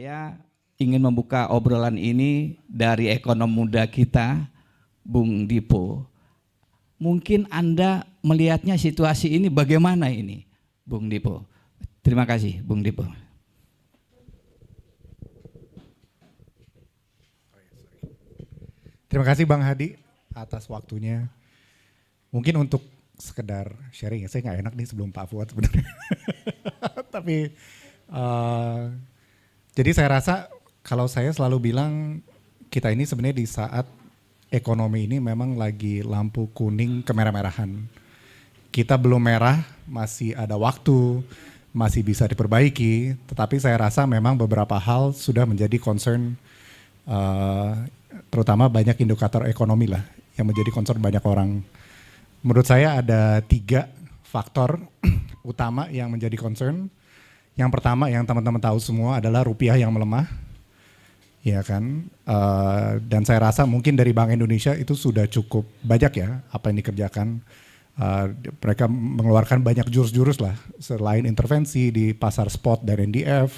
Saya ingin membuka obrolan ini dari ekonom muda kita, Bung Dipo. Mungkin Anda melihatnya situasi ini bagaimana ini, Bung Dipo? Terima kasih, Bung Dipo. Terima kasih Bang Hadi atas waktunya. Mungkin untuk sekedar sharing ya, saya nggak enak nih sebelum Pak Fuad sebenarnya. Tapi jadi saya rasa kalau saya selalu bilang kita ini sebenarnya di saat ekonomi ini memang lagi lampu kuning kemerah-merahan. Kita belum merah, masih ada waktu, masih bisa diperbaiki. Tetapi saya rasa memang beberapa hal sudah menjadi concern, terutama banyak indikator ekonomi lah yang menjadi concern banyak orang. Menurut saya ada 3 faktor utama yang menjadi concern. Yang pertama yang teman-teman tahu semua adalah rupiah yang melemah, ya kan. Dan saya rasa mungkin dari Bank Indonesia itu sudah cukup banyak ya apa yang dikerjakan. Mereka mengeluarkan banyak jurus-jurus lah selain intervensi di pasar spot dan NDF.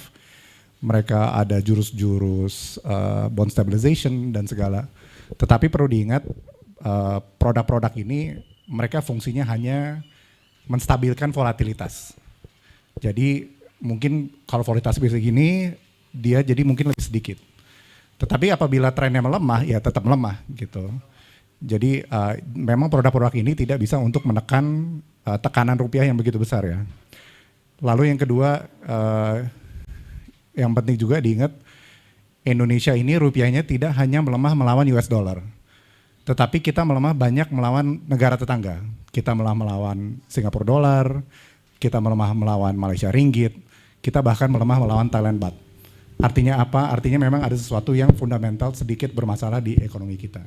Mereka ada jurus-jurus bond stabilization dan segala. Tetapi perlu diingat produk-produk ini mereka fungsinya hanya menstabilkan volatilitas. Jadi mungkin kalau volatilitas bisa gini, dia jadi mungkin lebih sedikit. Tetapi apabila trennya melemah, ya tetap melemah gitu. Jadi memang produk-produk ini tidak bisa untuk menekan tekanan rupiah yang begitu besar ya. Lalu yang kedua, yang penting juga diingat, Indonesia ini rupiahnya tidak hanya melemah melawan US dollar. Tetapi kita melemah banyak melawan negara tetangga. Kita melemah melawan Singapura dollar, kita melemah melawan Malaysia ringgit, kita bahkan melemah melawan Thailand baht. Artinya apa? Artinya memang ada sesuatu yang fundamental sedikit bermasalah di ekonomi kita.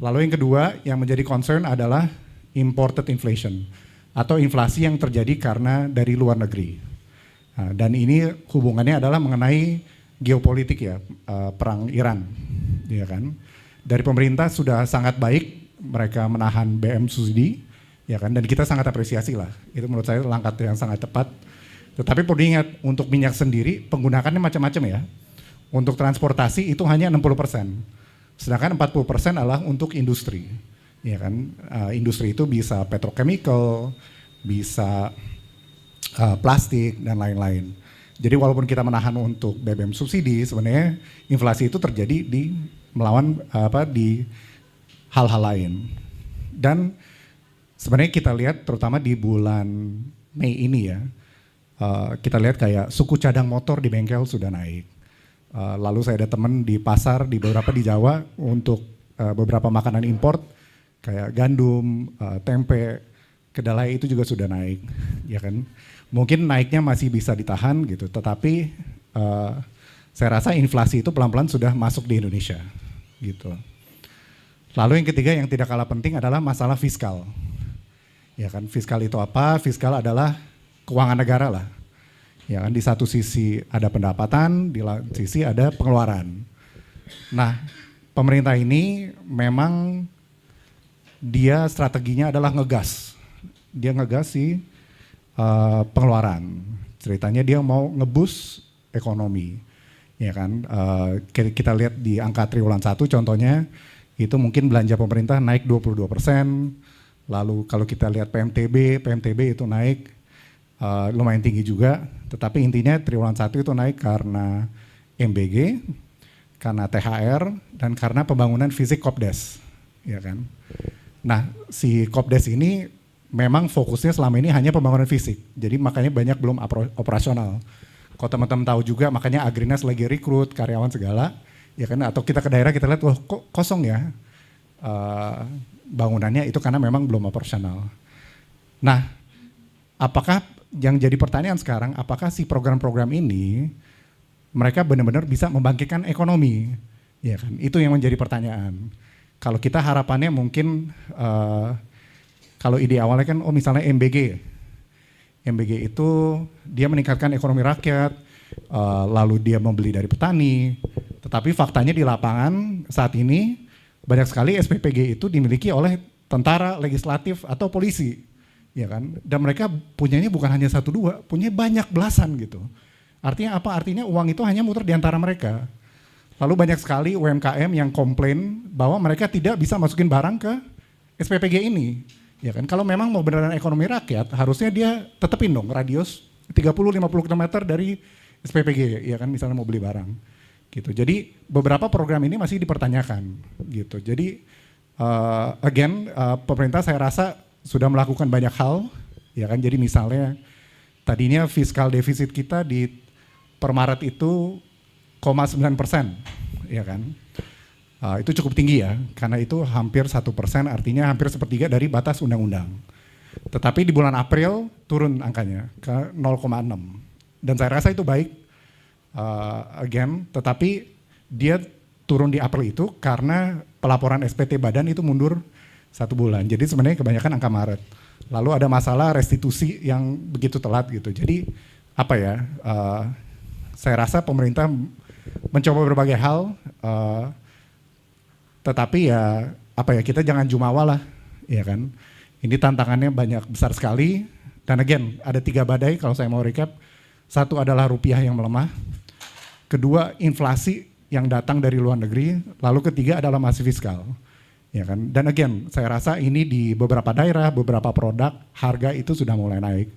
Lalu yang kedua yang menjadi concern adalah imported inflation atau inflasi yang terjadi karena dari luar negeri. Nah, dan ini hubungannya adalah mengenai geopolitik ya, perang Iran, ya kan? Dari pemerintah sudah sangat baik mereka menahan BM subsidi, ya kan? Dan kita sangat apresiasi lah. Itu menurut saya langkah yang sangat tepat. Tetapi perlu diingat untuk minyak sendiri penggunakannya macam-macam ya. Untuk transportasi itu hanya 60%. Sedangkan 40% adalah untuk industri. Ya kan? Industri itu bisa petrochemical, bisa plastik dan lain-lain. Jadi walaupun kita menahan untuk BBM subsidi, sebenarnya inflasi itu terjadi di melawan di hal-hal lain. Dan sebenarnya kita lihat terutama di bulan Mei ini ya, kita lihat kayak suku cadang motor di bengkel sudah naik. Lalu saya ada teman di pasar di beberapa di Jawa untuk beberapa makanan import kayak gandum, tempe, kedelai itu juga sudah naik, ya kan? Mungkin naiknya masih bisa ditahan gitu, tetapi saya rasa inflasi itu pelan-pelan sudah masuk di Indonesia, gitu. Lalu yang ketiga yang tidak kalah penting adalah masalah fiskal, ya kan? Fiskal itu apa? Fiskal adalah keuangan negara lah. Ya kan, di satu sisi ada pendapatan, di lain sisi ada pengeluaran. Nah, pemerintah ini memang dia strateginya adalah ngegas. Dia ngegas sih pengeluaran. Ceritanya dia mau ngeboost ekonomi. Ya kan, kita lihat di angka triwulan 1 contohnya itu mungkin belanja pemerintah naik 22%. Lalu kalau kita lihat PMTB itu naik lumayan tinggi juga, tetapi intinya triwulan 1 itu naik karena MBG, karena THR, dan karena pembangunan fisik Kopdes, ya kan. Nah, si Kopdes ini memang fokusnya selama ini hanya pembangunan fisik, jadi makanya banyak belum operasional. Kalau teman-teman tahu juga, makanya Agrinas lagi rekrut karyawan segala, ya kan. Atau kita ke daerah kita lihat, wah kok kosong ya bangunannya, itu karena memang belum operasional. Nah, apakah yang jadi pertanyaan sekarang, apakah si program-program ini mereka benar-benar bisa membangkitkan ekonomi? Ya kan, itu yang menjadi pertanyaan. Kalau kita harapannya mungkin kalau ide awalnya kan, misalnya MBG itu dia meningkatkan ekonomi rakyat, lalu dia membeli dari petani. Tetapi faktanya di lapangan saat ini banyak sekali SPPG itu dimiliki oleh tentara, legislatif atau polisi. Ya kan, dan mereka punyanya bukan hanya 1-2, punya banyak belasan gitu. Artinya apa? Artinya uang itu hanya muter di antara mereka. Lalu banyak sekali UMKM yang komplain bahwa mereka tidak bisa masukin barang ke SPPG ini. Ya kan, kalau memang mau beneran ekonomi rakyat, harusnya dia tetepin dong radius 30-50 km dari SPPG, ya kan, misalnya mau beli barang. Gitu. Jadi beberapa program ini masih dipertanyakan. Gitu. Jadi pemerintah saya rasa sudah melakukan banyak hal, ya kan. Jadi misalnya tadinya fiskal defisit kita di per Maret itu 0,9%, ya kan. Itu cukup tinggi ya, karena itu hampir 1%, artinya hampir sepertiga dari batas undang-undang. Tetapi di bulan April turun angkanya ke 0,6. Dan saya rasa itu baik, tetapi dia turun di April itu karena pelaporan SPT badan itu mundur 1 bulan. Jadi sebenarnya kebanyakan angka Maret. Lalu ada masalah restitusi yang begitu telat gitu. Jadi apa ya, saya rasa pemerintah mencoba berbagai hal, tetapi ya apa ya, kita jangan jumawa lah, ya kan. Ini tantangannya banyak, besar sekali. Dan ada 3 badai kalau saya mau recap. 1 adalah rupiah yang melemah. Kedua, inflasi yang datang dari luar negeri. Lalu ketiga adalah masih fiskal, ya kan. Dan saya rasa ini di beberapa daerah, beberapa produk harga itu sudah mulai naik,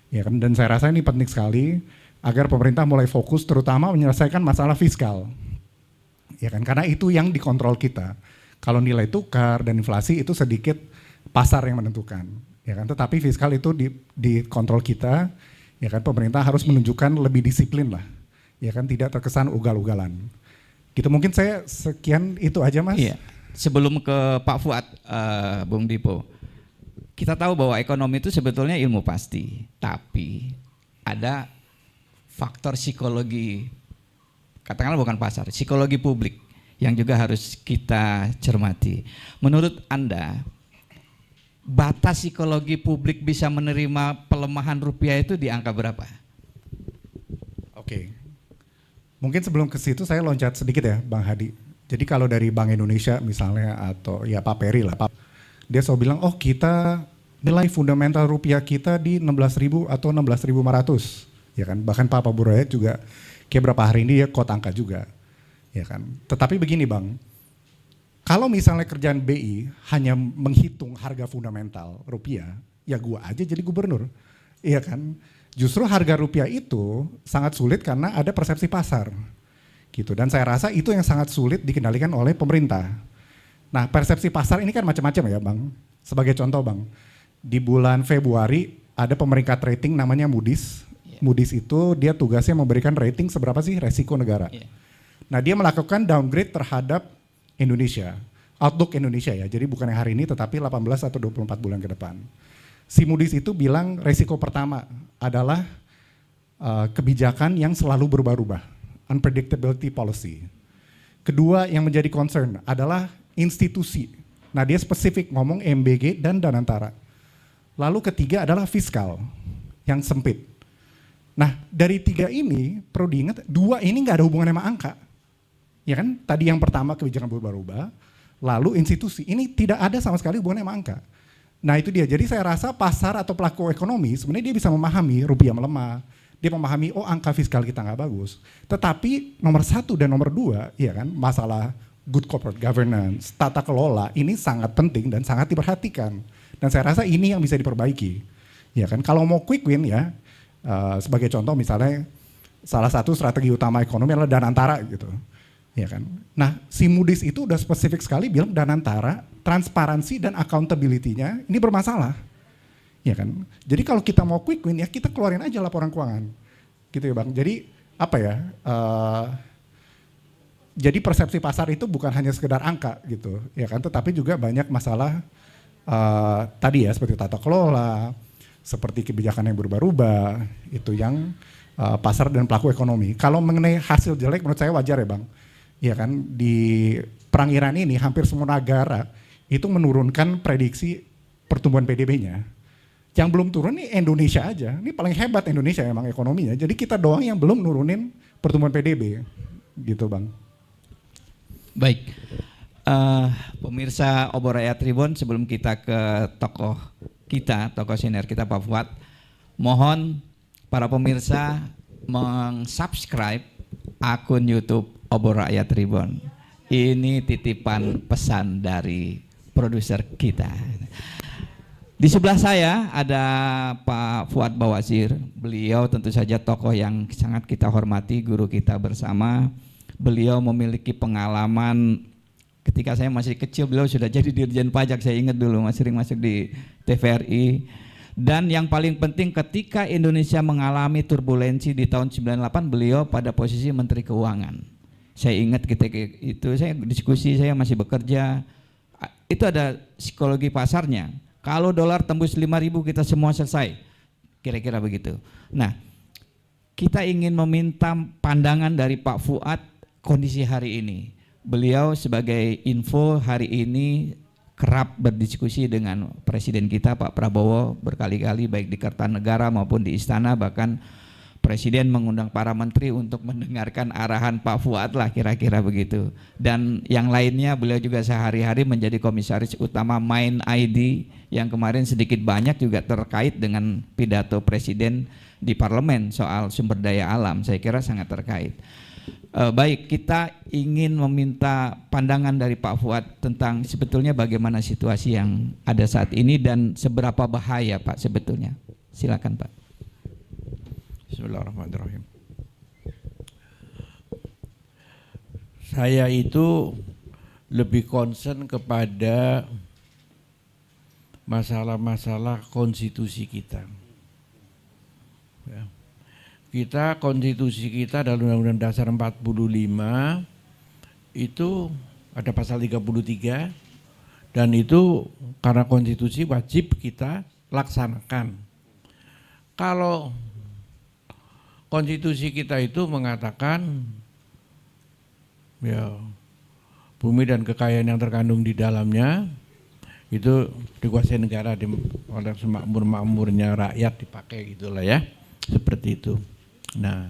ya kan. Dan saya rasa ini penting sekali agar pemerintah mulai fokus terutama menyelesaikan masalah fiskal. Ya kan, karena itu yang dikontrol kita. Kalau nilai tukar dan inflasi itu sedikit pasar yang menentukan, ya kan. Tetapi fiskal itu dikontrol kita, ya kan. Pemerintah harus menunjukkan lebih disiplin lah, ya kan, tidak terkesan ugal-ugalan. Gitu, mungkin saya sekian itu aja, Mas. Iya. Sebelum ke Pak Fuad, Bung Dipo, kita tahu bahwa ekonomi itu sebetulnya ilmu pasti, tapi ada faktor psikologi, katakanlah bukan pasar, psikologi publik yang juga harus kita cermati. Menurut Anda, batas psikologi publik bisa menerima pelemahan rupiah itu di angka berapa? Oke. Mungkin sebelum ke situ saya loncat sedikit ya, Bang Hadi. Jadi kalau dari Bank Indonesia misalnya, atau ya Pak Peri lah, dia selalu bilang, oh kita nilai fundamental rupiah kita di 16.000 atau 16.500, ya kan. Bahkan Pak Burayat juga kayak berapa hari ini dia quote angka juga, ya kan. Tetapi begini Bang, kalau misalnya kerjaan BI hanya menghitung harga fundamental rupiah, ya gua aja jadi gubernur, iya kan. Justru harga rupiah itu sangat sulit karena ada persepsi pasar, gitu. Dan saya rasa itu yang sangat sulit dikendalikan oleh pemerintah. Nah, persepsi pasar ini kan macam-macam ya Bang. Sebagai contoh Bang, di bulan Februari ada pemeringkat rating namanya Moody's. Moody's itu dia tugasnya memberikan rating seberapa sih resiko negara. Nah, dia melakukan downgrade terhadap Indonesia, outlook Indonesia ya. Jadi bukan yang hari ini tetapi 18 atau 24 bulan ke depan. Si Moody's itu bilang resiko pertama adalah kebijakan yang selalu berubah-ubah, unpredictability policy. Kedua yang menjadi concern adalah institusi. Nah, dia spesifik ngomong MBG dan Danantara. Lalu ketiga adalah fiskal yang sempit. Nah, dari 3 ini perlu diingat, 2 ini nggak ada hubungan sama angka. Ya kan? Tadi yang pertama kebijakan berubah-ubah, lalu institusi. Ini tidak ada sama sekali hubungannya sama angka. Nah, itu dia. Jadi saya rasa pasar atau pelaku ekonomi sebenarnya dia bisa memahami rupiah melemah. Dia memahami oh angka fiskal kita nggak bagus. Tetapi nomor 1 dan nomor 2, ya kan, masalah good corporate governance, tata kelola ini sangat penting dan sangat diperhatikan. Dan saya rasa ini yang bisa diperbaiki. Ya kan, kalau mau quick win ya, sebagai contoh misalnya salah satu strategi utama ekonomi adalah Danantara gitu. Ya kan. Nah, si Moody's itu udah spesifik sekali bilang Danantara, transparansi dan accountability-nya ini bermasalah. Ya kan. Jadi kalau kita mau quick win ya kita keluarin aja laporan keuangan. Gitu ya Bang. Jadi apa ya? Jadi persepsi pasar itu bukan hanya sekedar angka gitu, ya kan, tetapi juga banyak masalah tadi ya seperti tata kelola, seperti kebijakan yang berubah-ubah, itu yang pasar dan pelaku ekonomi. Kalau mengenai hasil jelek menurut saya wajar ya Bang. Ya kan, di perang Iran ini hampir semua negara itu menurunkan prediksi pertumbuhan PDB-nya. Yang belum turun nih Indonesia aja. Ini paling hebat Indonesia emang ekonominya. Jadi kita doang yang belum nurunin pertumbuhan PDB. Gitu Bang. Baik. Pemirsa Obor Rakyat Tribun, sebelum kita ke tokoh senior kita Pak Fuad, mohon para pemirsa meng-subscribe akun YouTube Obor Rakyat Tribun. Ini titipan pesan dari produser kita. Di sebelah saya ada Pak Fuad Bawazir. Beliau tentu saja tokoh yang sangat kita hormati, guru kita bersama. Beliau memiliki pengalaman ketika saya masih kecil, beliau sudah jadi Dirjen Pajak, saya ingat dulu, sering masuk di TVRI. Dan yang paling penting ketika Indonesia mengalami turbulensi di tahun 98, beliau pada posisi Menteri Keuangan. Saya ingat ketika itu saya diskusi, saya masih bekerja, itu ada psikologi pasarnya. Kalau dolar tembus 5.000 kita semua selesai, kira-kira begitu. Nah, kita ingin meminta pandangan dari Pak Fuad kondisi hari ini. Beliau sebagai info hari ini kerap berdiskusi dengan Presiden kita Pak Prabowo berkali-kali baik di Kertanegara maupun di Istana, bahkan Presiden mengundang para menteri untuk mendengarkan arahan Pak Fuad lah, kira-kira begitu. Dan yang lainnya beliau juga sehari-hari menjadi komisaris utama Mind ID yang kemarin sedikit banyak juga terkait dengan pidato Presiden di parlemen soal sumber daya alam, saya kira sangat terkait. Baik, kita ingin meminta pandangan dari Pak Fuad tentang sebetulnya bagaimana situasi yang ada saat ini dan seberapa bahaya Pak sebetulnya. Silakan Pak. Bismillahirrahmanirrahim. Saya itu lebih concern kepada masalah-masalah konstitusi kita. Ya. Kita, konstitusi kita dalam Undang-Undang Dasar 45 itu ada pasal 33 dan itu karena konstitusi wajib kita laksanakan. Kalau konstitusi kita itu mengatakan ya bumi dan kekayaan yang terkandung di dalamnya itu dikuasai negara oleh semakmur-makmurnya rakyat, dipakai gitulah ya, seperti itu. Nah,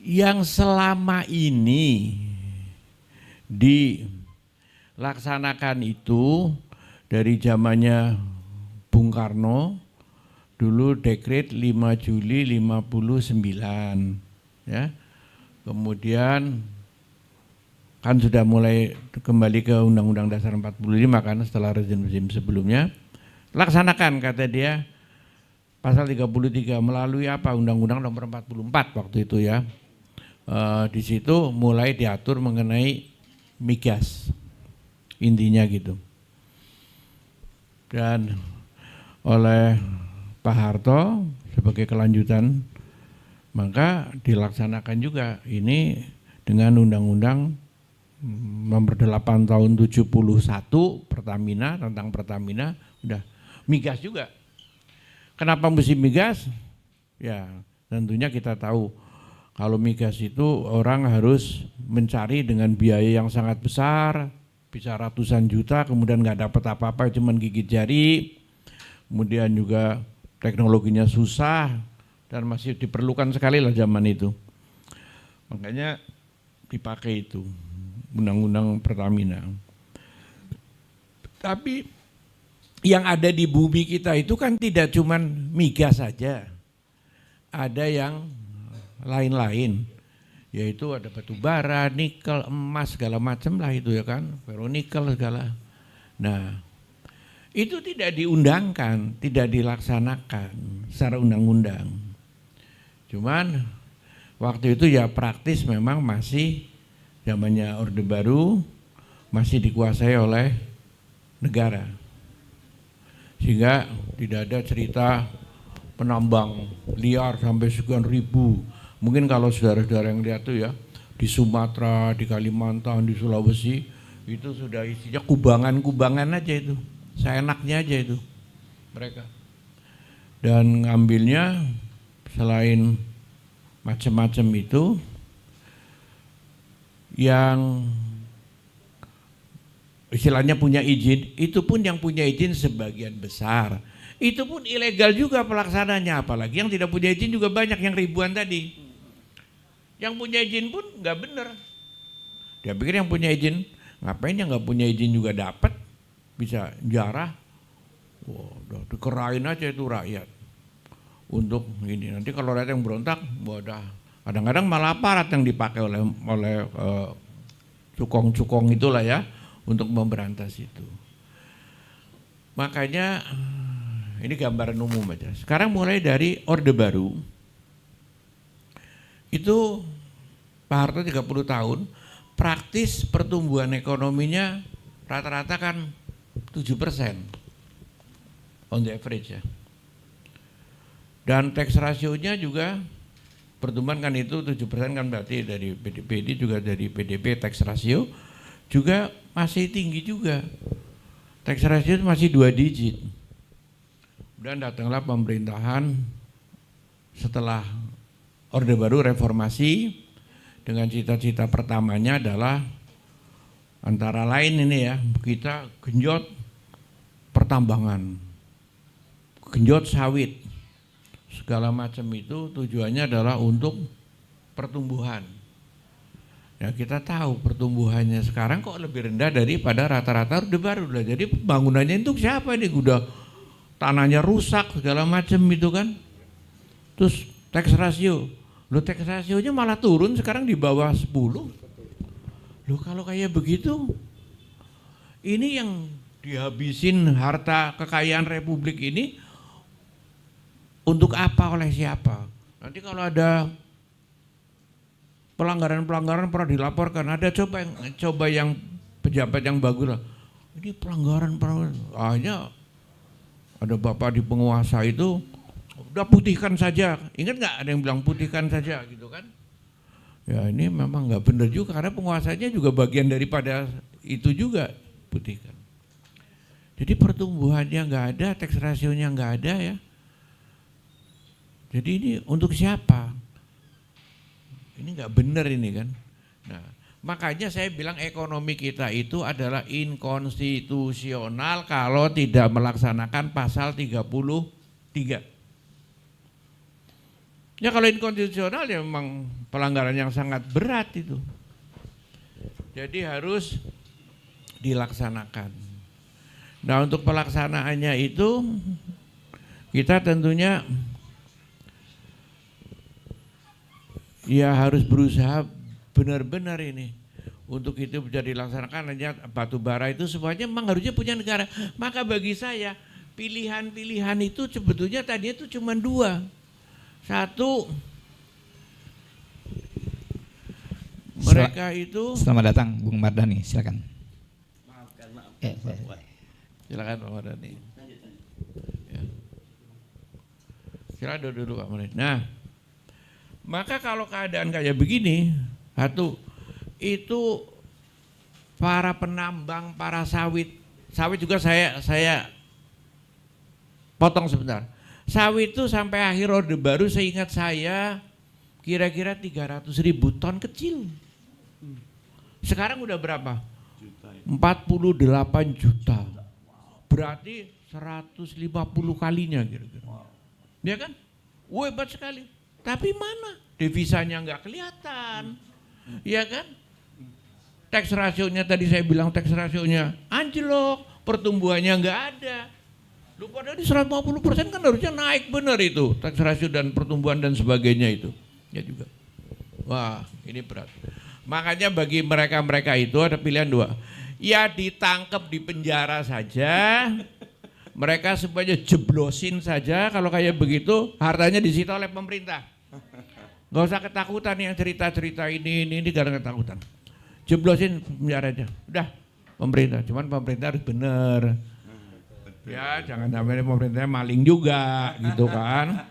yang selama ini dilaksanakan itu dari zamannya Bung Karno, dulu dekret 5 Juli 59 ya. Kemudian kan sudah mulai kembali ke Undang-Undang Dasar 45 kan setelah rezim-rezim sebelumnya. Laksanakan kata dia pasal 33 melalui apa? Undang-Undang nomor 44 waktu itu ya. Di situ mulai diatur mengenai migas. Intinya gitu. Dan oleh Pak Harto sebagai kelanjutan maka dilaksanakan juga ini dengan Undang-Undang nomor 8 tahun 71 Pertamina, tentang Pertamina, udah migas juga. Kenapa mesti migas? Ya tentunya kita tahu kalau migas itu orang harus mencari dengan biaya yang sangat besar, bisa ratusan juta, kemudian nggak dapat apa-apa, cuman gigit jari. Kemudian juga teknologinya susah dan masih diperlukan sekali lah zaman itu. Makanya dipakai itu Undang-Undang Pertamina. Tapi yang ada di bumi kita itu kan tidak cuman migas saja. Ada yang lain-lain. Yaitu ada batu bara, nikel, emas, segala macam lah itu ya kan. Ferronikel segala. Nah, itu tidak diundangkan, tidak dilaksanakan secara undang-undang. Cuman waktu itu ya praktis memang masih zamannya Orde Baru, masih dikuasai oleh negara. Sehingga tidak ada cerita penambang liar sampai sekian ribu. Mungkin kalau saudara-saudara yang lihat tuh ya, di Sumatera, di Kalimantan, di Sulawesi, itu sudah isinya kubangan-kubangan aja itu. Seenaknya aja itu mereka. Dan ngambilnya selain macam-macam itu, yang istilahnya punya izin, itu pun yang punya izin sebagian besar. Itu pun ilegal juga pelaksananya, apalagi yang tidak punya izin juga banyak, yang ribuan tadi. Yang punya izin pun nggak benar. Dia pikir yang punya izin, ngapain yang nggak punya izin juga dapat, bisa jarah. Wah, udah dikerain aja itu rakyat. untuk ini. Nanti kalau rakyat yang berontak, wadah, kadang-kadang malah aparat yang dipakai oleh cukong-cukong itulah ya untuk memberantas itu. Makanya ini gambaran umum aja. Sekarang mulai dari Orde Baru itu Pak Harto 30 tahun, praktis pertumbuhan ekonominya rata-rata kan 7% on the average ya. Dan tax ratio-nya juga pertumbuhan kan itu 7% kan berarti dari PDB ini juga dari PDB tax ratio juga masih tinggi juga. Tax ratio masih 2 digit. Dan datanglah pemerintahan setelah Orde Baru reformasi dengan cita-cita pertamanya adalah antara lain ini ya, kita genjot pertambangan, genjot sawit, segala macam itu tujuannya adalah untuk pertumbuhan. Ya kita tahu pertumbuhannya sekarang kok lebih rendah daripada rata-rata Orde Baru lah. Jadi bangunannya itu siapa ini? Udah tanahnya rusak segala macam itu kan. Terus tax ratio, lo tax ratio-nya malah turun sekarang di bawah 10. Loh kalau kayak begitu, ini yang dihabisin harta kekayaan Republik ini untuk apa, oleh siapa? Nanti kalau ada pelanggaran-pelanggaran pernah dilaporkan, ada coba yang pejabat yang bagus lah. Ini pelanggaran, hanya ada bapak di penguasa itu, udah putihkan saja. Ingat nggak ada yang bilang putihkan saja gitu kan? Ya ini memang nggak benar juga karena penguasanya juga bagian daripada itu juga putihkan. Jadi pertumbuhannya nggak ada, tax ratio-nya nggak ada ya. Jadi ini untuk siapa? Ini nggak benar ini kan. Nah makanya saya bilang ekonomi kita itu adalah inkonstitusional kalau tidak melaksanakan pasal 33. Ya kalau inkonstitusional ya memang pelanggaran yang sangat berat itu. Jadi harus dilaksanakan. Nah untuk pelaksanaannya itu kita tentunya ya harus berusaha benar-benar ini. Untuk itu bisa dilaksanakan hanya batu bara itu semuanya memang harusnya punya negara. Maka bagi saya pilihan-pilihan itu sebetulnya tadinya itu cuma 2. Satu, mereka itu. Selamat datang Bung Mardhani, silakan. Silakan Pak Mardhani. Ya. Silakan duduk Pak Mardhani. Nah, maka kalau keadaan kayak begini, satu itu para penambang, para sawit juga saya potong sebentar. Sawit itu sampai akhir Orde Baru seingat saya kira-kira 300.000 ton kecil. Sekarang udah berapa? 48 juta. Berarti 150 kalinya kira-kira. Ya kan? Wah hebat sekali. Tapi mana? Devisanya nggak kelihatan. Ya kan? Tax ratio-nya tadi saya bilang tax ratio-nya anjlok, pertumbuhannya nggak ada. Lu pada di 150% kan harusnya naik benar itu tax ratio dan pertumbuhan dan sebagainya itu. Ya juga. Wah, ini berat. Makanya bagi mereka-mereka itu ada pilihan 2. Ya ditangkap di penjara saja. Mereka semuanya jeblosin saja kalau kayak begitu hartanya disita oleh pemerintah. Gak usah ketakutan yang cerita-cerita ini gak ada ketakutan. Jeblosin penjara aja. Udah pemerintah, cuman pemerintah harus bener. Ya jangan sampai pemerintahnya maling juga gitu kan.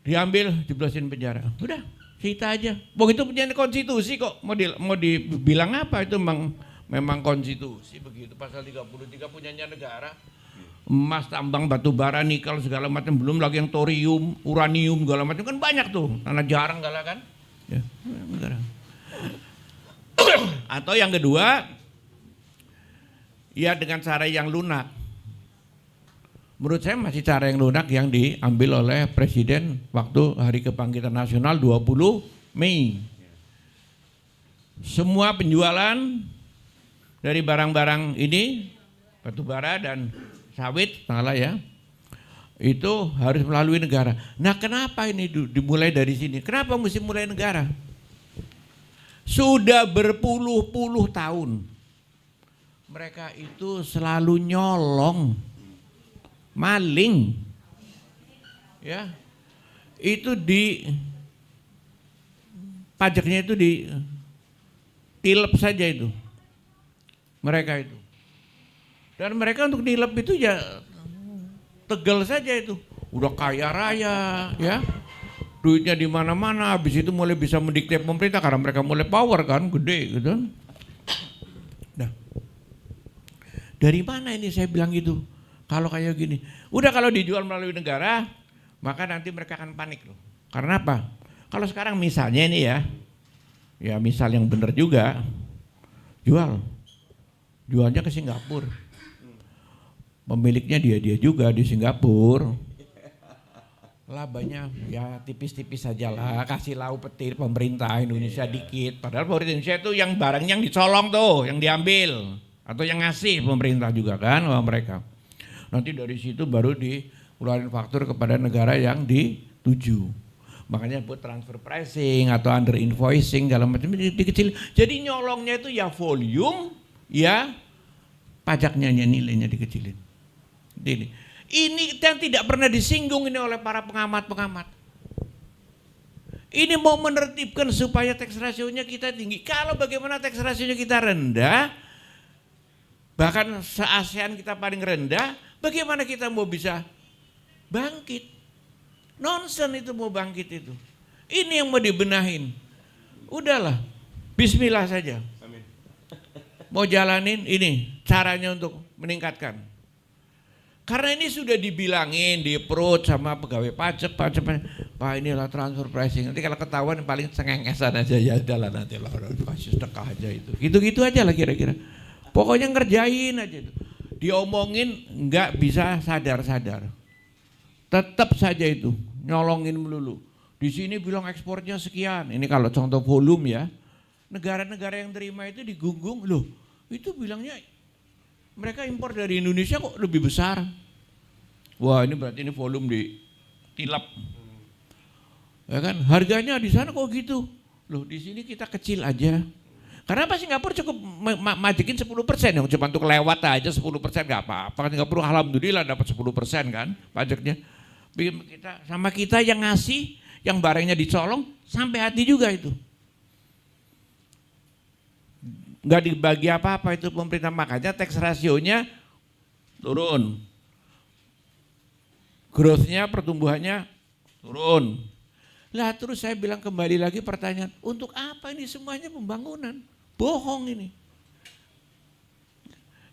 Diambil, jeblosin penjara. Udah, sita aja. Begitu punya konstitusi kok. Mau dibilang apa itu memang konstitusi begitu. Pasal 33 punyanya negara. Emas, tambang, batu bara, nikel segala macam, belum lagi yang thorium, uranium segala macam kan banyak tuh. Tanah jarang gala kan. Ya, negara. Atau yang kedua, ya dengan cara yang lunak. Menurut saya masih cara yang lunak yang diambil oleh Presiden waktu Hari Kebangkitan Nasional 20 Mei. Semua penjualan dari barang-barang ini, batu bara dan sawit, salah ya, itu harus melalui negara. Nah, kenapa ini dimulai dari sini? Kenapa mesti mulai negara? Sudah berpuluh-puluh tahun mereka itu selalu nyolong, maling, ya, itu di pajaknya itu ditilep saja itu, mereka itu. Dan mereka untuk nilep itu ya tegal saja itu, udah kaya raya, ya, duitnya di mana-mana. Habis itu mulai bisa mendikte pemerintah karena mereka mulai power kan, gede gitu. Nah, dari mana ini saya bilang gitu? Kalau kayak gini, udah kalau dijual melalui negara, maka nanti mereka akan panik loh. Karena apa? Kalau sekarang misalnya ini ya misal yang benar juga, jualnya ke Singapura. Pemiliknya dia juga di Singapura. Labanya ya tipis-tipis saja lah, kasih lau petir pemerintah Indonesia dikit. Padahal pemerintah Indonesia itu yang barangnya yang dicolong tuh, yang diambil. Atau yang ngasih pemerintah juga kan sama mereka. Nanti dari situ baru dikeluarin faktur kepada negara yang dituju. Makanya buat transfer pricing atau under invoicing dalam macam dikecil. Jadi nyolongnya itu ya volume, ya pajaknya nilainya dikecilin. Ini yang tidak pernah disinggung ini oleh para pengamat-pengamat. Ini mau menertibkan supaya tax ratio-nya kita tinggi. Kalau bagaimana tax ratio-nya kita rendah, bahkan se-ASEAN kita paling rendah, bagaimana kita mau bisa bangkit? Nonsen itu mau bangkit itu. Ini yang mau dibenahin. Udahlah, bismillah saja. Mau jalanin ini caranya untuk meningkatkan. Karena ini sudah dibilangin, di-approach sama pegawai pajak, Pak inilah transfer pricing. Nanti kalau ketahuan paling cengengesan aja, ya adalah nanti lah kasih sedekah aja itu. Gitu-gitu aja lah kira-kira. Pokoknya ngerjain aja itu. Diomongin nggak bisa sadar-sadar. Tetap saja itu nyolongin melulu. Di sini bilang ekspornya sekian. Ini kalau contoh volume ya. Negara-negara yang terima itu digunggung, loh itu bilangnya mereka impor dari Indonesia kok lebih besar. Wah ini berarti ini volume ditilap. Ya kan, harganya di sana kok gitu. Loh di sini kita kecil aja. Karena apa Singapura cukup majekin 10%, yang cuma untuk lewat aja 10% nggak apa-apa. Singapura alhamdulillah dapat 10% kan pajaknya. Sama kita yang ngasih, yang barangnya dicolong sampai hati juga itu. Nggak dibagi apa-apa itu pemerintah, makanya tax ratio-nya turun. Growth-nya, pertumbuhannya turun. Lah terus saya bilang kembali lagi pertanyaan, untuk apa ini semuanya pembangunan? Bohong ini.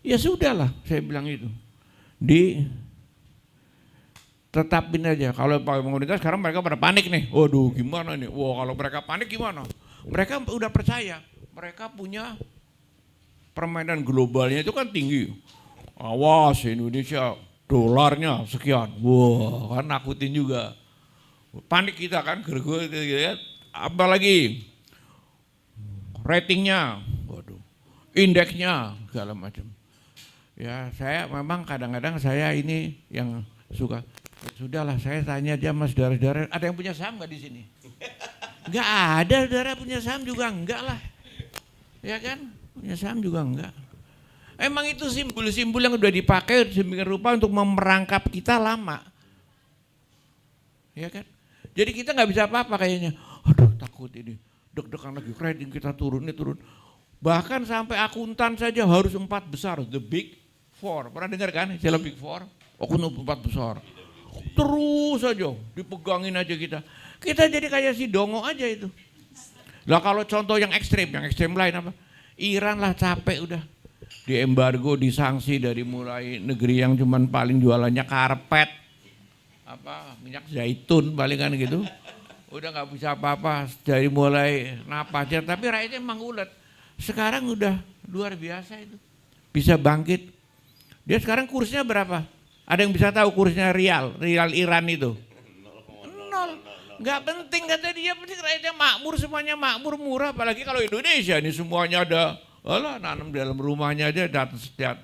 Ya sudahlah saya bilang itu. Tetapin aja. Kalau pemerintah sekarang mereka pada panik nih. Waduh gimana nih? Wah kalau mereka panik gimana? Mereka udah percaya. Mereka punya permainan globalnya itu kan tinggi. Awas Indonesia dolarnya sekian. Wah kan nakutin juga. Panik kita kan. Apalagi ratingnya. Waduh. Indeksnya segala macam. Ya saya memang kadang-kadang saya ini yang suka. Sudahlah saya tanya dia mas saudara-saudara. Ada yang punya saham nggak di sini? Nggak ada, saudara punya saham juga enggak lah. Ya kan? Punya saham juga enggak. Emang itu simbol-simbol yang udah dipakai sedemikian rupa untuk memerangkap kita lama. Ya kan? Jadi kita nggak bisa apa-apa kayaknya. Aduh takut ini, deg-degan lagi, rating kita turun. Bahkan sampai akuntan saja harus 4 besar, the big four. Pernah dengar kan istilah big four? Akuntan 4 besar. Terus aja dipegangin aja kita. Kita jadi kayak si dongo aja itu. Lah kalau contoh yang ekstrim lain apa? Iran lah capek udah. Di embargo, disanksi dari mulai negeri yang cuman paling jualannya karpet, minyak zaitun paling kan gitu. Udah nggak bisa apa-apa dari mulai napasnya, tapi rakyatnya emang ulet. Sekarang udah luar biasa itu. Bisa bangkit. Dia sekarang kursnya berapa? Ada yang bisa tahu kursnya rial Iran itu? 0. Nggak penting kata dia, penting rakyatnya makmur, semuanya makmur, murah. Apalagi kalau Indonesia ini semuanya ada, nanam di dalam rumahnya aja,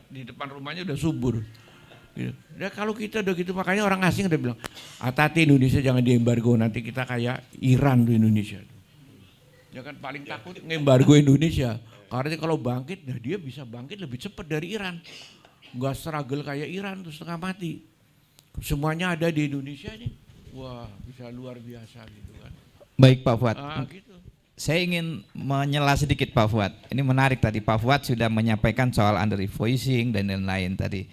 di depan rumahnya udah subur. Gitu. Ya kalau kita udah gitu, makanya orang asing udah bilang, hati-hati Indonesia jangan diembargo, nanti kita kayak Iran tuh Indonesia. Ya kan paling takut ngembargo Indonesia. Karena kalau bangkit, nah dia bisa bangkit lebih cepat dari Iran. Nggak struggle kayak Iran terus setengah mati. Semuanya ada di Indonesia nih. Wah bisa luar biasa gitu kan. Baik Pak Fuad. Gitu. Saya ingin menyela sedikit Pak Fuad. Ini menarik tadi Pak Fuad sudah menyampaikan soal under invoicing dan lain-lain tadi.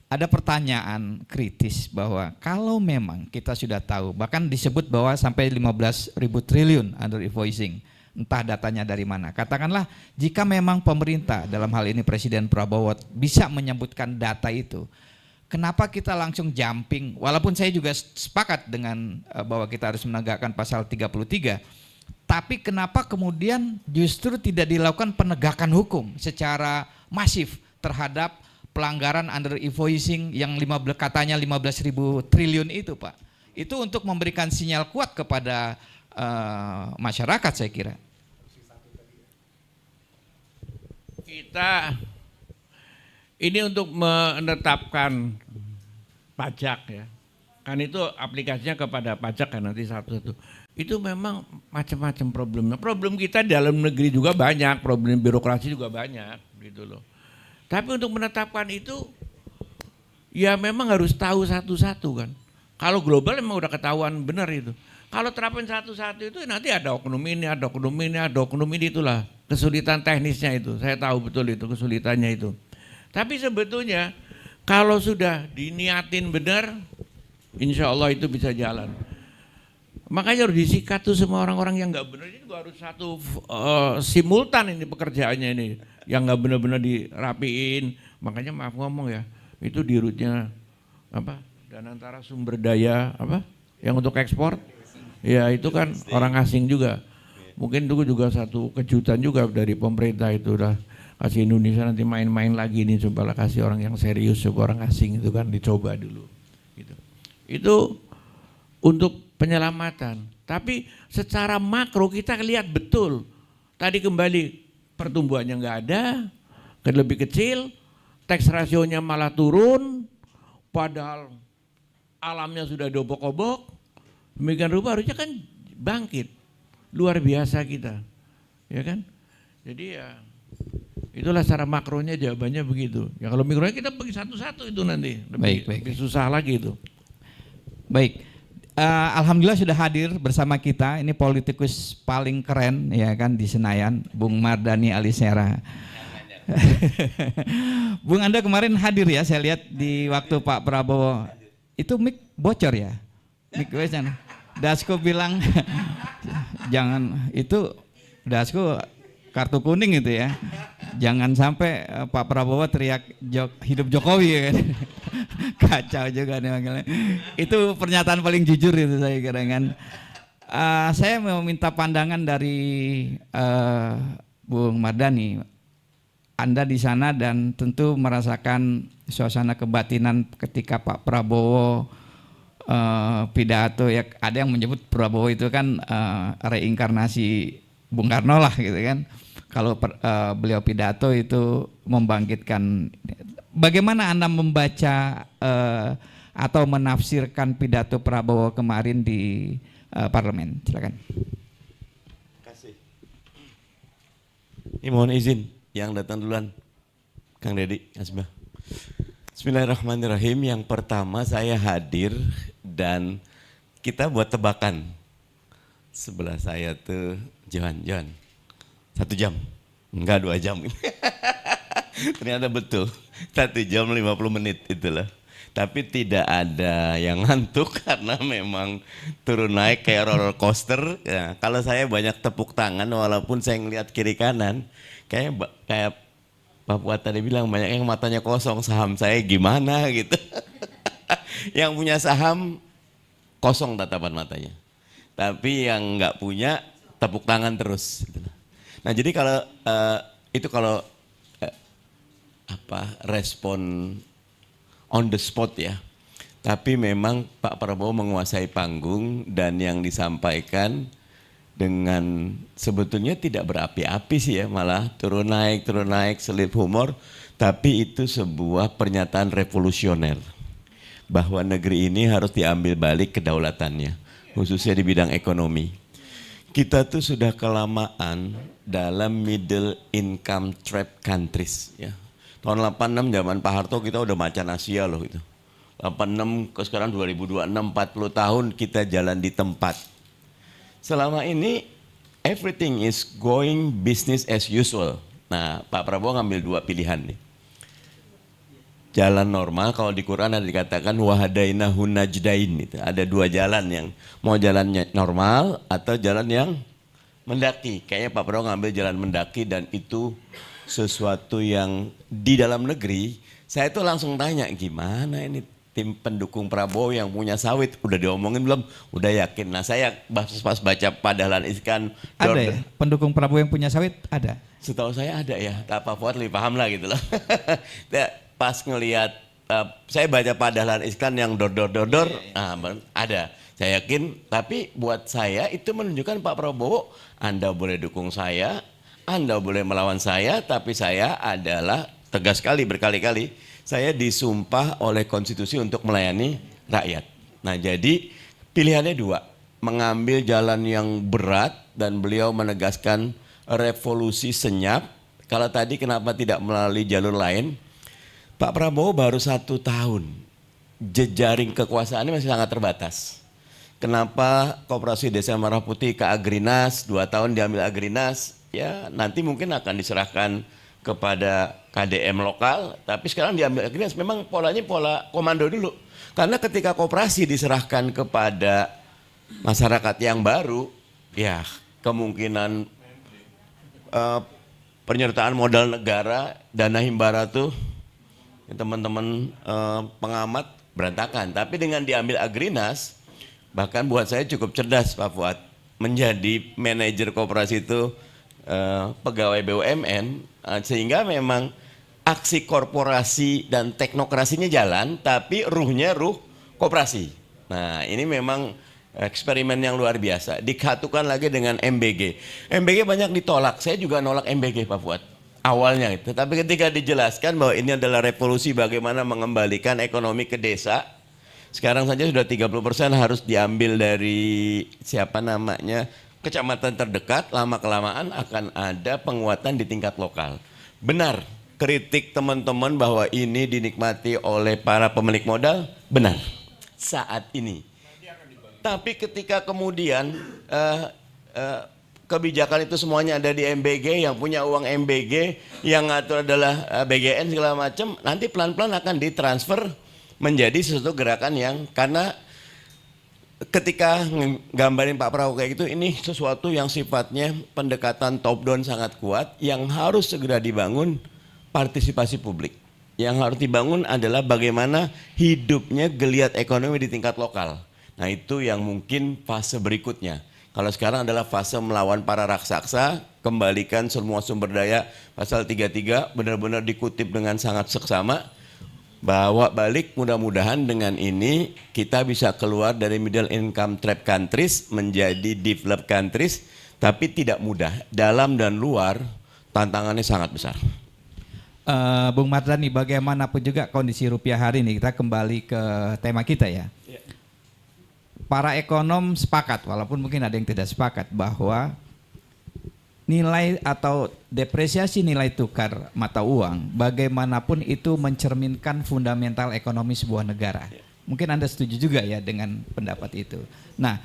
Ada pertanyaan kritis bahwa kalau memang kita sudah tahu, bahkan disebut bahwa sampai 15.000 triliun under invoicing, entah datanya dari mana. Katakanlah jika memang pemerintah, dalam hal ini Presiden Prabowo bisa menyebutkan data itu, kenapa kita langsung jumping, walaupun saya juga sepakat dengan bahwa kita harus menegakkan pasal 33, tapi kenapa kemudian justru tidak dilakukan penegakan hukum secara masif terhadap pelanggaran under invoicing yang katanya 15.000 triliun itu Pak. Itu untuk memberikan sinyal kuat kepada masyarakat saya kira. Kita ini untuk menetapkan pajak ya, kan itu aplikasinya kepada pajak kan nanti satu-satu. Itu memang macam-macam problemnya. Problem kita dalam negeri juga banyak, problem birokrasi juga banyak gitu loh. Tapi untuk menetapkan itu ya memang harus tahu satu-satu kan. Kalau global memang udah ketahuan benar itu. Kalau terapin satu-satu itu nanti ada oknum ini, ada oknum ini, ada oknum ini, itulah kesulitan teknisnya itu. Saya tahu betul itu kesulitannya itu. Tapi sebetulnya kalau sudah diniatin benar, insya Allah itu bisa jalan. Makanya harus disikat tuh semua orang-orang yang nggak benar ini juga harus satu simultan ini pekerjaannya ini, yang nggak benar-benar dirapiin. Makanya maaf ngomong ya, itu dirutnya apa? Dan antara sumber daya apa? Yang untuk ekspor. Ya itu kan orang asing juga. Mungkin itu juga satu kejutan juga dari pemerintah itu udah kasih Indonesia nanti main-main lagi nih, cobalah kasih orang yang serius, coba orang asing itu kan dicoba dulu. Gitu. Itu untuk penyelamatan. Tapi secara makro kita lihat betul. Tadi kembali pertumbuhannya nggak ada, lebih kecil, tax rasionya malah turun, padahal alamnya sudah dobok-obok. Demikian rupa harusnya kan bangkit, luar biasa kita, ya kan? Jadi ya itulah secara makronya jawabannya begitu. Ya kalau mikronya kita pergi satu-satu itu nanti lebih susah lagi itu. Baik, alhamdulillah sudah hadir bersama kita. Ini politikus paling keren ya kan di Senayan, Bung Mardhani Alisera. Bung Anda kemarin hadir ya, saya lihat di waktu Pak Prabowo. Itu mic bocor ya? Mic Dasko bilang jangan, itu Dasko kartu kuning itu ya. Jangan sampai Pak Prabowo teriak hidup Jokowi ya kan. Kacau juga nih makanya. Itu pernyataan paling jujur itu saya kira kan. Saya mau minta pandangan dari Bung Mardhani. Anda di sana dan tentu merasakan suasana kebatinan ketika Pak Prabowo pidato ya, ada yang menyebut Prabowo itu kan reinkarnasi Bung Karno lah gitu kan. Kalau beliau pidato itu membangkitkan. Bagaimana Anda membaca atau menafsirkan pidato Prabowo kemarin di parlemen? Silakan. Kasih. Ini mohon izin yang datang duluan, Kang Deddy, Asbah. Bismillahirrahmanirrahim. Yang pertama saya hadir dan kita buat tebakan. Sebelah saya tuh Johan. 1 jam, enggak 2 jam. Ternyata betul, 1 jam 50 menit itulah. Tapi tidak ada yang ngantuk karena memang turun naik kayak roller coaster. Ya, kalau saya banyak tepuk tangan walaupun saya ngeliat kiri kanan, kayak Pak Fuad tadi bilang banyak yang matanya kosong, saham saya gimana gitu. Yang punya saham kosong tatapan matanya. Tapi yang nggak punya tepuk tangan terus. Nah jadi kalau respon on the spot ya. Tapi memang Pak Prabowo menguasai panggung dan yang disampaikan dengan sebetulnya tidak berapi-api sih ya, malah turun naik selip humor, tapi itu sebuah pernyataan revolusioner. bahwa negeri ini harus diambil balik kedaulatannya, khususnya di bidang ekonomi. Kita tuh sudah kelamaan dalam middle income trap countries ya. Tahun 86 zaman Pak Harto kita udah macan Asia loh itu. 86 ke sekarang 2026, 40 tahun kita jalan di tempat. Selama ini everything is going business as usual. Nah, Pak Prabowo ngambil dua pilihan nih. Jalan normal, kalau di Quran ada dikatakan wahadainahu najdain itu. Ada dua jalan, yang mau jalannya normal atau jalan yang mendaki. Kayaknya Pak Prabowo ngambil jalan mendaki, dan itu sesuatu yang di dalam negeri. Saya tuh langsung tanya, gimana ini tim pendukung Prabowo yang punya sawit, udah diomongin belum? Udah yakin. Nah, saya pas baca Pak Dahlan Iskan, Ada ya? Pendukung Prabowo yang punya sawit ada? setahu saya ada ya, Pak Fuad lebih paham lah gitu loh. Pas ngelihat, saya baca Pak Dahlan Iskan yang dor, ada. Saya yakin, tapi buat saya itu menunjukkan Pak Prabowo, Anda boleh dukung saya, Anda boleh melawan saya, tapi saya adalah tegas sekali berkali-kali, saya disumpah oleh konstitusi untuk melayani rakyat. Nah, jadi pilihannya dua, mengambil jalan yang berat dan beliau menegaskan revolusi senyap. Kalau tadi kenapa tidak melalui jalur lain? Pak Prabowo baru 1 tahun, jejaring kekuasaannya masih sangat terbatas. Kenapa Koperasi Desa Merah Putih ke Agrinas, 2 tahun diambil Agrinas, ya nanti mungkin akan diserahkan kepada KDM lokal, tapi sekarang diambil Agrinas. Memang polanya pola komando dulu. Karena ketika koperasi diserahkan kepada masyarakat yang baru, ya kemungkinan penyertaan modal negara, dana himbara tuh teman-teman pengamat berantakan. Tapi dengan diambil Agrinas, bahkan buat saya cukup cerdas Pak Fuad, menjadi manajer koperasi itu pegawai BUMN, sehingga memang aksi korporasi dan teknokrasinya jalan, tapi ruhnya ruh koperasi. Nah, ini memang eksperimen yang luar biasa. Dikatukan lagi dengan MBG. MBG banyak ditolak. Saya juga nolak MBG Pak Fuad awalnya itu. Tapi ketika dijelaskan bahwa ini adalah revolusi bagaimana mengembalikan ekonomi ke desa. Sekarang saja sudah 30% harus diambil dari siapa namanya kecamatan terdekat. Lama kelamaan akan ada penguatan di tingkat lokal. Benar, kritik teman-teman bahwa ini dinikmati oleh para pemilik modal, benar saat ini. Tapi ketika kemudian kebijakan itu semuanya ada di MBG, yang punya uang MBG, yang ngatur adalah BGN segala macam, nanti pelan-pelan akan ditransfer menjadi sesuatu gerakan yang, karena ketika gambarin Pak Prabowo kayak gitu, ini sesuatu yang sifatnya pendekatan top down sangat kuat, yang harus segera dibangun partisipasi publik. Yang harus dibangun adalah bagaimana hidupnya geliat ekonomi di tingkat lokal. Nah, itu yang mungkin fase berikutnya. Kalau sekarang adalah fase melawan para raksasa, kembalikan semua sumber daya, pasal 33 benar-benar dikutip dengan sangat seksama, bawa balik, mudah-mudahan dengan ini kita bisa keluar dari middle income trap countries menjadi developed countries, tapi tidak mudah. Dalam dan luar tantangannya sangat besar. Bung Mardhani, bagaimanapun juga kondisi rupiah hari ini, kita kembali ke tema kita ya. Para ekonom sepakat, walaupun mungkin ada yang tidak sepakat, bahwa nilai atau depresiasi nilai tukar mata uang bagaimanapun itu mencerminkan fundamental ekonomi sebuah negara. Mungkin Anda setuju juga ya dengan pendapat itu. Nah,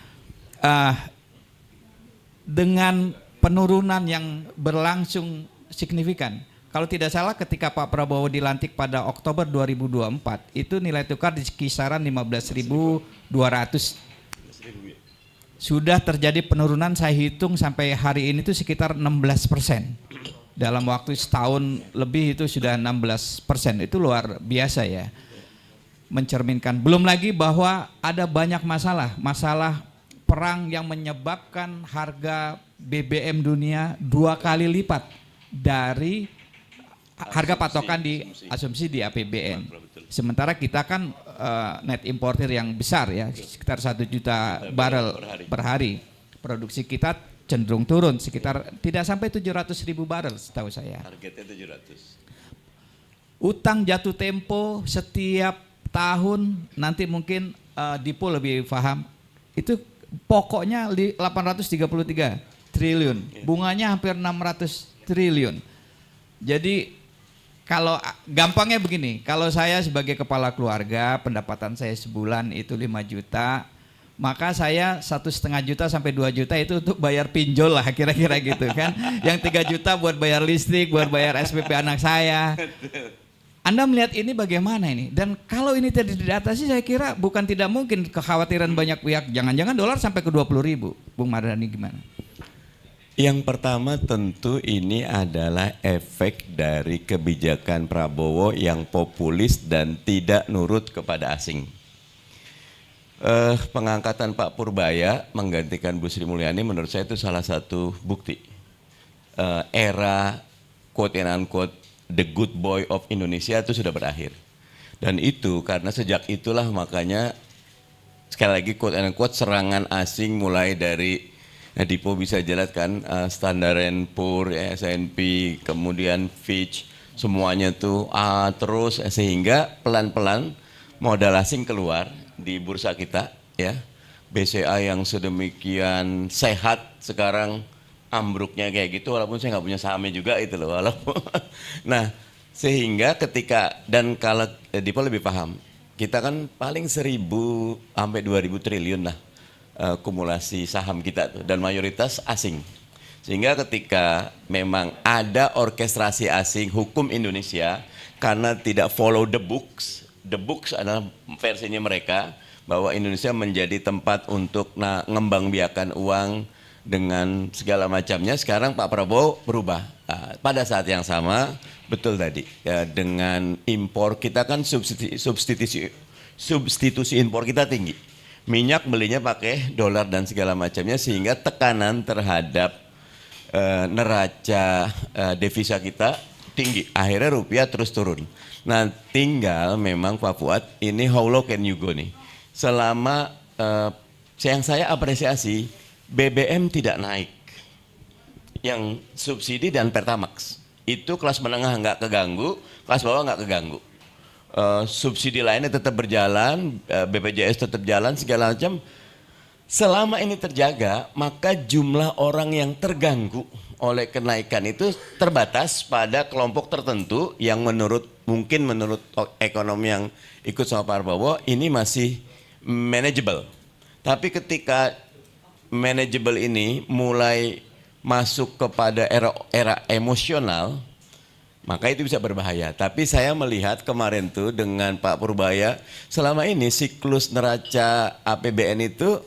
dengan penurunan yang berlangsung signifikan, kalau tidak salah ketika Pak Prabowo dilantik pada Oktober 2024, itu nilai tukar di kisaran 15.200. Sudah terjadi penurunan, saya hitung sampai hari ini itu sekitar 16%. Dalam waktu setahun lebih itu sudah 16%. Itu luar biasa ya. Mencerminkan. Belum lagi bahwa ada banyak masalah perang yang menyebabkan harga BBM dunia 2 kali lipat dari harga patokan di asumsi di APBN. Sementara kita kan net importer yang besar ya, sekitar 1 juta barel per hari. Produksi kita cenderung turun sekitar tidak sampai 700.000 barel setahu saya. Targetnya 700. Utang jatuh tempo setiap tahun nanti mungkin Dipo lebih paham, itu pokoknya 833 triliun, bunganya hampir 600 triliun. Jadi kalau gampangnya begini, kalau saya sebagai kepala keluarga pendapatan saya sebulan itu 5 juta, maka saya 1,5 juta sampai 2 juta itu untuk bayar pinjol lah kira-kira gitu kan. Yang 3 juta buat bayar listrik, buat bayar SPP anak saya. Anda melihat ini bagaimana ini? Dan kalau ini tidak diatasi, saya kira bukan tidak mungkin kekhawatiran banyak pihak. Jangan-jangan dolar sampai ke 20.000. Bung Mardhani gimana? Yang pertama tentu ini adalah efek dari kebijakan Prabowo yang populis dan tidak nurut kepada asing. Pengangkatan Pak Purbaya menggantikan Bu Sri Mulyani menurut saya itu salah satu bukti. Era quote and unquote the good boy of Indonesia itu sudah berakhir. Dan itu karena sejak itulah makanya sekali lagi quote and unquote serangan asing mulai dari Dipo bisa jelaskan Standard & Poor's, S&P, kemudian Fitch, semuanya tuh terus sehingga pelan-pelan modal asing keluar di bursa kita ya. BCA yang sedemikian sehat sekarang ambruknya kayak gitu, walaupun saya nggak punya sahamnya juga itu loh walaupun. Nah sehingga ketika dan kalau Dipo lebih paham, kita kan paling 1.000 sampai 2.000 triliun lah kumulasi saham kita tuh dan mayoritas asing. Sehingga ketika memang ada orkestrasi asing hukum Indonesia karena tidak follow the books adalah versinya mereka bahwa Indonesia menjadi tempat untuk ngembangbiakan uang dengan segala macamnya. Sekarang Pak Prabowo berubah. Pada saat yang sama, betul tadi, ya, dengan impor kita kan substitusi impor kita tinggi. Minyak belinya pakai dolar dan segala macamnya sehingga tekanan terhadap neraca devisa kita tinggi. Akhirnya rupiah terus turun. Nah tinggal memang Pak Fuad, ini how low can you go nih. Selama yang saya apresiasi, BBM tidak naik, yang subsidi dan Pertamax itu kelas menengah nggak keganggu, kelas bawah nggak keganggu. Subsidi lainnya tetap berjalan, BPJS tetap jalan segala macam. Selama ini terjaga, maka jumlah orang yang terganggu oleh kenaikan itu terbatas pada kelompok tertentu yang mungkin menurut ekonomi yang ikut sama Pak Prabowo ini masih manageable. Tapi ketika manageable ini mulai masuk kepada era emosional, maka itu bisa berbahaya. Tapi saya melihat kemarin tuh dengan Pak Purbaya, selama ini siklus neraca APBN itu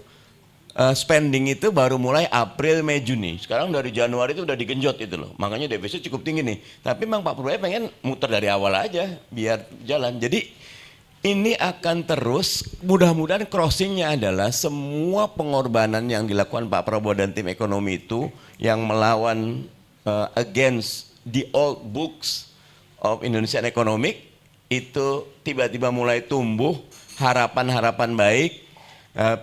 spending itu baru mulai April, Mei, Juni. Sekarang dari Januari itu udah digenjot itu loh. Makanya defisit cukup tinggi nih. Tapi memang Pak Purbaya pengen muter dari awal aja biar jalan. Jadi ini akan terus, mudah-mudahan crossingnya adalah semua pengorbanan yang dilakukan Pak Prabowo dan tim ekonomi itu yang melawan against the old books of Indonesian economic itu tiba-tiba mulai tumbuh harapan-harapan baik,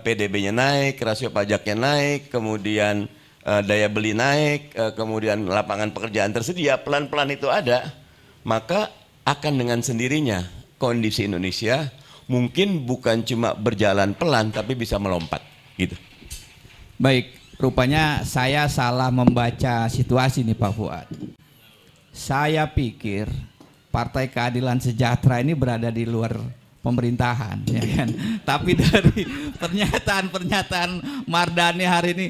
PDB-nya naik, rasio pajaknya naik, kemudian daya beli naik, kemudian lapangan pekerjaan tersedia, pelan-pelan itu ada, maka akan dengan sendirinya kondisi Indonesia mungkin bukan cuma berjalan pelan tapi bisa melompat gitu. Baik, rupanya saya salah membaca situasi nih Pak Fuad. Saya pikir Partai Keadilan Sejahtera ini berada di luar pemerintahan, ya kan? Tapi dari pernyataan Mardhani hari ini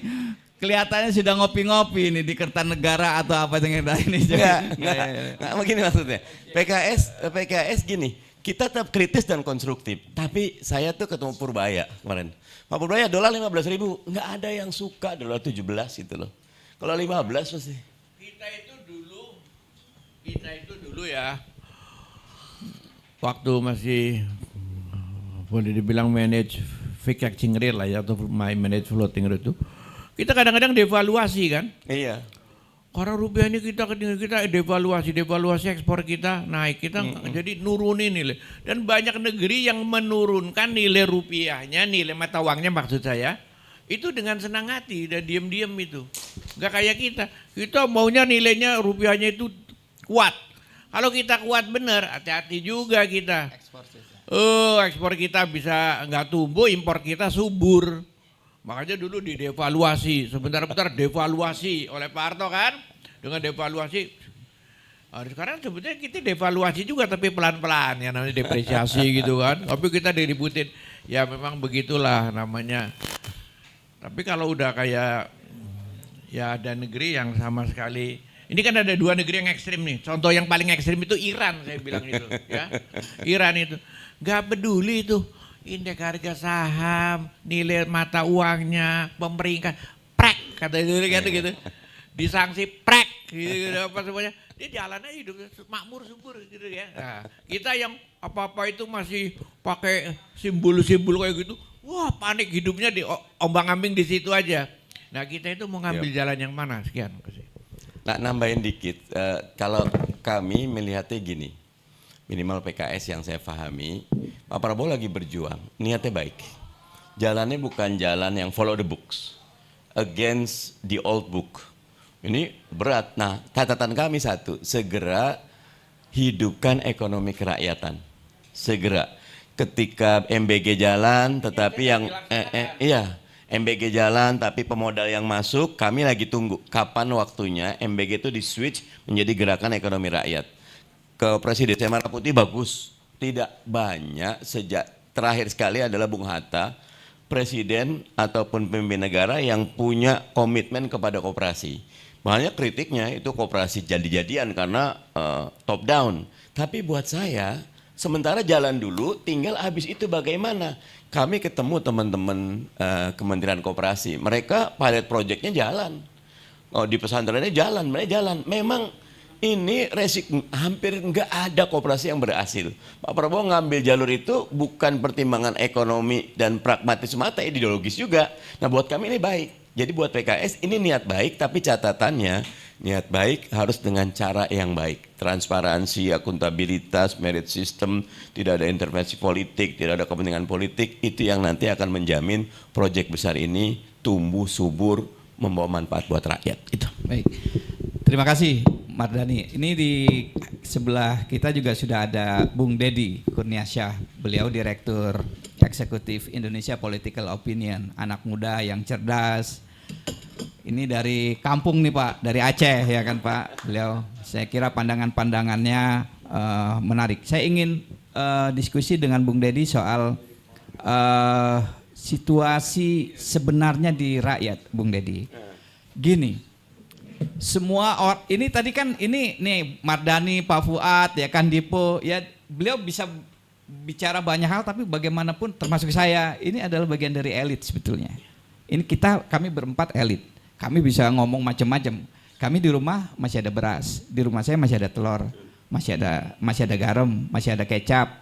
kelihatannya sudah ngopi-ngopi ini di Kertanegara atau apa yang ini. Enggak begini maksudnya. PKS gini, kita tetap kritis dan konstruktif. Tapi saya tuh ketemu Purbaya kemarin. Pak Purbaya dolar 15.000, nggak ada yang suka dolar 17 itu loh. Kalau 15 pasti. Kita itu dulu ya, waktu masih boleh dibilang manage fixed exchange rate lah ya, atau manage floating rate itu, kita kadang-kadang devaluasi kan. Iya. Karena rupiah ini kita devaluasi ekspor kita naik, kita jadi nurunin nilai. Dan banyak negeri yang menurunkan nilai rupiahnya, nilai mata uangnya maksud saya, itu dengan senang hati dan diam-diam itu. Gak kayak kita maunya nilainya rupiahnya itu kuat. Kalau kita kuat bener, hati-hati juga kita. ekspor kita bisa nggak tumbuh, impor kita subur. Makanya dulu didevaluasi, sebentar-bentar devaluasi oleh Pak Harto kan, dengan devaluasi. Sekarang sebetulnya kita devaluasi juga tapi pelan-pelan, ya namanya depresiasi gitu kan. Tapi kita diributin, ya memang begitulah namanya. Tapi kalau udah kayak ya ada negeri yang sama sekali, ini kan ada dua negeri yang ekstrim nih. Contoh yang paling ekstrim itu Iran, saya bilang itu, ya. Iran itu nggak peduli itu indeks harga saham, nilai mata uangnya, pemerintah, prek kata gitu, disanksi prek, gitu, apa semuanya. Dia jalannya hidup makmur subur gitu ya. Nah, kita yang apa-apa itu masih pakai simbol-simbol kayak gitu, wah panik hidupnya di ombang-ambing di situ aja. Nah kita itu mau ngambil jalan yang mana? Sekian. Nah, nambahin dikit, kalau kami melihatnya gini, minimal PKS yang saya pahami, Pak Prabowo lagi berjuang, niatnya baik. Jalannya bukan jalan yang follow the books, against the old book. Ini berat. Nah, catatan kami satu, segera hidupkan ekonomi kerakyatan. Segera. Ketika MBG jalan, tetapi yang MBG jalan tapi pemodal yang masuk, kami lagi tunggu kapan waktunya MBG itu di switch menjadi gerakan ekonomi rakyat. Ke Presiden Merah Putih bagus, tidak banyak sejak terakhir sekali adalah Bung Hatta, presiden ataupun pemimpin negara yang punya komitmen kepada koperasi. Banyak kritiknya itu koperasi jadi-jadian karena top down. Tapi buat saya, sementara jalan dulu, tinggal habis itu bagaimana. Kami ketemu teman-teman Kementerian Koperasi, mereka pilot projectnya jalan. Oh, di pesantrennya jalan, mereka jalan. Memang ini hampir nggak ada koperasi yang berhasil. Pak Prabowo ngambil jalur itu bukan pertimbangan ekonomi dan pragmatis semata, ideologis juga. Nah buat kami ini baik. Jadi buat PKS ini niat baik, tapi catatannya niat baik harus dengan cara yang baik. Transparansi, akuntabilitas, merit system, tidak ada intervensi politik, tidak ada kepentingan politik. Itu yang nanti akan menjamin proyek besar ini tumbuh subur, membawa manfaat buat rakyat. Itu. Baik, terima kasih Mardani. Ini di sebelah kita juga sudah ada Bung Dedi Kurniasyah. Beliau Direktur Eksekutif Indonesia Political Opinion, anak muda yang cerdas. Ini dari kampung nih Pak, dari Aceh ya kan Pak. Beliau, saya kira pandangan-pandangannya menarik. Saya ingin diskusi dengan Bung Dedi soal situasi sebenarnya di rakyat, Bung Dedi. Gini, ini tadi kan ini nih Mardani, Pak Fuad, ya kan Dipo, ya beliau bisa bicara banyak hal, tapi bagaimanapun termasuk saya, ini adalah bagian dari elit sebetulnya. Ini kami berempat elit. Kami bisa ngomong macam-macam. Kami di rumah masih ada beras, di rumah saya masih ada telur, masih ada garam, masih ada kecap.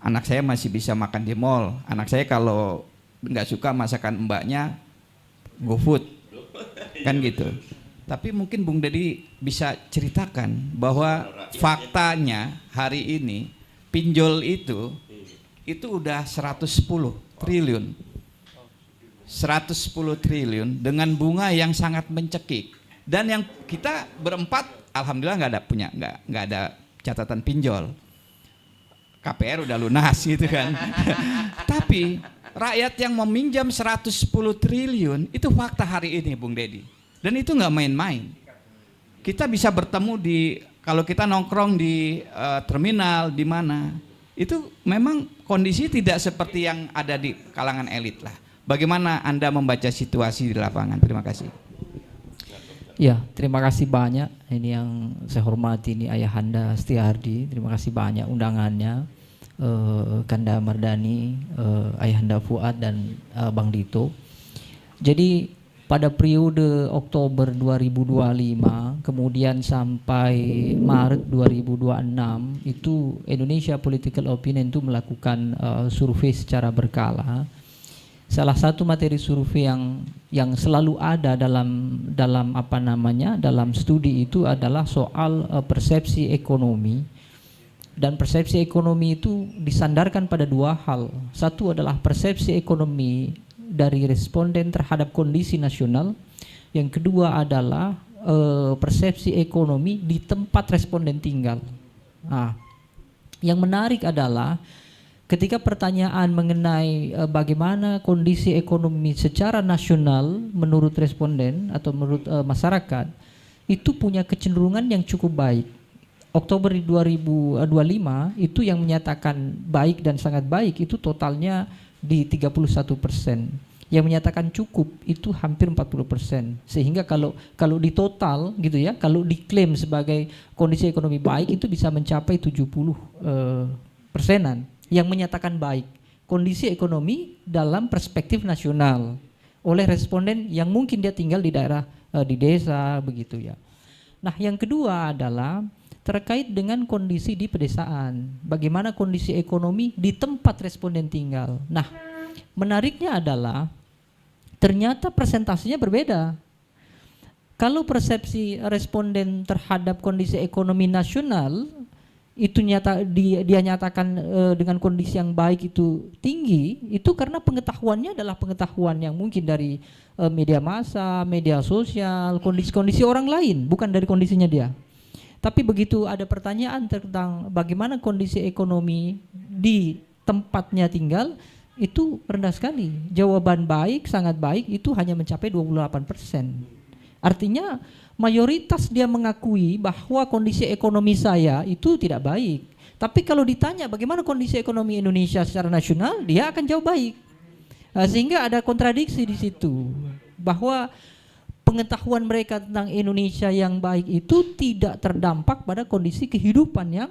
Anak saya masih bisa makan di mall. Anak saya kalau nggak suka masakan mbaknya, GoFood, kan gitu. Tapi mungkin Bung Dedi bisa ceritakan bahwa faktanya hari ini pinjol itu udah 110 triliun. 110 triliun dengan bunga yang sangat mencekik. Dan yang kita berempat alhamdulillah nggak ada catatan pinjol. KPR udah lunas gitu kan. Tapi rakyat yang meminjam 110 triliun itu fakta hari ini Bung Dedi. Dan itu nggak main-main. Kita bisa bertemu kalau kita nongkrong di terminal di mana, itu memang kondisi tidak seperti yang ada di kalangan elit lah. Bagaimana Anda membaca situasi di lapangan? Terima kasih. Ya, terima kasih banyak. Ini yang saya hormati ini Ayahanda Setiardi. Terima kasih banyak undangannya, Kanda Mardani, Ayahanda Fuad dan Bang Dito. Jadi pada periode Oktober 2025 kemudian sampai Maret 2026 itu Indonesia Political Opinion itu melakukan survei secara berkala. Salah satu materi survei yang selalu ada dalam studi itu adalah soal persepsi ekonomi. Dan persepsi ekonomi itu disandarkan pada dua hal. Satu adalah persepsi ekonomi dari responden terhadap kondisi nasional. Yang kedua adalah persepsi ekonomi di tempat responden tinggal. Nah, yang menarik adalah ketika pertanyaan mengenai bagaimana kondisi ekonomi secara nasional menurut responden atau menurut masyarakat, itu punya kecenderungan yang cukup baik. Oktober 2025 itu yang menyatakan baik dan sangat baik itu totalnya di 31%. Yang menyatakan cukup itu hampir 40%. Sehingga kalau di total gitu ya, kalau diklaim sebagai kondisi ekonomi baik itu bisa mencapai 70%-an yang menyatakan baik kondisi ekonomi dalam perspektif nasional oleh responden yang mungkin dia tinggal di daerah di desa begitu ya. Nah, yang kedua adalah terkait dengan kondisi di pedesaan. Bagaimana kondisi ekonomi di tempat responden tinggal. Nah, menariknya adalah ternyata presentasinya berbeda. Kalau persepsi responden terhadap kondisi ekonomi nasional itu dia nyatakan dengan kondisi yang baik itu tinggi, itu karena pengetahuannya adalah pengetahuan yang mungkin dari media massa, media sosial, kondisi-kondisi orang lain, bukan dari kondisinya dia. Tapi begitu ada pertanyaan tentang bagaimana kondisi ekonomi di tempatnya tinggal, itu rendah sekali. Jawaban baik, sangat baik itu hanya mencapai 28%. Artinya mayoritas dia mengakui bahwa kondisi ekonomi saya itu tidak baik. Tapi kalau ditanya bagaimana kondisi ekonomi Indonesia secara nasional, dia akan jawab baik. Sehingga ada kontradiksi di situ. Bahwa pengetahuan mereka tentang Indonesia yang baik itu tidak terdampak pada kondisi kehidupan yang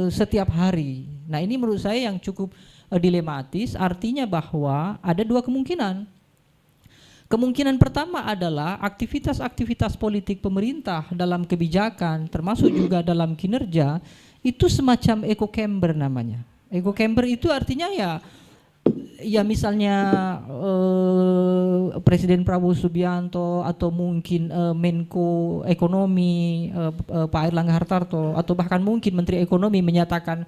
setiap hari. Nah, ini menurut saya yang cukup dilematis, artinya bahwa ada dua kemungkinan. Kemungkinan pertama adalah aktivitas-aktivitas politik pemerintah dalam kebijakan, termasuk juga dalam kinerja, itu semacam echo chamber namanya. Echo chamber itu artinya ya misalnya Presiden Prabowo Subianto atau mungkin Menko Ekonomi Pak Airlangga Hartarto atau bahkan mungkin Menteri Ekonomi menyatakan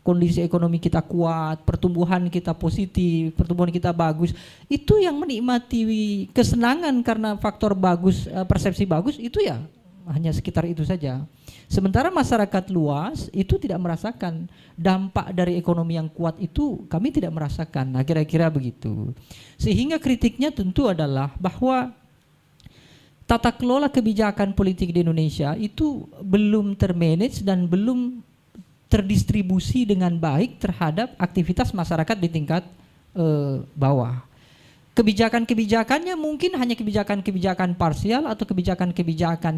kondisi ekonomi kita kuat, pertumbuhan kita positif, pertumbuhan kita bagus, itu yang menikmati kesenangan karena faktor bagus, persepsi bagus itu ya hanya sekitar itu saja. Sementara masyarakat luas itu tidak merasakan dampak dari ekonomi yang kuat itu, kami tidak merasakan. Nah, kira-kira begitu. Sehingga kritiknya tentu adalah bahwa tata kelola kebijakan politik di Indonesia itu belum termanage dan belum terdistribusi dengan baik terhadap aktivitas masyarakat di tingkat bawah. Kebijakan-kebijakannya mungkin hanya kebijakan-kebijakan parsial atau kebijakan-kebijakan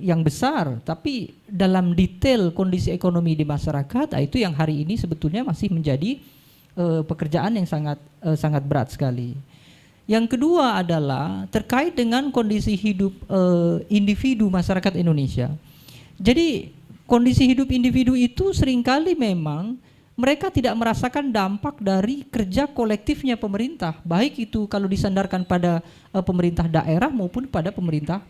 yang besar, tapi dalam detail kondisi ekonomi di masyarakat, itu yang hari ini sebetulnya masih menjadi pekerjaan yang sangat berat sekali. Yang kedua adalah terkait dengan kondisi hidup individu masyarakat Indonesia. Jadi kondisi hidup individu itu seringkali memang mereka tidak merasakan dampak dari kerja kolektifnya pemerintah, baik itu kalau disandarkan pada pemerintah daerah maupun pada pemerintah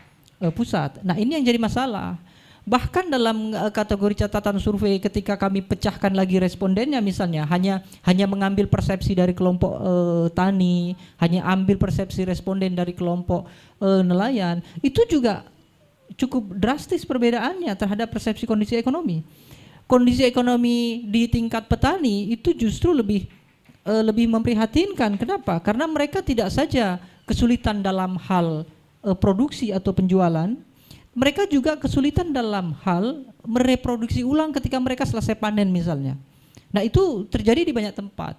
pusat. Nah, ini yang jadi masalah. Bahkan dalam kategori catatan survei ketika kami pecahkan lagi respondennya misalnya hanya mengambil persepsi dari kelompok tani, hanya ambil persepsi responden dari kelompok nelayan, itu juga cukup drastis perbedaannya terhadap persepsi kondisi ekonomi. Kondisi ekonomi di tingkat petani itu justru lebih memprihatinkan. Kenapa? Karena mereka tidak saja kesulitan dalam hal produksi atau penjualan, mereka juga kesulitan dalam hal mereproduksi ulang ketika mereka selesai panen misalnya. Nah, itu terjadi di banyak tempat.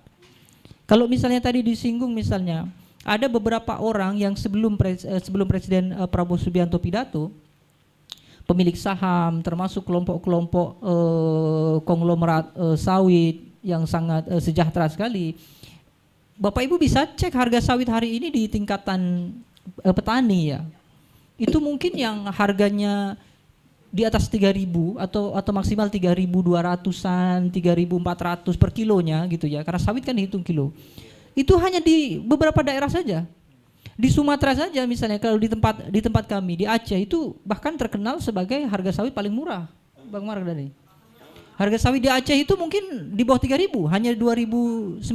Kalau misalnya tadi disinggung misalnya, ada beberapa orang yang sebelum Presiden Prabowo Subianto pidato, pemilik saham, termasuk kelompok-kelompok konglomerat sawit yang sangat sejahtera sekali. Bapak Ibu bisa cek harga sawit hari ini di tingkatan petani ya. Itu mungkin yang harganya di atas 3.000 atau maksimal 3.200-an, 3.400 per kilonya gitu ya. Karena sawit kan dihitung kilo. Itu hanya di beberapa daerah saja. Di Sumatera saja misalnya, kalau di tempat kami di Aceh itu bahkan terkenal sebagai harga sawit paling murah, Bang Mardhani. Harga sawit di Aceh itu mungkin di bawah 3.000, hanya 2.900,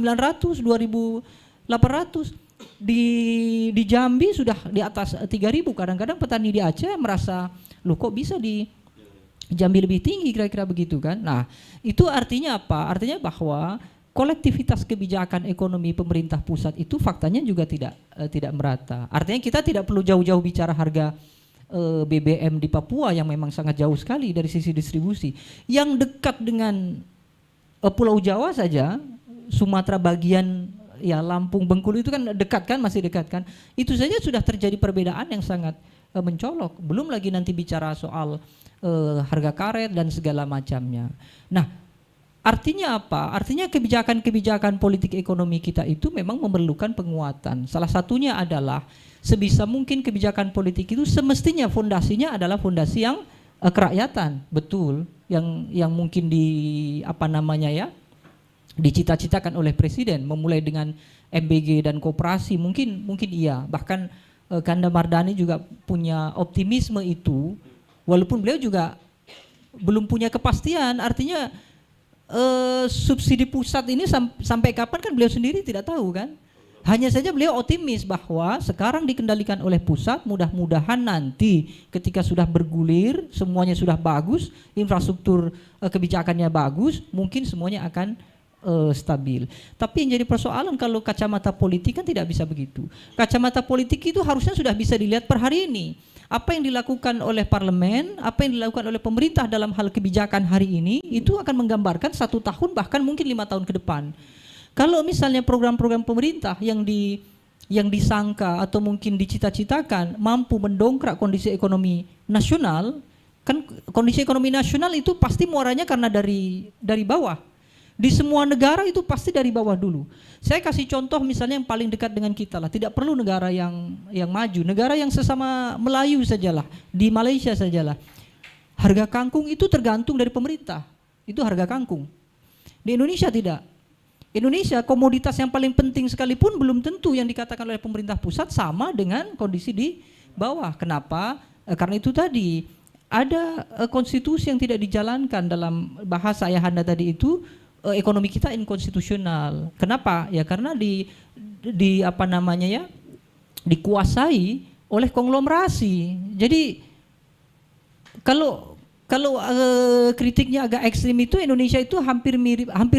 2.800. Di Jambi sudah di atas 3.000. Kadang-kadang petani di Aceh merasa, loh kok bisa di Jambi lebih tinggi kira-kira begitu kan. Nah, itu artinya apa? Artinya bahwa kolektivitas kebijakan ekonomi pemerintah pusat itu faktanya juga tidak merata. Artinya kita tidak perlu jauh-jauh bicara harga BBM di Papua yang memang sangat jauh sekali dari sisi distribusi. Yang dekat dengan Pulau Jawa saja, Sumatera bagian ya Lampung, Bengkulu itu kan dekat kan, masih dekat kan. Itu saja sudah terjadi perbedaan yang sangat mencolok. Belum lagi nanti bicara soal harga karet dan segala macamnya. Nah, artinya apa? Artinya kebijakan-kebijakan politik ekonomi kita itu memang memerlukan penguatan. Salah satunya adalah sebisa mungkin kebijakan politik itu semestinya fondasinya adalah fondasi yang kerakyatan, betul. Yang mungkin dicita-citakan oleh presiden, memulai dengan MBG dan koperasi, mungkin iya. Bahkan Kanda Mardani juga punya optimisme itu, walaupun beliau juga belum punya kepastian. Artinya subsidi pusat ini sampai kapan kan beliau sendiri tidak tahu kan. Hanya saja beliau optimis bahwa sekarang dikendalikan oleh pusat, mudah-mudahan nanti ketika sudah bergulir, semuanya sudah bagus, infrastruktur kebijakannya bagus, mungkin semuanya akan stabil. Tapi yang jadi persoalan kalau kacamata politik kan tidak bisa begitu. Kacamata politik itu harusnya sudah bisa dilihat per hari ini. Apa yang dilakukan oleh parlemen, apa yang dilakukan oleh pemerintah dalam hal kebijakan hari ini, itu akan menggambarkan 1 tahun bahkan mungkin 5 tahun ke depan. Kalau misalnya program-program pemerintah yang disangka atau mungkin dicita-citakan mampu mendongkrak kondisi ekonomi nasional, kan kondisi ekonomi nasional itu pasti muaranya karena dari bawah. Di semua negara itu pasti dari bawah dulu. Saya kasih contoh misalnya yang paling dekat dengan kita lah. Tidak perlu negara yang maju, negara yang sesama Melayu sajalah, di Malaysia sajalah. Harga kangkung itu tergantung dari pemerintah. Itu harga kangkung. Di Indonesia tidak. Indonesia komoditas yang paling penting sekalipun belum tentu yang dikatakan oleh pemerintah pusat sama dengan kondisi di bawah. Kenapa? Karena itu tadi ada konstitusi yang tidak dijalankan. Dalam bahasa ayahanda tadi itu, ekonomi kita inkonstitusional. Kenapa? Ya karena dikuasai oleh konglomerasi. Jadi kalau kritiknya agak ekstrim itu, Indonesia itu hampir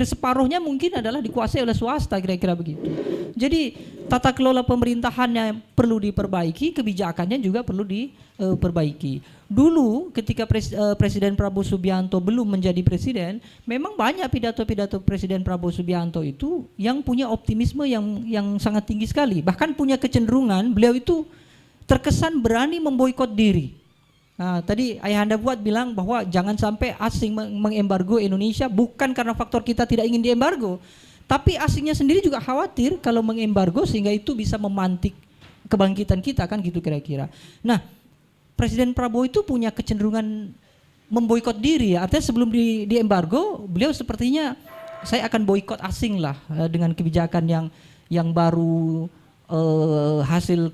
separuhnya mungkin adalah dikuasai oleh swasta, kira-kira begitu. Jadi tata kelola pemerintahannya perlu diperbaiki, kebijakannya juga perlu diperbaiki. Dulu ketika Presiden Prabowo Subianto belum menjadi presiden, memang banyak pidato-pidato Presiden Prabowo Subianto itu yang punya optimisme yang sangat tinggi sekali. Bahkan punya kecenderungan beliau itu terkesan berani memboikot diri. Nah, tadi Ayahanda Fuad bilang bahwa jangan sampai asing mengembargo Indonesia, bukan karena faktor kita tidak ingin diembargo, tapi asingnya sendiri juga khawatir kalau mengembargo sehingga itu bisa memantik kebangkitan kita, kan gitu kira-kira. Nah, Presiden Prabowo itu punya kecenderungan memboikot diri ya. Artinya sebelum diembargo, beliau sepertinya saya akan boikot asing lah dengan kebijakan yang baru. Hasil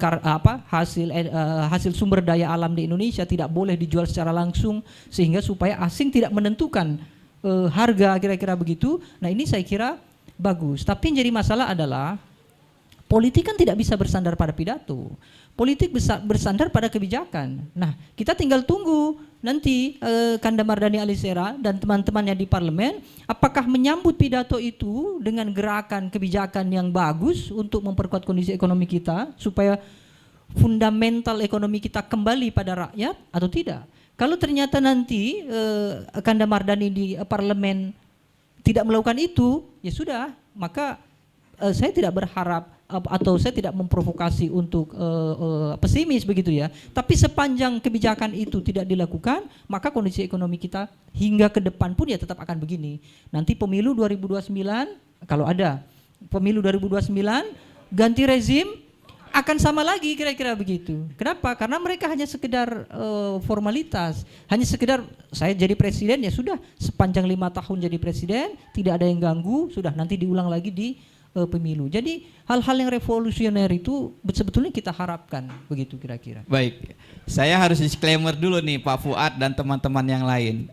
sumber daya alam di Indonesia tidak boleh dijual secara langsung sehingga supaya asing tidak menentukan harga, kira-kira begitu. Nah, ini saya kira bagus. Tapi yang jadi masalah adalah politik kan tidak bisa bersandar pada pidato. Politik bersandar pada kebijakan. Nah, kita tinggal tunggu nanti Kanda Mardani Alisera dan teman-temannya di parlemen apakah menyambut pidato itu dengan gerakan kebijakan yang bagus untuk memperkuat kondisi ekonomi kita supaya fundamental ekonomi kita kembali pada rakyat atau tidak. Kalau ternyata nanti Kanda Mardani di parlemen tidak melakukan itu, ya sudah, maka saya tidak berharap atau saya tidak memprovokasi untuk pesimis begitu ya. Tapi sepanjang kebijakan itu tidak dilakukan, maka kondisi ekonomi kita hingga ke depan pun ya tetap akan begini. Nanti pemilu 2029, kalau ada pemilu 2029 ganti rezim akan sama lagi, kira-kira begitu. Kenapa? Karena mereka hanya sekedar formalitas, hanya sekedar saya jadi presiden ya sudah, sepanjang 5 tahun jadi presiden tidak ada yang ganggu, sudah nanti diulang lagi di pemilu. Jadi hal-hal yang revolusioner itu sebetulnya kita harapkan, begitu kira-kira. Baik, saya harus disclaimer dulu nih Pak Fuad dan teman-teman yang lain.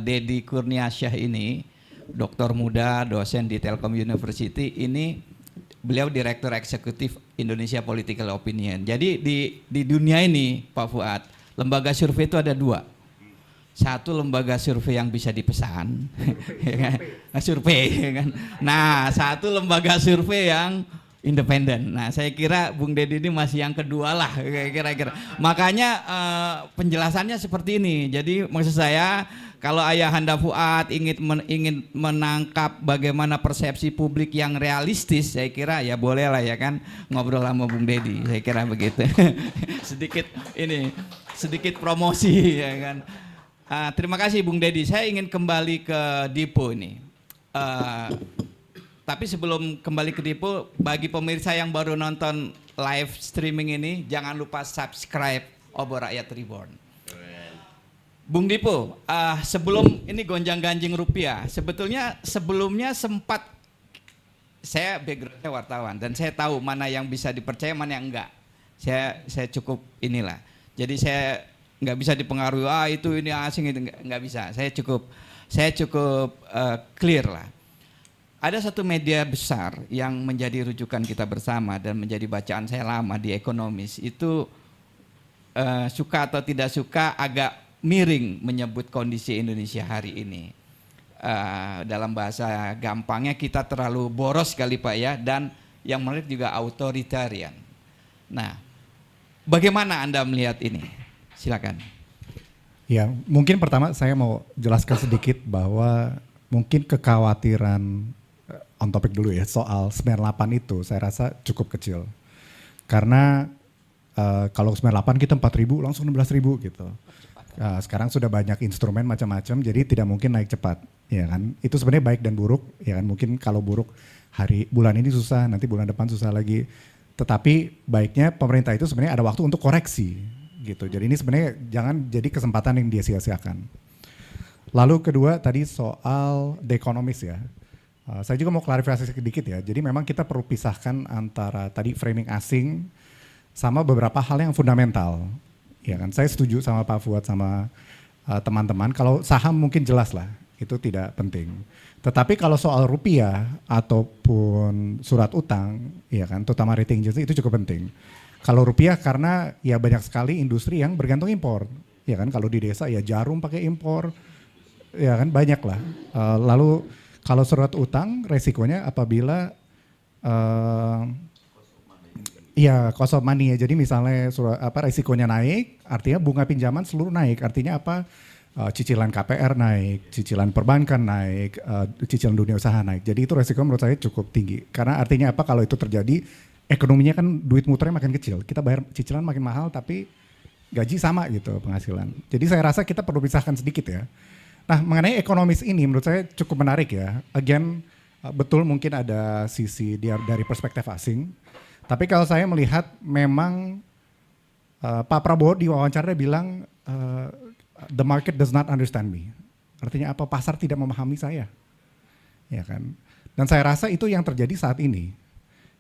Deddy Kurniasyah ini doktor muda, dosen di Telkom University, ini beliau Direktur Eksekutif Indonesia Political Opinion. Jadi di dunia ini Pak Fuad, lembaga survei itu ada 2. satu lembaga survei yang bisa dipesan, ya kan? Survei, ya kan? Nah, satu lembaga survei yang independen. Nah, saya kira Bung Deddy ini masih yang kedua lah, kira-kira. Makanya penjelasannya seperti ini. Jadi maksud saya, kalau Ayahanda Fuad ingin menangkap bagaimana persepsi publik yang realistis, saya kira ya boleh lah ya kan ngobrol sama Bung Deddy. Saya kira begitu. sedikit promosi ya kan. Terima kasih Bung Deddy. Saya ingin kembali ke Dipo ini. Tapi sebelum kembali ke Dipo, bagi pemirsa yang baru nonton live streaming ini, jangan lupa subscribe Obor Rakyat Reborn. Bung Dipo, sebelum ini gonjang-ganjing rupiah, sebetulnya sebelumnya sempat, saya backgroundnya wartawan dan saya tahu mana yang bisa dipercaya, mana yang enggak. Saya cukup inilah. Jadi saya nggak bisa dipengaruhi, itu ini asing, itu nggak bisa. Saya cukup clear lah. Ada satu media besar yang menjadi rujukan kita bersama dan menjadi bacaan saya lama di Ekonomis, itu suka atau tidak suka agak miring menyebut kondisi Indonesia hari ini. Dalam bahasa gampangnya kita terlalu boros kali Pak ya, dan yang menarik juga authoritarian. Nah, bagaimana Anda melihat ini? Silakan. Ya, mungkin pertama saya mau jelaskan sedikit bahwa mungkin kekhawatiran on topic dulu ya soal 98 itu saya rasa cukup kecil. Karena kalau 98 kita 4.000 langsung 16.000 gitu. Sekarang sudah banyak instrumen macam-macam, jadi tidak mungkin naik cepat, ya kan? Itu sebenarnya baik dan buruk, ya kan? Mungkin kalau buruk bulan ini susah, nanti bulan depan susah lagi. Tetapi baiknya pemerintah itu sebenarnya ada waktu untuk koreksi, gitu. Jadi ini sebenarnya jangan jadi kesempatan yang dia sia-siakan. Lalu kedua tadi soal The Economist ya. Saya juga mau klarifikasi sedikit ya. Jadi memang kita perlu pisahkan antara tadi framing asing sama beberapa hal yang fundamental. Ya kan, saya setuju sama Pak Fuad sama teman-teman. Kalau saham mungkin jelas lah, itu tidak penting. Tetapi kalau soal rupiah ataupun surat utang, ya kan, terutama rating agency itu cukup penting. Kalau rupiah karena ya banyak sekali industri yang bergantung impor, ya kan. Kalau di desa ya jarum pakai impor, ya kan banyak lah. Lalu kalau surat utang resikonya apabila ya cost of money ya. Jadi misalnya resikonya naik, artinya bunga pinjaman seluruh naik. Artinya apa? Cicilan KPR naik, cicilan perbankan naik, cicilan dunia usaha naik. Jadi itu resiko menurut saya cukup tinggi. Karena artinya apa? Kalau itu terjadi, ekonominya kan duit muternya makin kecil. Kita bayar cicilan makin mahal tapi gaji sama gitu penghasilan. Jadi saya rasa kita perlu pisahkan sedikit ya. Nah mengenai ekonomis ini menurut saya cukup menarik ya. Again betul mungkin ada sisi dari perspektif asing. Tapi kalau saya melihat memang Pak Prabowo di wawancara bilang the market does not understand me. Artinya apa? Pasar tidak memahami saya. Ya kan? Dan saya rasa itu yang terjadi saat ini.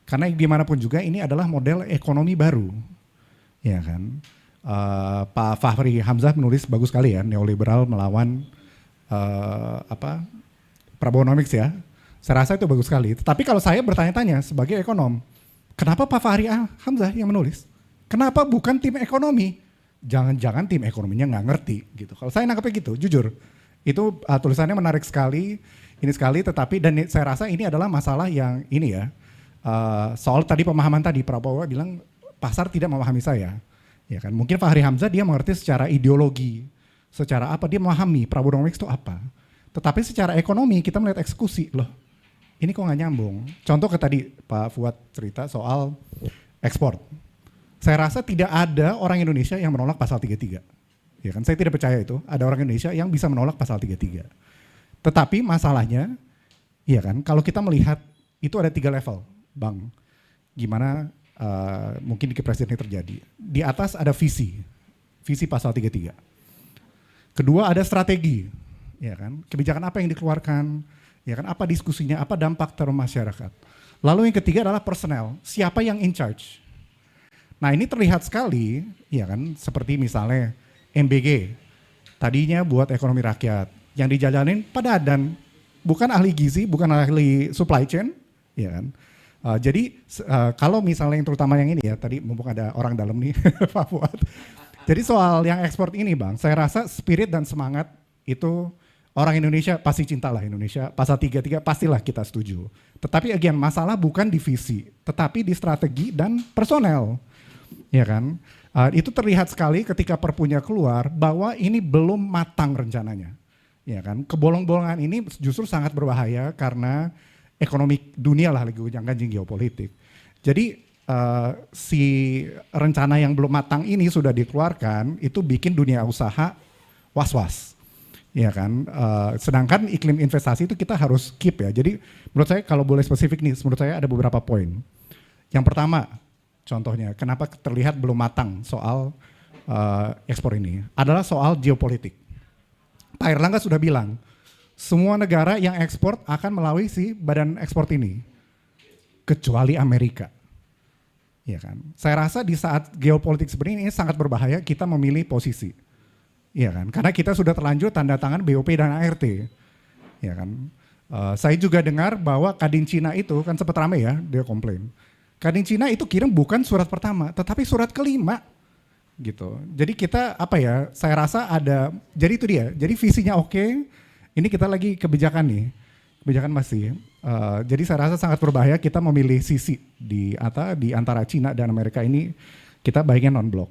Karena gimana pun juga ini adalah model ekonomi baru. Ya kan? Pak Fahri Hamzah menulis bagus sekali ya, neoliberal melawan Prabowonomics ya. Saya rasa itu bagus sekali. Tetapi kalau saya bertanya-tanya sebagai ekonom, kenapa Pak Fahri Hamzah yang menulis? Kenapa bukan tim ekonomi? Jangan-jangan tim ekonominya nggak ngerti gitu. Kalau saya nangkepnya gitu, jujur. Itu tulisannya menarik sekali, tetapi dan saya rasa ini adalah masalah yang ini ya. Soal tadi pemahaman tadi, Prabowo bilang pasar tidak memahami saya. Ya kan? Mungkin Fahri Hamzah dia mengerti secara ideologi, secara apa dia memahami Prabowonomics itu apa. Tetapi secara ekonomi kita melihat eksekusi loh. Ini kok nggak nyambung. Contoh ke tadi Pak Fuad cerita soal ekspor. Saya rasa tidak ada orang Indonesia yang menolak pasal 33. Ya kan, saya tidak percaya itu ada orang Indonesia yang bisa menolak pasal 33. Tetapi masalahnya, ya kan, kalau kita melihat itu ada 3 level, Bang. Gimana mungkin di Presiden ini terjadi. Di atas ada visi pasal 33. Kedua ada strategi, ya kan, kebijakan apa yang dikeluarkan, ya kan, apa diskusinya, apa dampak terhadap masyarakat. Lalu yang ketiga adalah personnel, siapa yang in charge. Nah ini terlihat sekali, ya kan, seperti misalnya MBG, tadinya buat ekonomi rakyat, yang dijalanin Pak Dadan, bukan ahli gizi, bukan ahli supply chain, ya kan. Jadi kalau misalnya yang terutama yang ini ya, tadi mumpung ada orang dalam nih, Pak Fuad, Jadi soal yang ekspor ini Bang, saya rasa spirit dan semangat itu orang Indonesia pasti cintalah Indonesia. Pasal 33 pastilah kita setuju. Tetapi again masalah bukan di visi, tetapi di strategi dan personel. Ya kan? Itu terlihat sekali ketika perpunya keluar bahwa ini belum matang rencananya. Ya kan? Kebolong-bolongan ini justru sangat berbahaya karena ekonomi dunia lah lagi ujang-ganjing geopolitik. Jadi si rencana yang belum matang ini sudah dikeluarkan, itu bikin dunia usaha was-was, ya kan. Sedangkan iklim investasi itu kita harus keep ya. Jadi menurut saya kalau boleh spesifik nih, menurut saya ada beberapa poin. Yang pertama, contohnya kenapa terlihat belum matang soal ekspor ini, adalah soal geopolitik. Pak Erlangga sudah bilang, semua negara yang ekspor akan melalui si badan ekspor ini, kecuali Amerika. Ya kan? Saya rasa di saat geopolitik seperti ini sangat berbahaya kita memilih posisi. Ya kan? Karena kita sudah terlanjur tanda tangan BOP dan ART. Ya kan? Saya juga dengar bahwa Kadin Cina itu kan sempat ramai ya, dia komplain. Kadin Cina itu kirim bukan surat pertama, tetapi surat kelima. Gitu. Jadi kita saya rasa ada, jadi itu dia. Jadi visinya oke, ini kita lagi kebijakan nih. Kebijakan masih. Jadi saya rasa sangat berbahaya kita memilih sisi di antara Cina dan Amerika ini, kita baiknya non-blok.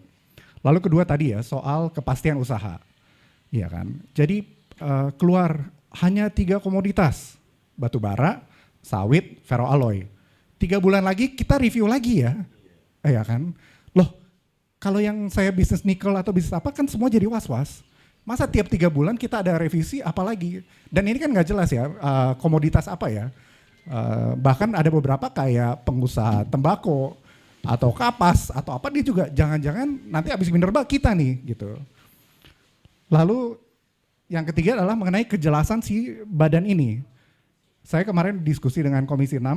Lalu kedua tadi ya soal kepastian usaha, ya kan. Jadi keluar hanya 3 komoditas, batu bara, sawit, ferroalloy. 3 bulan lagi kita review lagi ya, ya kan. Loh kalau yang saya bisnis nikel atau bisnis apa kan semua jadi was-was. Masa tiap 3 bulan kita ada revisi apalagi? Dan ini kan nggak jelas ya komoditas apa ya. Bahkan ada beberapa kayak pengusaha tembakau atau kapas atau apa dia juga jangan-jangan nanti habis minerba kita nih gitu. Lalu yang ketiga adalah mengenai kejelasan si badan ini. Saya kemarin diskusi dengan Komisi 6,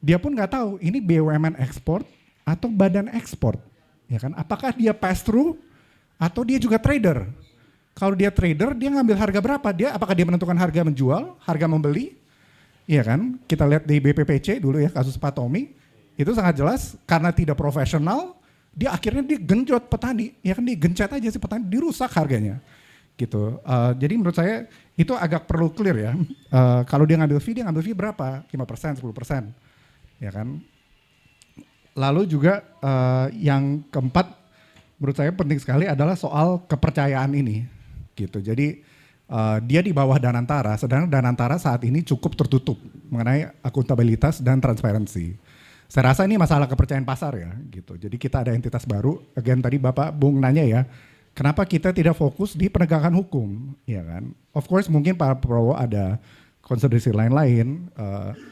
dia pun nggak tahu ini BUMN ekspor atau badan ekspor. Ya kan? Apakah dia pass through atau dia juga trader? Kalau dia trader, dia ngambil harga berapa? Apakah dia menentukan harga menjual, harga membeli? Iya kan? Kita lihat di BPPC dulu ya, kasus Pak Tommy. Itu sangat jelas, karena tidak profesional, dia akhirnya digenjot petani. Ya kan, digencet aja si petani, dirusak harganya. Gitu. Jadi menurut saya, itu agak perlu clear ya. Kalau dia ngambil fee berapa? 5%, 10%. Ya kan? Lalu juga yang keempat, menurut saya penting sekali adalah soal kepercayaan ini. Gitu. Jadi dia di bawah Danantara, sedangkan Danantara saat ini cukup tertutup mengenai akuntabilitas dan transparansi. Saya rasa ini masalah kepercayaan pasar ya, gitu. Jadi kita ada entitas baru. Again tadi Bapak Bung nanya ya, kenapa kita tidak fokus di penegakan hukum, ya kan? Of course mungkin Pak Prabowo ada konsiderasi lain-lain.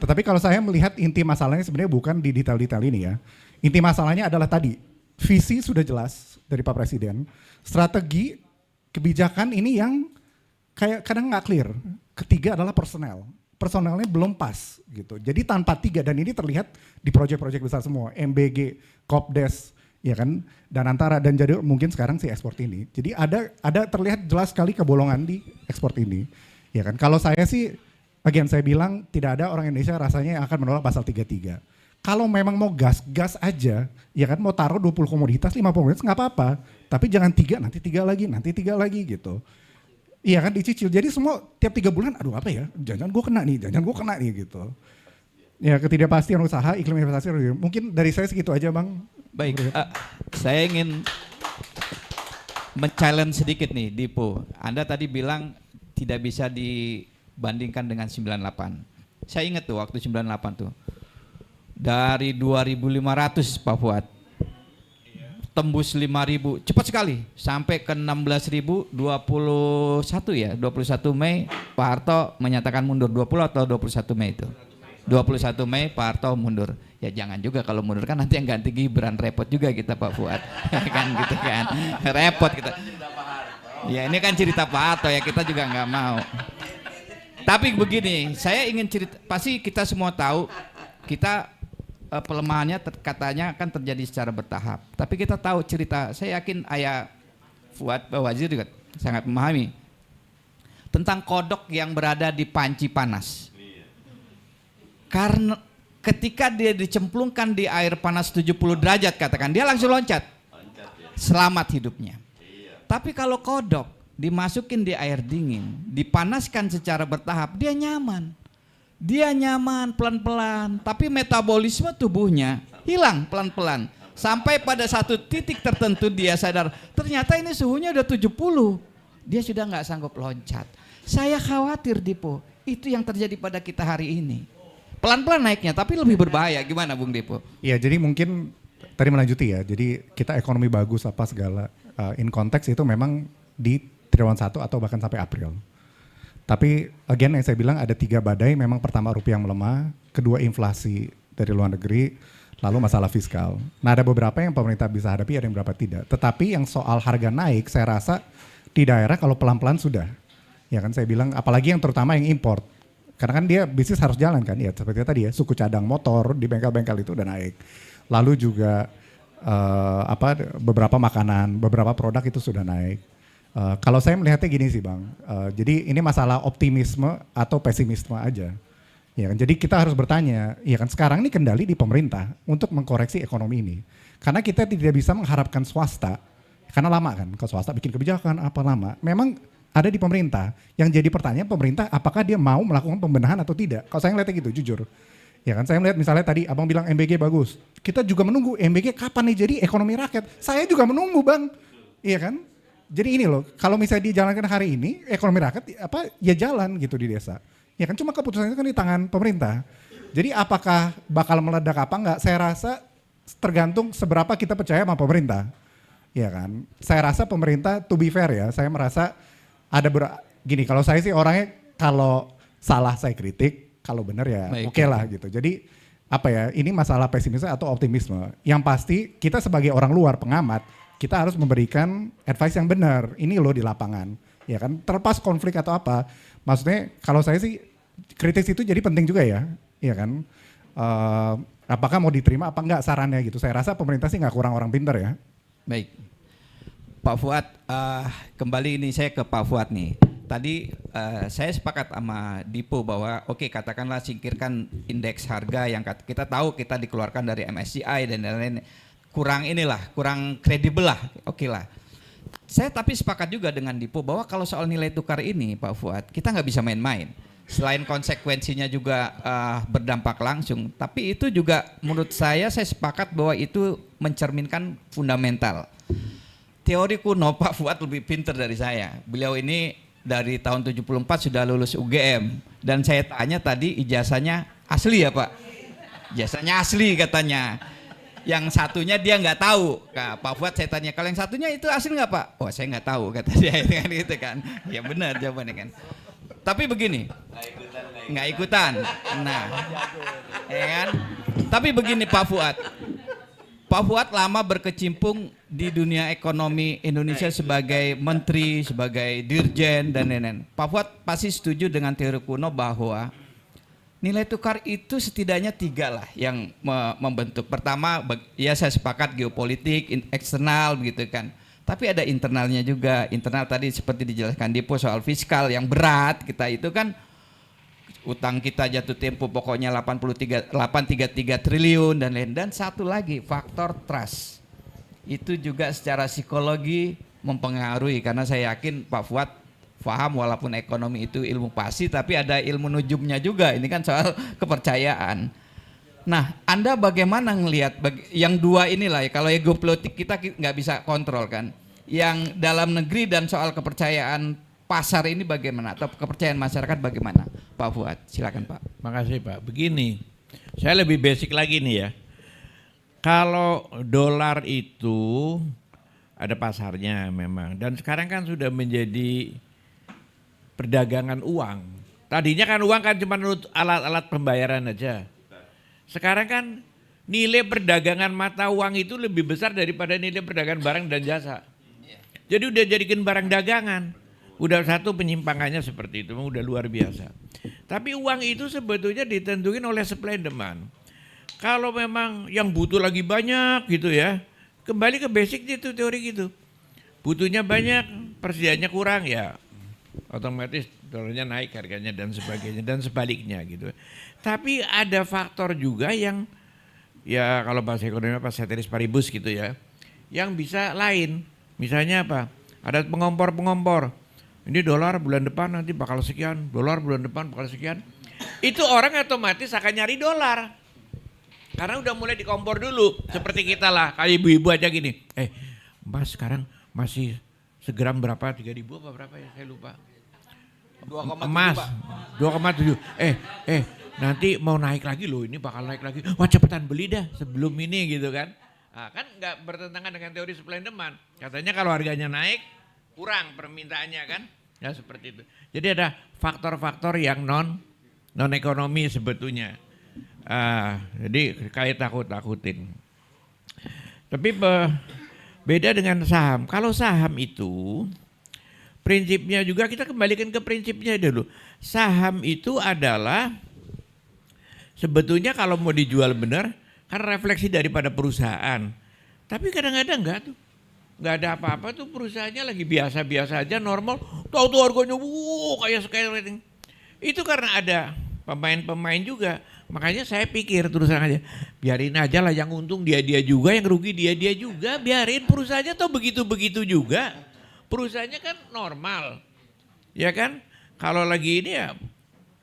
Tetapi kalau saya melihat inti masalahnya sebenarnya bukan di detail-detail ini ya. Inti masalahnya adalah tadi visi sudah jelas dari Pak Presiden, strategi kebijakan ini yang kayak kadang nggak clear. Ketiga adalah personelnya belum pas gitu. Jadi tanpa 3 dan ini terlihat di proyek-proyek besar semua, MBG, Kopdes, ya kan, Danantara dan jadi mungkin sekarang si ekspor ini. Jadi ada terlihat jelas sekali kebolongan di ekspor ini, ya kan. Kalau saya sih, saya bilang tidak ada orang Indonesia rasanya yang akan menolak pasal 33. Kalau memang mau gas aja, ya kan, mau taruh 20 komoditas, 5 komoditas nggak apa-apa. Tapi jangan 3, nanti 3 lagi gitu. Iya kan, dicicil. Jadi semua tiap 3 bulan, aduh apa ya, jangan gue kena nih gitu. Ya ketidakpastian usaha, iklim investasi, mungkin dari saya segitu aja Bang. Baik, saya ingin men-challenge sedikit nih Dipo. Anda tadi bilang tidak bisa dibandingkan dengan 98. Saya ingat tuh waktu 98 tuh. Dari 2.500 Pak Fuad, tembus 5.000, cepat sekali, sampai ke 16.000, 21 Mei Pak Harto menyatakan mundur, 20 atau 21 Mei itu? 21 Mei Pak Harto mundur. Ya jangan juga kalau mundur kan nanti yang ganti Gibran, repot juga kita Pak Fuad. Kan gitu kan, repot kita. Ya ini kan cerita Pak Harto ya, kita juga nggak mau. Tapi begini, saya ingin cerita, pasti kita semua tahu, kita pelemahannya katanya akan terjadi secara bertahap. Tapi kita tahu cerita, saya yakin Ayah Fuad, Pak Wazir juga sangat memahami tentang kodok yang berada di panci panas. Karena ketika dia dicemplungkan di air panas 70 derajat katakan, dia langsung loncat. selamat hidupnya. Tapi kalau kodok dimasukin di air dingin, dipanaskan secara bertahap, dia nyaman. Dia nyaman pelan-pelan, tapi metabolisme tubuhnya hilang pelan-pelan. Sampai pada satu titik tertentu dia sadar, ternyata ini suhunya udah 70. Dia sudah nggak sanggup loncat. Saya khawatir Dipo, itu yang terjadi pada kita hari ini. Pelan-pelan naiknya, tapi lebih berbahaya. Gimana Bung Dipo? Iya, jadi mungkin tadi melanjuti ya. Jadi kita ekonomi bagus apa segala. In konteks itu memang di triwulan 1 atau bahkan sampai April. Tapi again yang saya bilang ada 3 badai, memang pertama rupiah melemah, kedua inflasi dari luar negeri, lalu masalah fiskal. Nah ada beberapa yang pemerintah bisa hadapi, ada yang beberapa tidak. Tetapi yang soal harga naik saya rasa di daerah kalau pelan-pelan sudah. Ya kan saya bilang apalagi yang terutama yang import. Karena kan dia bisnis harus jalan kan, ya seperti tadi ya, suku cadang motor di bengkel-bengkel itu udah naik. Lalu juga beberapa makanan, beberapa produk itu sudah naik. Kalau saya melihatnya gini sih Bang, jadi ini masalah optimisme atau pesimisme aja. Ya kan? Jadi kita harus bertanya, ya kan sekarang ini kendali di pemerintah untuk mengkoreksi ekonomi ini. Karena kita tidak bisa mengharapkan swasta, karena lama kan, kalau swasta bikin kebijakan apa lama. Memang ada di pemerintah, yang jadi pertanyaan pemerintah apakah dia mau melakukan pembenahan atau tidak. Kalau saya ngeliatnya gitu, jujur. Ya kan, saya melihat misalnya tadi Abang bilang MBG bagus. Kita juga menunggu MBG kapan nih jadi ekonomi rakyat. Saya juga menunggu Bang, iya kan. Jadi ini loh, kalau misalnya dijalankan hari ini, ekonomi rakyat ya jalan gitu di desa. Ya kan cuma keputusan itu kan di tangan pemerintah. Jadi apakah bakal meledak apa enggak? Saya rasa tergantung seberapa kita percaya sama pemerintah. Ya kan, saya rasa pemerintah to be fair ya, saya merasa ada gini, kalau saya sih orangnya kalau salah saya kritik, kalau benar ya oke lah gitu. Jadi ini masalah pesimisme atau optimisme. Yang pasti kita sebagai orang luar pengamat, kita harus memberikan advice yang benar. Ini loh di lapangan, ya kan. Terlepas konflik atau apa, maksudnya kalau saya sih kritis itu jadi penting juga ya kan. Apakah mau diterima apa enggak sarannya gitu. Saya rasa pemerintah sih nggak kurang orang pintar ya. Baik, Pak Fuad, kembali ini saya ke Pak Fuad nih. Tadi saya sepakat sama Dipo bahwa oke, katakanlah singkirkan indeks harga yang kita tahu kita dikeluarkan dari MSCI dan lain-lain. Kurang kredibel lah, oke lah. Saya tapi sepakat juga dengan Dipo bahwa kalau soal nilai tukar ini Pak Fuad, kita nggak bisa main-main. Selain konsekuensinya juga berdampak langsung, tapi itu juga menurut saya sepakat bahwa itu mencerminkan fundamental. Teori kuno Pak Fuad lebih pintar dari saya. Beliau ini dari tahun 74 sudah lulus UGM dan saya tanya tadi ijazahnya asli ya Pak? Ijazahnya asli katanya. Yang satunya dia nggak tahu. Nah, Pak Fuad saya tanya, kalau yang satunya itu asli nggak Pak? Oh saya nggak tahu kata dia kan gitu kan. Ya benar jawabannya kan. Tapi begini, nggak ikutan. Nah, ya kan. Tapi begini Pak Fuad lama berkecimpung di dunia ekonomi Indonesia sebagai menteri, sebagai dirjen dan lain-lain. Pak Fuad pasti setuju dengan teori kuno bahwa nilai tukar itu setidaknya 3 lah yang membentuk. Pertama, ya saya sepakat geopolitik, eksternal begitu kan. Tapi ada internalnya juga. Internal tadi seperti dijelaskan Dipo soal fiskal yang berat kita itu kan utang kita jatuh tempo pokoknya 833 triliun dan lain. Dan satu lagi faktor trust. Itu juga secara psikologi mempengaruhi karena saya yakin Pak Fuad paham walaupun ekonomi itu ilmu pasti tapi ada ilmu nujumnya juga. Ini kan soal kepercayaan. Nah, Anda bagaimana ngelihat yang dua inilah ya, kalau geopolitik kita nggak bisa kontrol kan. Yang dalam negeri dan soal kepercayaan pasar ini bagaimana atau kepercayaan masyarakat bagaimana? Pak Fuad, silakan Pak. Makasih Pak. Begini, saya lebih basic lagi nih ya. Kalau dolar itu ada pasarnya memang dan sekarang kan sudah menjadi perdagangan uang. Tadinya kan uang kan cuma alat-alat pembayaran aja. Sekarang kan nilai perdagangan mata uang itu lebih besar daripada nilai perdagangan barang dan jasa. Jadi udah jadikan barang dagangan. Udah satu penyimpangannya seperti itu, udah luar biasa. Tapi uang itu sebetulnya ditentukan oleh supply and demand. Kalau memang yang butuh lagi banyak gitu ya, kembali ke basic itu teori gitu. Butuhnya banyak, persediaannya kurang ya. Otomatis dolarnya naik harganya dan sebagainya dan sebaliknya gitu. Tapi ada faktor juga yang ya kalau bahasa ekonomi apa ceteris paribus gitu ya. yang bisa lain. Misalnya apa? Ada pengompor-pengompor. Ini dolar bulan depan nanti bakal sekian, dolar bulan depan bakal sekian. Itu orang otomatis akan nyari dolar. Karena udah mulai dikompor dulu. Seperti kita lah, kayak ibu-ibu aja gini. Mas sekarang masih segram berapa? 3.000 apa berapa ya? Saya lupa. 2,7 Emas, Pak. 2,7. Nanti mau naik lagi loh, ini bakal naik lagi. Wah cepetan beli dah sebelum ini gitu kan. Nah, kan nggak bertentangan dengan teori supply and demand. Katanya kalau harganya naik, kurang permintaannya kan. Ya seperti itu. Jadi ada faktor-faktor yang non ekonomi sebetulnya. Jadi kayak takut-takutin. Tapi beda dengan saham. Kalau saham itu prinsipnya juga kita kembalikan ke prinsipnya dulu. Saham itu adalah sebetulnya kalau mau dijual benar kan refleksi daripada perusahaan. Tapi kadang-kadang enggak tuh. Enggak ada apa-apa tuh perusahaannya lagi biasa-biasa aja normal. Tahu tuh harganya kayak skyrocketing. Itu karena ada pemain-pemain juga. Makanya saya pikir terus terang aja, biarin aja lah yang untung dia-dia juga, yang rugi dia-dia juga, biarin perusahaannya tuh begitu-begitu juga. Perusahaannya kan normal, ya kan? Kalau lagi ini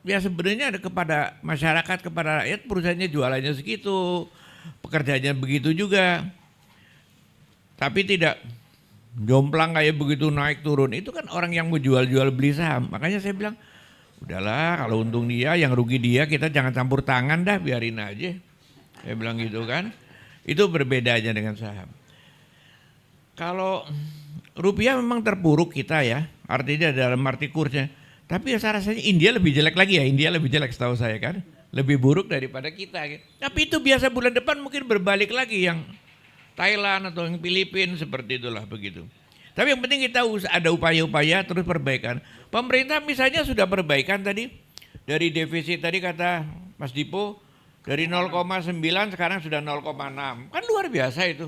ya sebenarnya ada kepada masyarakat, kepada rakyat, perusahaannya jualannya segitu, pekerjaannya begitu juga. Tapi tidak jomplang kayak begitu naik turun, itu kan orang yang mau jual-jual beli saham. Makanya saya bilang, udahlah kalau untung dia, yang rugi dia, kita jangan campur tangan dah, biarin aja. Saya bilang gitu kan. Itu berbedanya dengan saham. Kalau rupiah memang terpuruk kita ya, artinya dalam arti kursnya. Tapi saya rasanya India lebih jelek lagi ya, India lebih jelek setahu saya kan. Lebih buruk daripada kita. Gitu. Tapi itu biasa bulan depan mungkin berbalik lagi yang Thailand atau yang Filipina seperti itulah begitu. Tapi yang penting kita ada upaya-upaya terus perbaikan. Pemerintah misalnya sudah perbaikan tadi. Dari defisit tadi kata Mas Dipo, dari 0,9 sekarang sudah 0,6. Kan luar biasa itu.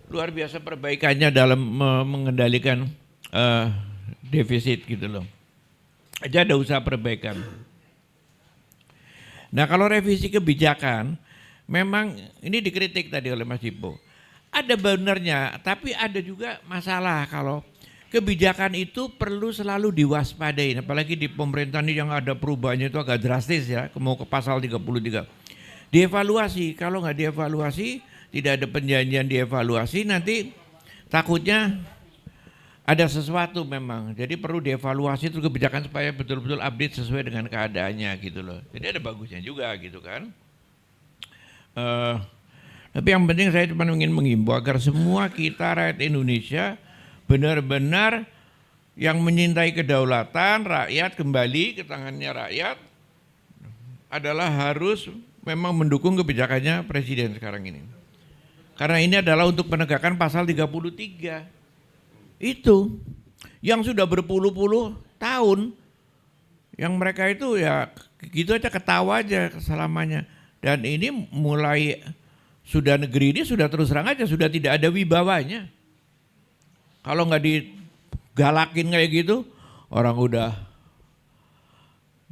Luar biasa perbaikannya dalam mengendalikan defisit gitu loh. Aja ada usaha perbaikan. Nah kalau revisi kebijakan, memang ini dikritik tadi oleh Mas Dipo. Ada benarnya, tapi ada juga masalah kalau kebijakan itu perlu selalu diwaspadai. Apalagi di pemerintahan ini yang ada perubahannya itu agak drastis ya, mau ke pasal 33. Dievaluasi, kalau nggak dievaluasi, tidak ada perjanjian dievaluasi, nanti takutnya ada sesuatu memang. Jadi perlu dievaluasi itu kebijakan supaya betul-betul update sesuai dengan keadaannya gitu loh. Jadi ada bagusnya juga gitu kan. Tapi yang penting saya cuma ingin menghimbau agar semua kita rakyat Indonesia benar-benar yang menyintai kedaulatan rakyat kembali ke tangannya rakyat adalah harus memang mendukung kebijakannya Presiden sekarang ini. Karena ini adalah untuk penegakan pasal 33. Itu yang sudah berpuluh-puluh tahun yang mereka itu ya gitu aja ketawa aja selamanya. Dan ini mulai sudah negeri ini sudah terus terang aja sudah tidak ada wibawanya. Kalau nggak digalakin kayak gitu, orang udah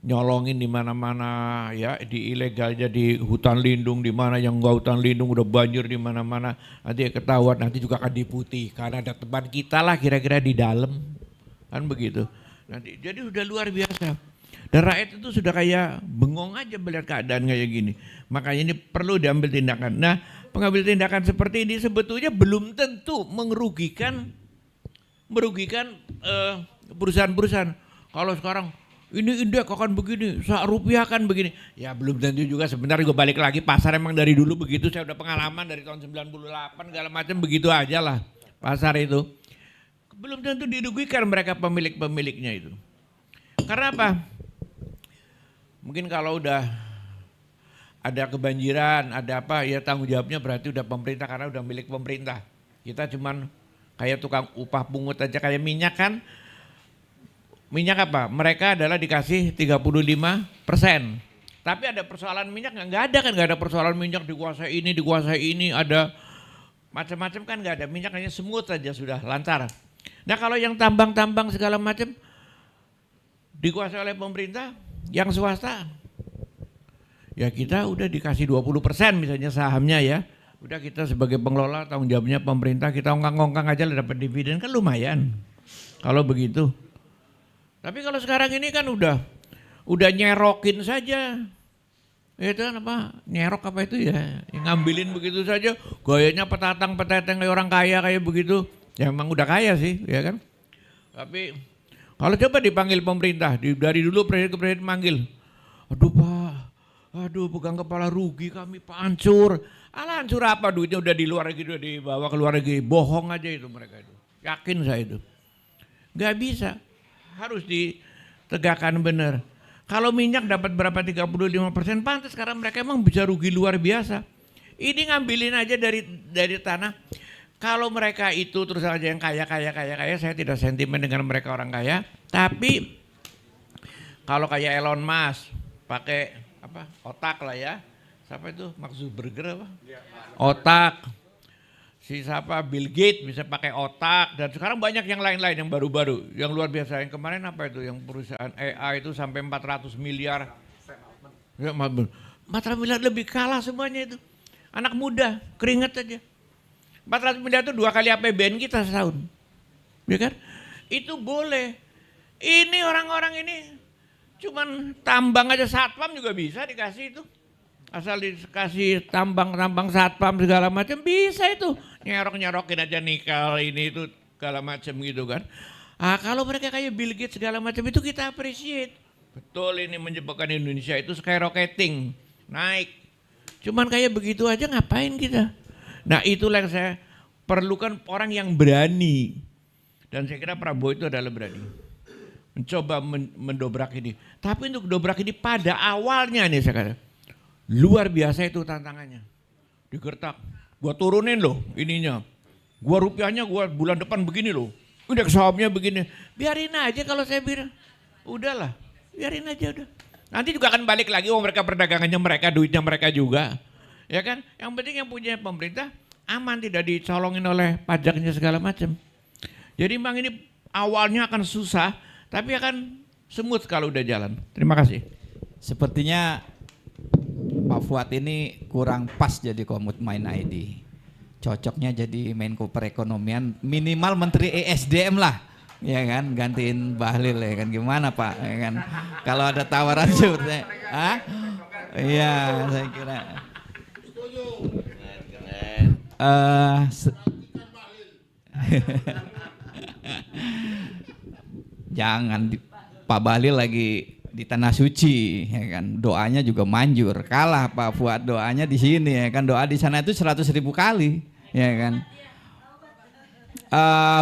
nyolongin di mana-mana ya, di ilegal jadi hutan lindung di mana yang nggak hutan lindung udah banjir di mana-mana. Nanti ketahuan nanti juga akan diputih karena ada teman kita lah kira-kira di dalam kan begitu. Nanti jadi udah luar biasa. Dan rakyat itu sudah kayak bengong aja melihat keadaan kayak gini. Makanya ini perlu diambil tindakan. Nah, pengambil tindakan seperti ini sebetulnya belum tentu merugikan perusahaan-perusahaan. Kalau sekarang ini indeks akan begini, rupiah akan begini. Ya belum tentu juga sebenarnya gue balik lagi pasar emang dari dulu begitu. Saya udah pengalaman dari tahun 98 segala macam begitu aja lah pasar itu. Belum tentu dirugikan mereka pemilik-pemiliknya itu. Karena apa? Mungkin kalau udah ada kebanjiran, ada apa, ya tanggung jawabnya berarti udah pemerintah karena udah milik pemerintah. Kita cuman kayak tukang upah pungut aja kayak minyak kan. Minyak apa? Mereka adalah dikasih 35%. Tapi ada persoalan minyak nggak ada kan, nggak ada persoalan minyak dikuasai ini, ada macam-macam kan nggak ada. Minyak hanya semut saja sudah lancar. Nah kalau yang tambang-tambang segala macam dikuasai oleh pemerintah, yang swasta, ya kita udah dikasih 20% misalnya sahamnya ya. Udah kita sebagai pengelola tanggung jawabnya pemerintah, kita ongkang-ongkang aja lah dapat dividen kan lumayan. Kalau begitu. Tapi kalau sekarang ini kan udah nyerokin saja. Itu kan apa? Nyerok apa itu ya? Ngambilin begitu saja. Gayanya petatang-peteteng kayak orang kaya kayak begitu. Ya emang udah kaya sih, ya kan? Tapi kalau coba dipanggil pemerintah, dari dulu presiden ke presiden manggil. Aduh Pak, aduh pegang kepala rugi kami Pak, hancur. Alah hancur apa, duitnya udah di luar negeri, udah dibawa ke luar negeri. Bohong aja itu mereka itu. Yakin saya itu. Gak bisa, harus ditegakkan benar. Kalau minyak dapat berapa 35%, pantas sekarang mereka emang bisa rugi luar biasa. Ini ngambilin aja dari tanah. Kalau mereka itu terus aja yang kaya, saya tidak sentimen dengan mereka orang kaya. Tapi kalau kayak Elon Musk pakai apa otak lah ya. Siapa itu? Mark Zuckerberg apa? Otak. Si siapa? Bill Gates bisa pakai otak. Dan sekarang banyak yang lain-lain yang baru-baru. Yang luar biasa. Yang kemarin apa itu? Yang perusahaan AI itu sampai 400 miliar. Ya, 400 miliar lebih kalah semuanya itu. Anak muda, keringet aja. 400 miliar itu 2 kali APBN kita setahun. Ya kan? Itu boleh. Ini orang-orang ini cuman tambang aja satpam juga bisa dikasih itu. Asal dikasih tambang satpam segala macam bisa itu. Nyerok-nyerokin aja nikel ini itu segala macam gitu kan. Ah, kalau mereka kayak Bill Gates segala macam itu kita appreciate. Betul ini menyebabkan Indonesia itu skyrocketing, naik. Cuman kayak begitu aja ngapain kita? Nah itulah yang saya perlukan orang yang berani. Dan saya kira Prabowo itu adalah berani. Mencoba mendobrak ini. Tapi untuk dobrak ini pada awalnya nih saya kata. Luar biasa itu tantangannya. Digertak. Gua turunin loh ininya. Gua rupiahnya gua bulan depan begini loh. Indeks sahamnya begini. Biarin aja kalau saya bilang. Udahlah. Biarin aja udah. Nanti juga akan balik lagi mereka perdagangannya mereka, duitnya mereka juga. Ya kan? Yang penting yang punya pemerintah aman, tidak dicolongin oleh pajaknya segala macam. Jadi memang ini awalnya akan susah, tapi akan smooth kalau udah jalan. Terima kasih. Sepertinya Pak Fuad ini kurang pas jadi Komut Main ID. Cocoknya jadi Menko Perekonomian, minimal Menteri ESDM lah. Ya kan, gantiin Bahlil ya kan, gimana Pak? Ya kan, kalau ada tawaran seperti, iya saya kira. Jangan Pak Bahlil lagi di tanah suci, ya kan, doanya juga manjur. Kalah Pak Fuad doanya di sini, ya kan, doa di sana itu 100.000 kali, ya kan.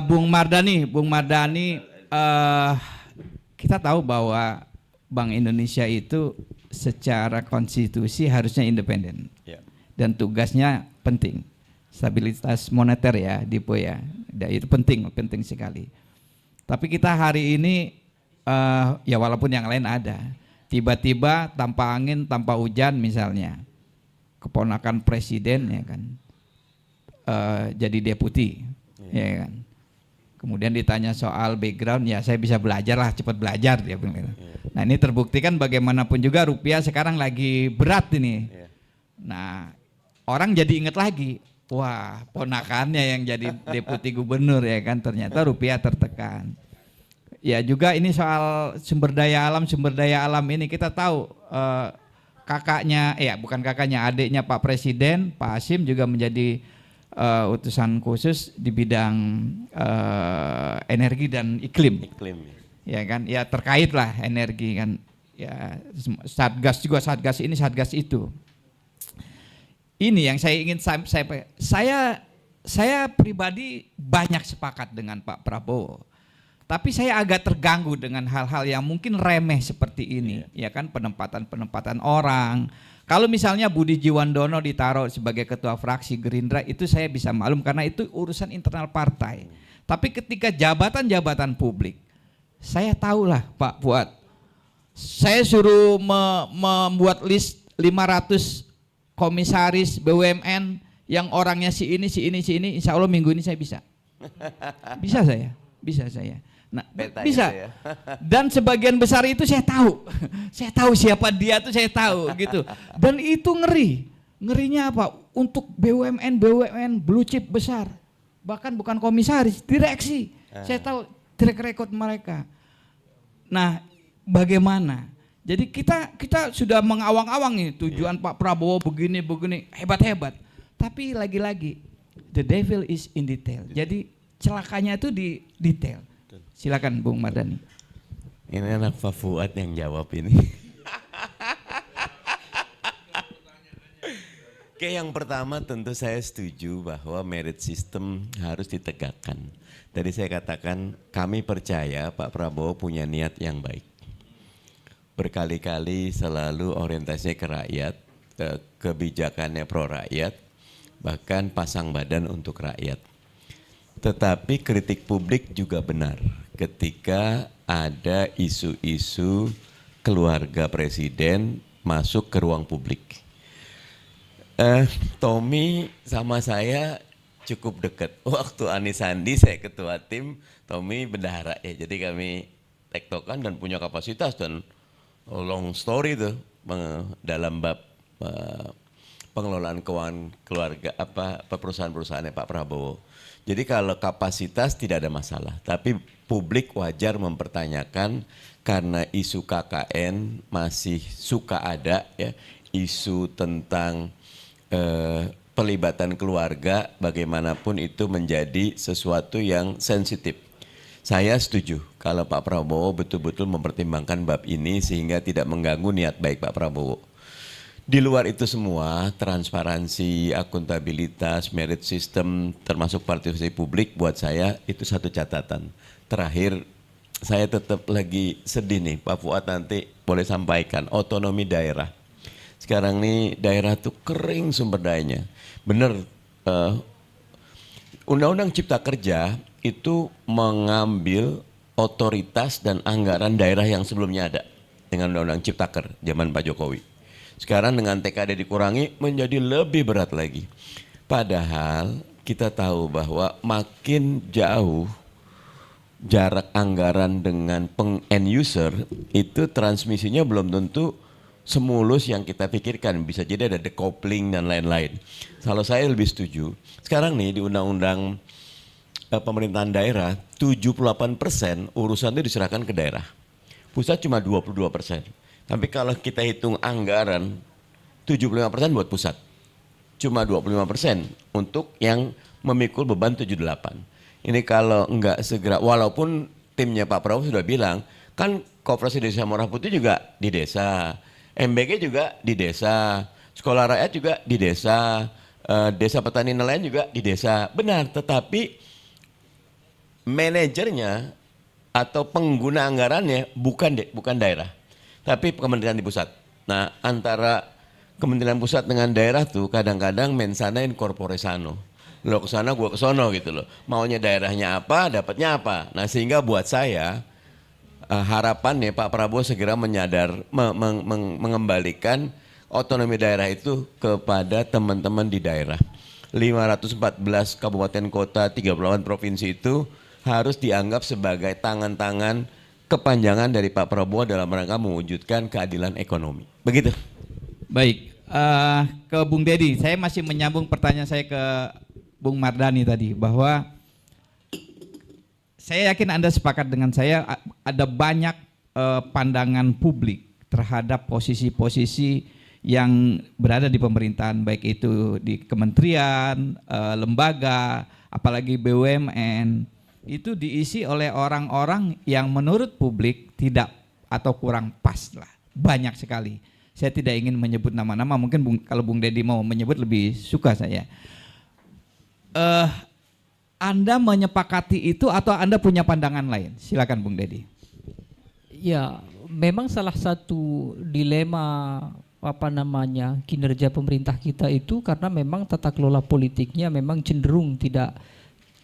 Bung Mardani, kita tahu bahwa Bank Indonesia itu secara konstitusi harusnya independen, dan tugasnya penting, stabilitas moneter ya, Dipo ya, itu penting sekali. Tapi kita hari ini ya walaupun yang lain ada, tiba-tiba tanpa angin, tanpa hujan misalnya, keponakan presiden ya kan, jadi deputi, ya kan. Kemudian ditanya soal background, ya saya bisa belajar lah, cepat belajar dia bilang. Nah ini terbuktikan bagaimanapun juga rupiah sekarang lagi berat ini. Nah orang jadi ingat lagi, wah ponakannya yang jadi deputi gubernur ya kan, ternyata rupiah tertekan. Ya juga ini soal sumber daya alam ini kita tahu kakaknya, bukan kakaknya, adiknya Pak Presiden, Pak Hasim juga menjadi utusan khusus di bidang energi dan iklim. Ya kan, ya terkait lah energi kan. Ya satgas juga, satgas ini, satgas itu. Ini yang saya ingin saya pribadi banyak sepakat dengan Pak Prabowo. Tapi saya agak terganggu dengan hal-hal yang mungkin remeh seperti ini, ya kan, penempatan orang. Kalau misalnya Budi Jiwandono ditaruh sebagai ketua fraksi Gerindra, itu saya bisa maklum karena itu urusan internal partai. Tapi ketika jabatan-jabatan publik, saya tahulah Pak Fuad, saya suruh membuat list 500 komisaris BUMN yang orangnya si ini, insya Allah minggu ini saya bisa. Bisa saya. Nah, Betanya bisa. ya. Dan sebagian besar itu saya tahu. Saya tahu siapa dia tuh, saya tahu gitu. Dan itu ngeri. Ngerinya apa? Untuk BUMN blue chip besar, bahkan bukan komisaris, direksi. Saya tahu track record mereka. Nah, bagaimana? Jadi kita sudah mengawang-awang nih tujuan Pak Prabowo begini hebat-hebat. Tapi lagi-lagi the devil is in detail. Jadi celakanya itu di detail. Silakan Bung Mardhani. Ini anak Pak Fuad yang jawab ini. Oke, yang pertama tentu saya setuju bahwa merit system harus ditegakkan. Tadi saya katakan kami percaya Pak Prabowo punya niat yang baik. Berkali-kali selalu orientasinya ke rakyat, kebijakannya pro rakyat, bahkan pasang badan untuk rakyat. Tetapi kritik publik juga benar ketika ada isu-isu keluarga presiden masuk ke ruang publik. Tommy sama saya cukup dekat. Waktu Anies Sandi saya ketua tim, Tommy bendahara ya. Jadi kami tektokan dan punya kapasitas dan long story tuh dalam bab pengelolaan keuangan keluarga perusahaan-perusahaannya Pak Prabowo. Jadi kalau kapasitas tidak ada masalah, tapi publik wajar mempertanyakan karena isu KKN masih suka ada ya, isu tentang pelibatan keluarga bagaimanapun itu menjadi sesuatu yang sensitif. Saya setuju kalau Pak Prabowo betul-betul mempertimbangkan bab ini sehingga tidak mengganggu niat baik Pak Prabowo. Di luar itu semua, transparansi, akuntabilitas, merit system, termasuk partisipasi publik buat saya itu satu catatan. Terakhir, saya tetap lagi sedih nih, Pak Fuad nanti boleh sampaikan, otonomi daerah. Sekarang nih daerah tuh kering sumber dayanya. Bener, Undang-Undang Cipta Kerja itu mengambil otoritas dan anggaran daerah yang sebelumnya ada dengan Undang-Undang Ciptaker zaman Pak Jokowi. Sekarang dengan TKD dikurangi menjadi lebih berat lagi. Padahal kita tahu bahwa makin jauh jarak anggaran dengan end user itu transmisinya belum tentu semulus yang kita pikirkan, bisa jadi ada decoupling dan lain-lain. Kalau saya lebih setuju, sekarang nih di undang-undang pemerintahan daerah 78% urusan itu diserahkan ke daerah. Pusat cuma 22%. Tapi kalau kita hitung anggaran 75% buat pusat. Cuma 25% untuk yang memikul beban 78. Ini kalau enggak segera, walaupun timnya Pak Prabowo sudah bilang, kan Koperasi Desa Merah Putih juga di desa. MBG juga di desa, sekolah rakyat juga di desa, desa petani nelayan juga di desa. Benar, tetapi manajernya atau pengguna anggarannya bukan daerah, tapi kementerian di pusat. Nah, antara kementerian pusat dengan daerah tuh kadang-kadang mensana in corpore sano. Lo kesana gua kesono gitu loh. Maunya daerahnya apa, dapatnya apa. Nah, sehingga buat saya harapannya Pak Prabowo segera mengembalikan otonomi daerah itu kepada teman-teman di daerah. 514 kabupaten kota, 38 provinsi itu harus dianggap sebagai tangan-tangan kepanjangan dari Pak Prabowo dalam rangka mewujudkan keadilan ekonomi. Begitu. Baik, ke Bung Dedi, saya masih menyambung pertanyaan saya ke Bung Mardhani tadi bahwa saya yakin Anda sepakat dengan saya, ada banyak pandangan publik terhadap posisi-posisi yang berada di pemerintahan, baik itu di kementerian, lembaga, apalagi BUMN, itu diisi oleh orang-orang yang menurut publik tidak atau kurang pas lah, banyak sekali. Saya tidak ingin menyebut nama-nama, mungkin kalau Bung Dedi mau menyebut lebih suka saya. Anda menyepakati itu atau Anda punya pandangan lain? Silakan Bung Dedi. Ya, memang salah satu dilema kinerja pemerintah kita itu karena memang tata kelola politiknya memang cenderung tidak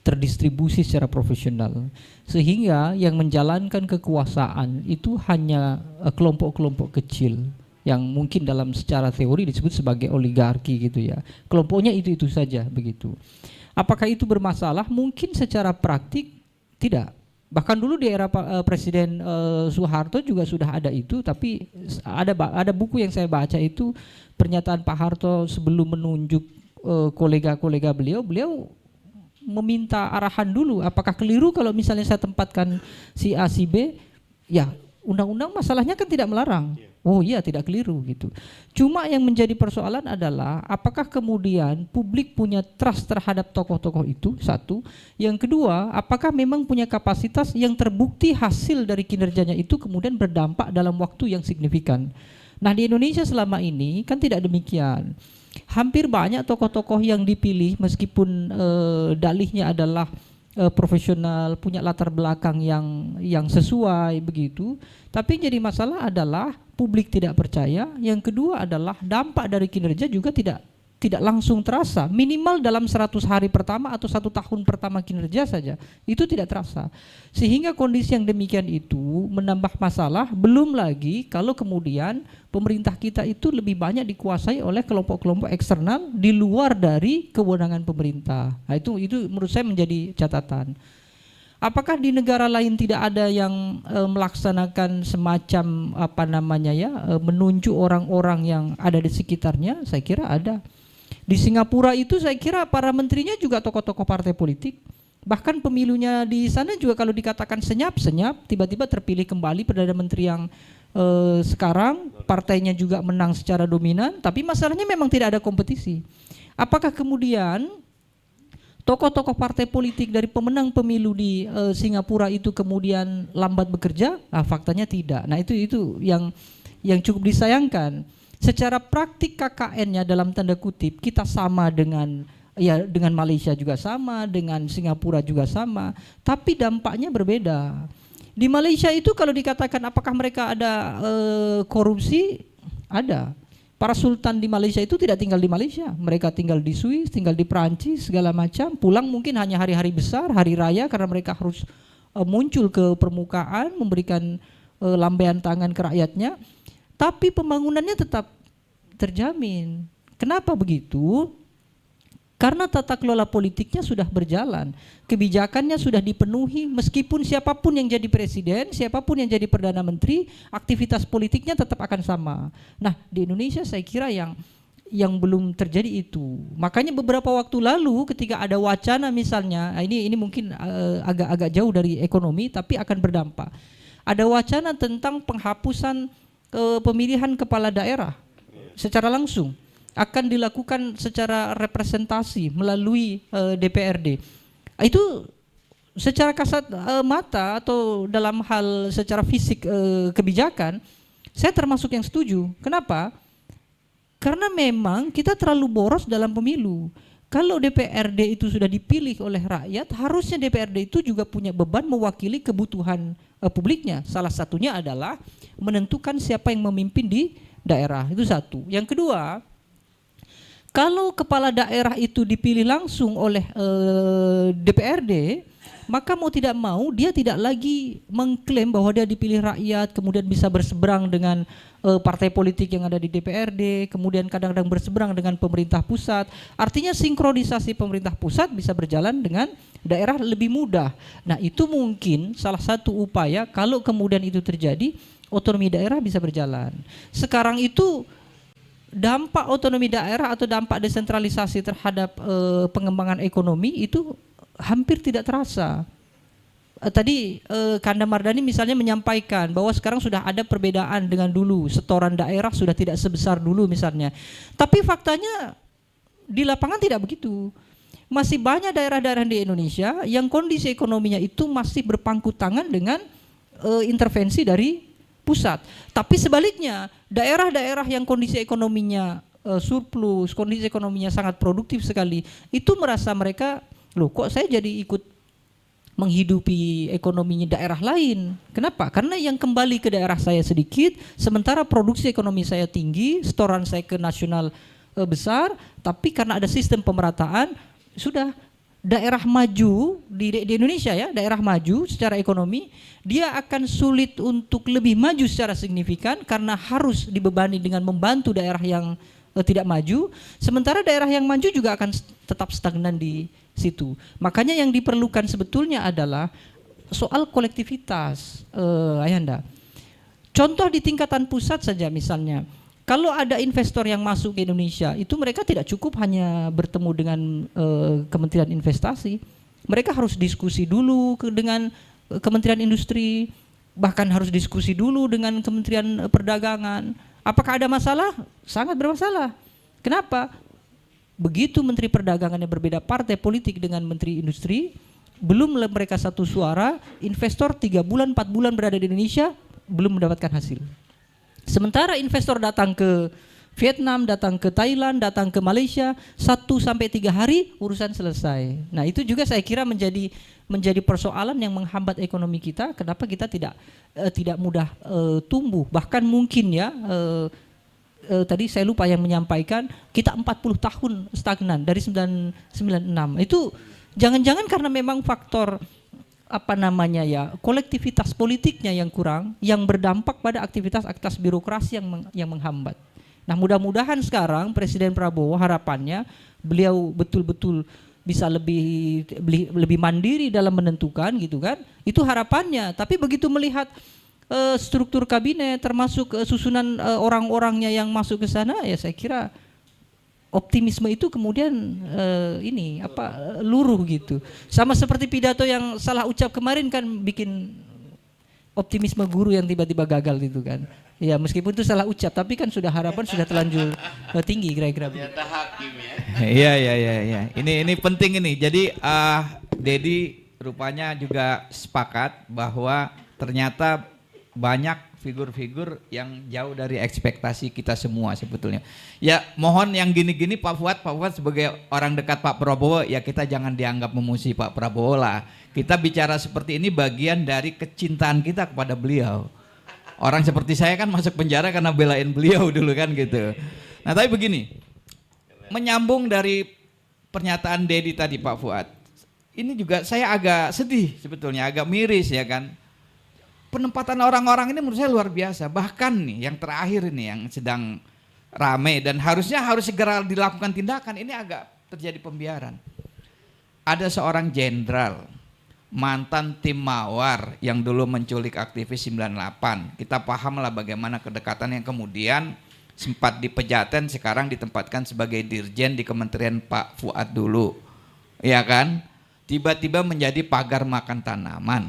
terdistribusi secara profesional, sehingga yang menjalankan kekuasaan itu hanya kelompok-kelompok kecil yang mungkin dalam secara teori disebut sebagai oligarki gitu ya. Kelompoknya itu saja begitu. Apakah itu bermasalah? Mungkin secara praktik tidak. Bahkan dulu di era Presiden Soeharto juga sudah ada itu, tapi ada buku yang saya baca itu pernyataan Pak Harto sebelum menunjuk kolega-kolega beliau meminta arahan dulu, apakah keliru kalau misalnya saya tempatkan si A si B, ya undang-undang masalahnya kan tidak melarang. Oh iya, tidak keliru gitu. Cuma yang menjadi persoalan adalah apakah kemudian publik punya trust terhadap tokoh-tokoh itu, satu. Yang kedua, apakah memang punya kapasitas yang terbukti hasil dari kinerjanya itu kemudian berdampak dalam waktu yang signifikan. Nah, di Indonesia selama ini kan tidak demikian. Hampir banyak tokoh-tokoh yang dipilih meskipun dalihnya adalah profesional, punya latar belakang yang sesuai begitu, tapi jadi masalah adalah publik tidak percaya. Yang kedua adalah dampak dari kinerja juga tidak langsung terasa, minimal dalam 100 hari pertama atau 1 tahun pertama kinerja saja itu tidak terasa, sehingga kondisi yang demikian itu menambah masalah. Belum lagi kalau kemudian pemerintah kita itu lebih banyak dikuasai oleh kelompok-kelompok eksternal di luar dari kewenangan pemerintah. Nah, itu menurut saya menjadi catatan. Apakah di negara lain tidak ada yang melaksanakan semacam menunjuk orang-orang yang ada di sekitarnya? Saya kira ada. Di Singapura itu saya kira para menterinya juga tokoh-tokoh partai politik. Bahkan pemilunya di sana juga kalau dikatakan senyap-senyap, tiba-tiba terpilih kembali Perdana Menteri yang sekarang partainya juga menang secara dominan, tapi masalahnya memang tidak ada kompetisi. Apakah kemudian tokoh-tokoh partai politik dari pemenang pemilu di Singapura itu kemudian lambat bekerja? Nah, faktanya tidak. Nah, itu yang cukup disayangkan. Secara praktik KKN-nya dalam tanda kutip kita sama dengan Malaysia juga sama, dengan Singapura juga sama, tapi dampaknya berbeda. Di Malaysia itu kalau dikatakan apakah mereka ada korupsi? Ada. Para sultan di Malaysia itu tidak tinggal di Malaysia, mereka tinggal di Swiss, tinggal di Perancis, segala macam. Pulang mungkin hanya hari-hari besar, hari raya, karena mereka harus muncul ke permukaan, memberikan lambaian tangan ke rakyatnya. Tapi pembangunannya tetap terjamin. Kenapa begitu? Karena tata kelola politiknya sudah berjalan, kebijakannya sudah dipenuhi, meskipun siapapun yang jadi presiden, siapapun yang jadi perdana menteri, aktivitas politiknya tetap akan sama. Nah, di Indonesia saya kira yang belum terjadi itu. Makanya beberapa waktu lalu ketika ada wacana misalnya, ini mungkin agak jauh dari ekonomi tapi akan berdampak. Ada wacana tentang penghapusan pemilihan kepala daerah secara langsung, akan dilakukan secara representasi melalui DPRD. Itu secara kasat mata atau dalam hal secara fisik kebijakan, saya termasuk yang setuju. Kenapa? Karena memang kita terlalu boros dalam pemilu. Kalau DPRD itu sudah dipilih oleh rakyat, harusnya DPRD itu juga punya beban mewakili kebutuhan publiknya. Salah satunya adalah menentukan siapa yang memimpin di daerah. Itu satu. Yang kedua, kalau kepala daerah itu dipilih langsung oleh DPRD, maka mau tidak mau dia tidak lagi mengklaim bahwa dia dipilih rakyat, kemudian bisa berseberang dengan partai politik yang ada di DPRD, kemudian kadang-kadang berseberang dengan pemerintah pusat. Artinya sinkronisasi pemerintah pusat bisa berjalan dengan daerah lebih mudah. Nah, itu mungkin salah satu upaya kalau kemudian itu terjadi, otonomi daerah bisa berjalan. Sekarang itu dampak otonomi daerah atau dampak desentralisasi terhadap pengembangan ekonomi itu hampir tidak terasa. Tadi Kanda Mardhani misalnya menyampaikan bahwa sekarang sudah ada perbedaan dengan dulu, setoran daerah sudah tidak sebesar dulu misalnya. Tapi faktanya di lapangan tidak begitu. Masih banyak daerah-daerah di Indonesia yang kondisi ekonominya itu masih berpangku tangan dengan intervensi dari pusat. Tapi sebaliknya, daerah-daerah yang kondisi ekonominya surplus, kondisi ekonominya sangat produktif sekali, itu merasa mereka, loh kok saya jadi ikut menghidupi ekonominya daerah lain. Kenapa? Karena yang kembali ke daerah saya sedikit, sementara produksi ekonomi saya tinggi, setoran saya ke nasional besar, tapi karena ada sistem pemerataan, sudah daerah maju di Indonesia ya, daerah maju secara ekonomi, dia akan sulit untuk lebih maju secara signifikan karena harus dibebani dengan membantu daerah yang tidak maju, sementara daerah yang maju juga akan tetap stagnan di situ. Makanya yang diperlukan sebetulnya adalah soal kolektivitas, Ayahanda. Contoh di tingkatan pusat saja misalnya, kalau ada investor yang masuk ke Indonesia, itu mereka tidak cukup hanya bertemu dengan Kementerian Investasi, mereka harus diskusi dulu dengan Kementerian Industri, bahkan harus diskusi dulu dengan Kementerian Perdagangan. Apakah ada masalah? Sangat bermasalah. Kenapa? Begitu Menteri Perdagangannya berbeda partai politik dengan Menteri Industri, belum mereka satu suara, investor 3 bulan, 4 bulan berada di Indonesia, belum mendapatkan hasil. Sementara investor datang ke Vietnam, datang ke Thailand, datang ke Malaysia, 1-3 hari urusan selesai. Nah itu juga saya kira menjadi persoalan yang menghambat ekonomi kita. Kenapa kita tidak mudah tumbuh? Bahkan mungkin ya, tadi saya lupa yang menyampaikan, kita 40 tahun stagnan dari 1996. Itu jangan-jangan karena memang faktor kolektivitas politiknya yang kurang, yang berdampak pada aktivitas birokrasi yang menghambat. Nah mudah-mudahan sekarang Presiden Prabowo harapannya beliau betul-betul bisa lebih mandiri dalam menentukan gitu kan, itu harapannya. Tapi begitu melihat struktur kabinet termasuk susunan orang-orangnya yang masuk ke sana, ya saya kira optimisme itu kemudian luruh gitu. Sama seperti pidato yang salah ucap kemarin kan bikin optimisme guru yang tiba-tiba gagal gitu kan. Ya meskipun itu salah ucap, tapi kan sudah harapan sudah terlanjur tinggi kira-kira. Ternyata hakim ya. Iya. Ini penting ini. Jadi Dedi rupanya juga sepakat bahwa ternyata banyak figur-figur yang jauh dari ekspektasi kita semua sebetulnya. Ya mohon yang gini-gini Pak Fuad sebagai orang dekat Pak Prabowo, ya kita jangan dianggap memuji Pak Prabowo lah. Kita bicara seperti ini bagian dari kecintaan kita kepada beliau. Orang seperti saya kan masuk penjara karena belain beliau dulu kan gitu. Nah tapi begini, menyambung dari pernyataan Dedi tadi Pak Fuad, ini juga saya agak sedih sebetulnya, agak miris ya kan. Penempatan orang-orang ini menurut saya luar biasa. Bahkan nih yang terakhir ini yang sedang rame dan harus segera dilakukan tindakan, ini agak terjadi pembiaran. Ada seorang jenderal mantan tim Mawar yang dulu menculik aktivis 98. Kita pahamlah bagaimana kedekatan yang kemudian sempat di Pejaten, sekarang ditempatkan sebagai dirjen di Kementerian Pak Fuad dulu. Ya kan? Tiba-tiba menjadi pagar makan tanaman.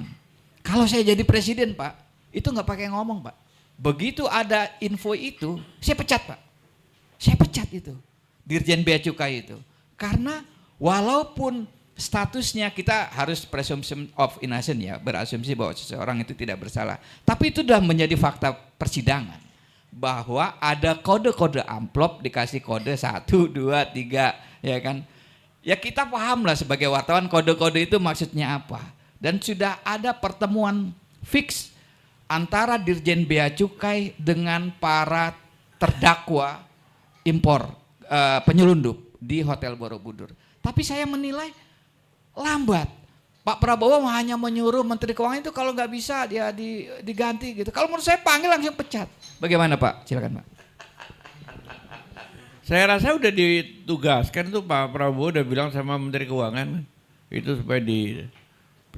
Kalau saya jadi presiden Pak, itu nggak pakai ngomong Pak. Begitu ada info itu, saya pecat Pak. Saya pecat itu, Dirjen Bea Cukai itu. Karena walaupun statusnya kita harus presumption of innocence ya, berasumsi bahwa seseorang itu tidak bersalah. Tapi itu sudah menjadi fakta persidangan. Bahwa ada kode-kode amplop dikasih kode 1, 2, 3 ya kan. Ya kita pahamlah sebagai wartawan kode-kode itu maksudnya apa. Dan sudah ada pertemuan fix antara Dirjen Bea Cukai dengan para terdakwa impor penyelundup di Hotel Borobudur. Tapi saya menilai lambat. Pak Prabowo hanya menyuruh Menteri Keuangan itu kalau nggak bisa dia diganti gitu. Kalau menurut saya panggil langsung pecat. Bagaimana Pak? Silakan Pak. Saya rasa udah ditugaskan tuh Pak Prabowo udah bilang sama Menteri Keuangan itu supaya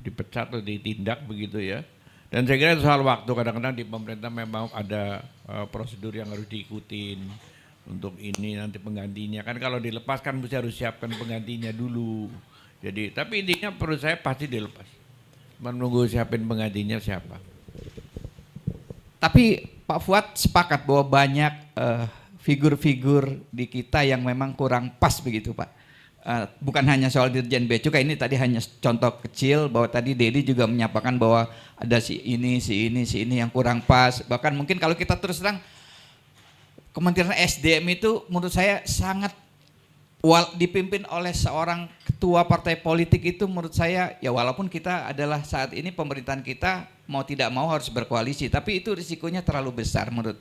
dipecat atau ditindak begitu ya. Dan saya kira itu soal waktu, kadang-kadang di pemerintah memang ada prosedur yang harus diikutin untuk ini nanti penggantinya. Kan kalau dilepaskan mesti harus siapkan penggantinya dulu. Jadi tapi intinya perut saya pasti dilepas. Menunggu siapin penggantinya siapa. Tapi Pak Fuad sepakat bahwa banyak figur-figur di kita yang memang kurang pas begitu Pak. Bukan hanya soal Dirjen Bea Cukai, ini tadi hanya contoh kecil bahwa tadi Dedi juga menyampaikan bahwa ada si ini yang kurang pas. Bahkan mungkin kalau kita terus terang Kementerian SDM itu menurut saya sangat dipimpin oleh seorang ketua partai politik itu menurut saya ya walaupun kita adalah saat ini pemerintahan kita mau tidak mau harus berkoalisi tapi itu risikonya terlalu besar menurut.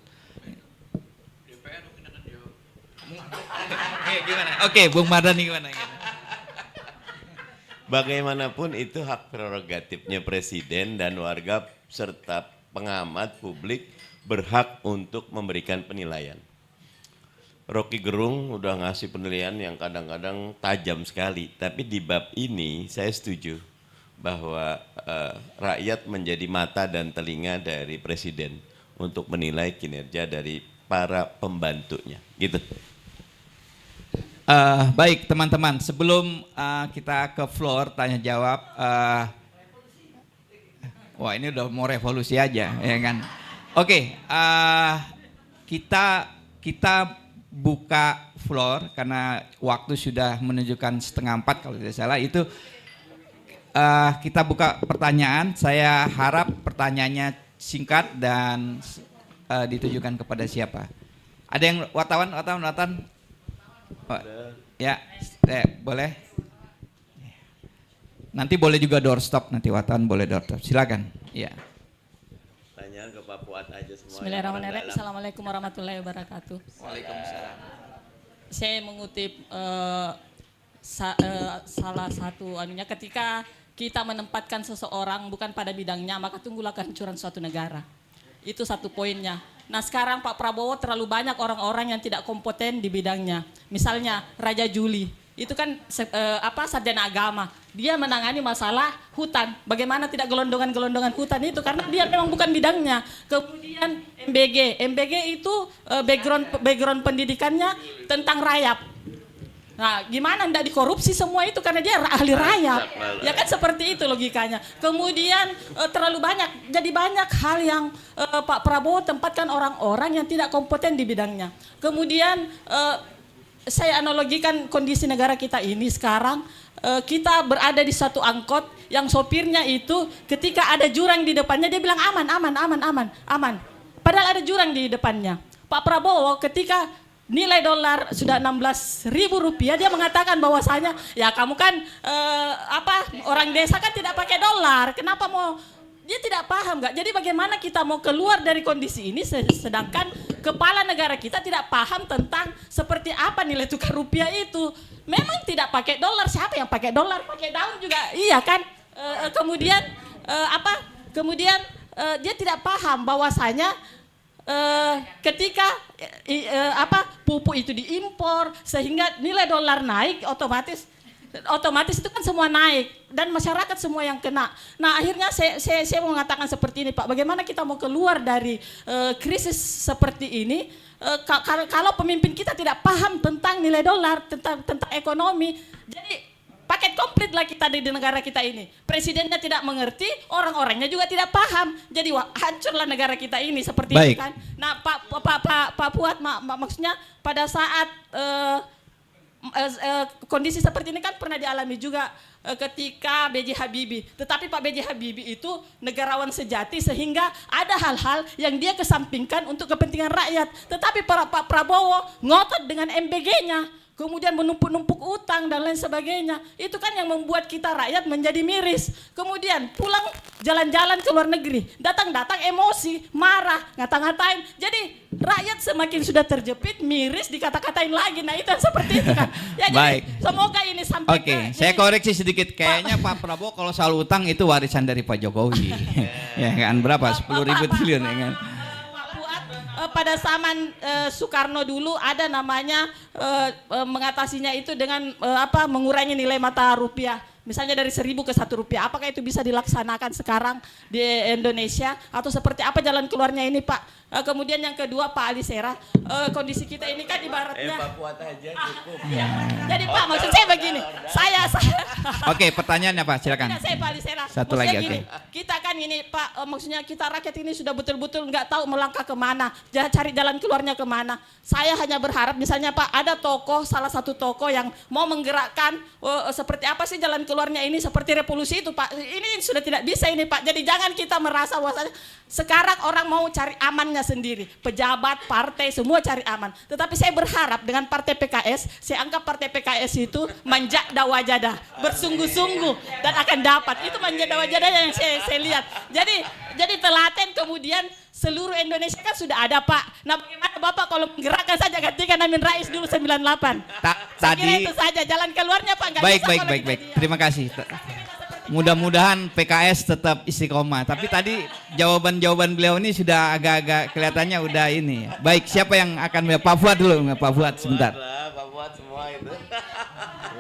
Gimana? Oke, Bung Mardhani gimana? Bagaimanapun itu hak prerogatifnya presiden dan warga serta pengamat publik berhak untuk memberikan penilaian. Rocky Gerung udah ngasih penilaian yang kadang-kadang tajam sekali, tapi di bab ini saya setuju bahwa rakyat menjadi mata dan telinga dari presiden untuk menilai kinerja dari para pembantunya, gitu. Baik teman-teman, sebelum kita ke floor tanya jawab, wah ini udah mau revolusi aja, ya kan? Oke, kita buka floor karena waktu sudah menunjukkan 3:30 kalau tidak salah. Itu kita buka pertanyaan. Saya harap pertanyaannya singkat dan ditujukan kepada siapa? Ada yang wartawan? Oh, ya, boleh. Nanti boleh juga doorstop, nanti wartawan boleh doorstop. Silakan. Ya. Tanya ke Pak Fuad aja semua. Bismillahirrahmanirrahim. Assalamualaikum warahmatullahi wabarakatuh. Waalaikumsalam. Saya mengutip salah satu anunya, ketika kita menempatkan seseorang bukan pada bidangnya, maka tunggulah kehancuran suatu negara. Itu satu poinnya. Nah sekarang Pak Prabowo terlalu banyak orang-orang yang tidak kompeten di bidangnya. Misalnya Raja Juli, itu kan sarjana agama. Dia menangani masalah hutan. Bagaimana tidak gelondongan-gelondongan hutan itu, karena dia memang bukan bidangnya. Kemudian MBG itu background pendidikannya tentang rayap. Nah, gimana tidak dikorupsi semua itu karena dia ahli rayap. Ya kan seperti itu logikanya. Kemudian terlalu banyak, jadi banyak hal yang Pak Prabowo tempatkan orang-orang yang tidak kompeten di bidangnya. Kemudian saya analogikan kondisi negara kita ini sekarang, kita berada di satu angkot yang sopirnya itu ketika ada jurang di depannya dia bilang aman. Padahal ada jurang di depannya. Pak Prabowo ketika nilai dolar sudah 16.000 rupiah, dia mengatakan bahwasanya ya kamu kan orang desa kan tidak pakai dolar, kenapa mau, dia tidak paham nggak? Jadi bagaimana kita mau keluar dari kondisi ini sedangkan kepala negara kita tidak paham tentang seperti apa nilai tukar rupiah itu. Memang tidak pakai dolar, siapa yang pakai dolar? Pakai daun juga, iya kan? Kemudian dia tidak paham bahwasanya ketika pupuk itu diimpor sehingga nilai dolar naik, otomatis itu kan semua naik dan masyarakat semua yang kena. Nah akhirnya saya mau mengatakan seperti ini Pak, bagaimana kita mau keluar dari krisis seperti ini kalau pemimpin kita tidak paham tentang nilai dolar, tentang ekonomi. Jadi paket komplit lah kita di negara kita ini. Presidennya tidak mengerti, orang-orangnya juga tidak paham. Jadi hancurlah negara kita ini seperti Baik. itu kan. Nah Pak Fuad, maksudnya pada saat kondisi seperti ini kan pernah dialami juga ketika B.J. Habibie. Tetapi Pak B.J. Habibie itu negarawan sejati sehingga ada hal-hal yang dia kesampingkan untuk kepentingan rakyat. Tetapi Pak Prabowo ngotot dengan MBG-nya. Kemudian menumpuk-numpuk utang dan lain sebagainya. Itu kan yang membuat kita rakyat menjadi miris. Kemudian pulang jalan-jalan ke luar negeri. Datang-datang emosi, marah, ngata-ngatain. Jadi rakyat semakin sudah terjepit, miris, dikata-katain lagi. Nah itu seperti itu kan. Ya, Baik. Jadi, semoga ini sampai Oke, saya koreksi sedikit. Kayaknya Pak Prabowo kalau soal utang itu warisan dari Pak Jokowi. Ya kan, berapa? 10.000 triliun ya kan. Pada zaman Soekarno dulu ada namanya mengatasinya itu dengan mengurangi nilai mata rupiah. Misalnya dari 1.000 ke 1 rupiah. Apakah itu bisa dilaksanakan sekarang di Indonesia atau seperti apa jalan keluarnya ini Pak? Kemudian yang kedua Pak Ali Sera, kondisi kita ini kan ibaratnya Pak Fuad aja cukup. Jadi Pak maksud saya begini, saya Oke, pertanyaannya Pak, silakan. Saya Pak Ali Sera. Satu Maksudnya lagi, gini, kita kan ini Pak, maksudnya kita rakyat ini sudah betul-betul nggak tahu melangkah kemana, cari jalan keluarnya kemana. Saya hanya berharap misalnya Pak, ada tokoh, salah satu tokoh yang mau menggerakkan seperti apa sih jalan keluarnya ini, seperti revolusi itu Pak. Ini sudah tidak bisa ini Pak. Jadi jangan kita merasa bahwasanya sekarang orang mau cari amannya sendiri, pejabat, partai, semua cari aman. Tetapi saya berharap dengan partai PKS, saya anggap partai PKS itu manjada wajadah, bersungguh-sungguh dan akan dapat. Itu manjada wajadah yang saya lihat. Jadi telaten kemudian seluruh Indonesia kan sudah ada Pak. Nah bagaimana Bapak kalau menggerakkan saja gantikan Amin Rais dulu 98. Saya kira itu saja jalan keluarnya Pak. Baik. Terima kasih. Mudah-mudahan PKS tetap istiqomah. Tapi tadi jawaban-jawaban beliau ini sudah agak-agak kelihatannya udah ini. Baik, siapa yang akan Pak Fuad dulu? Pak Fuad sebentar. Pak Fuad semua itu.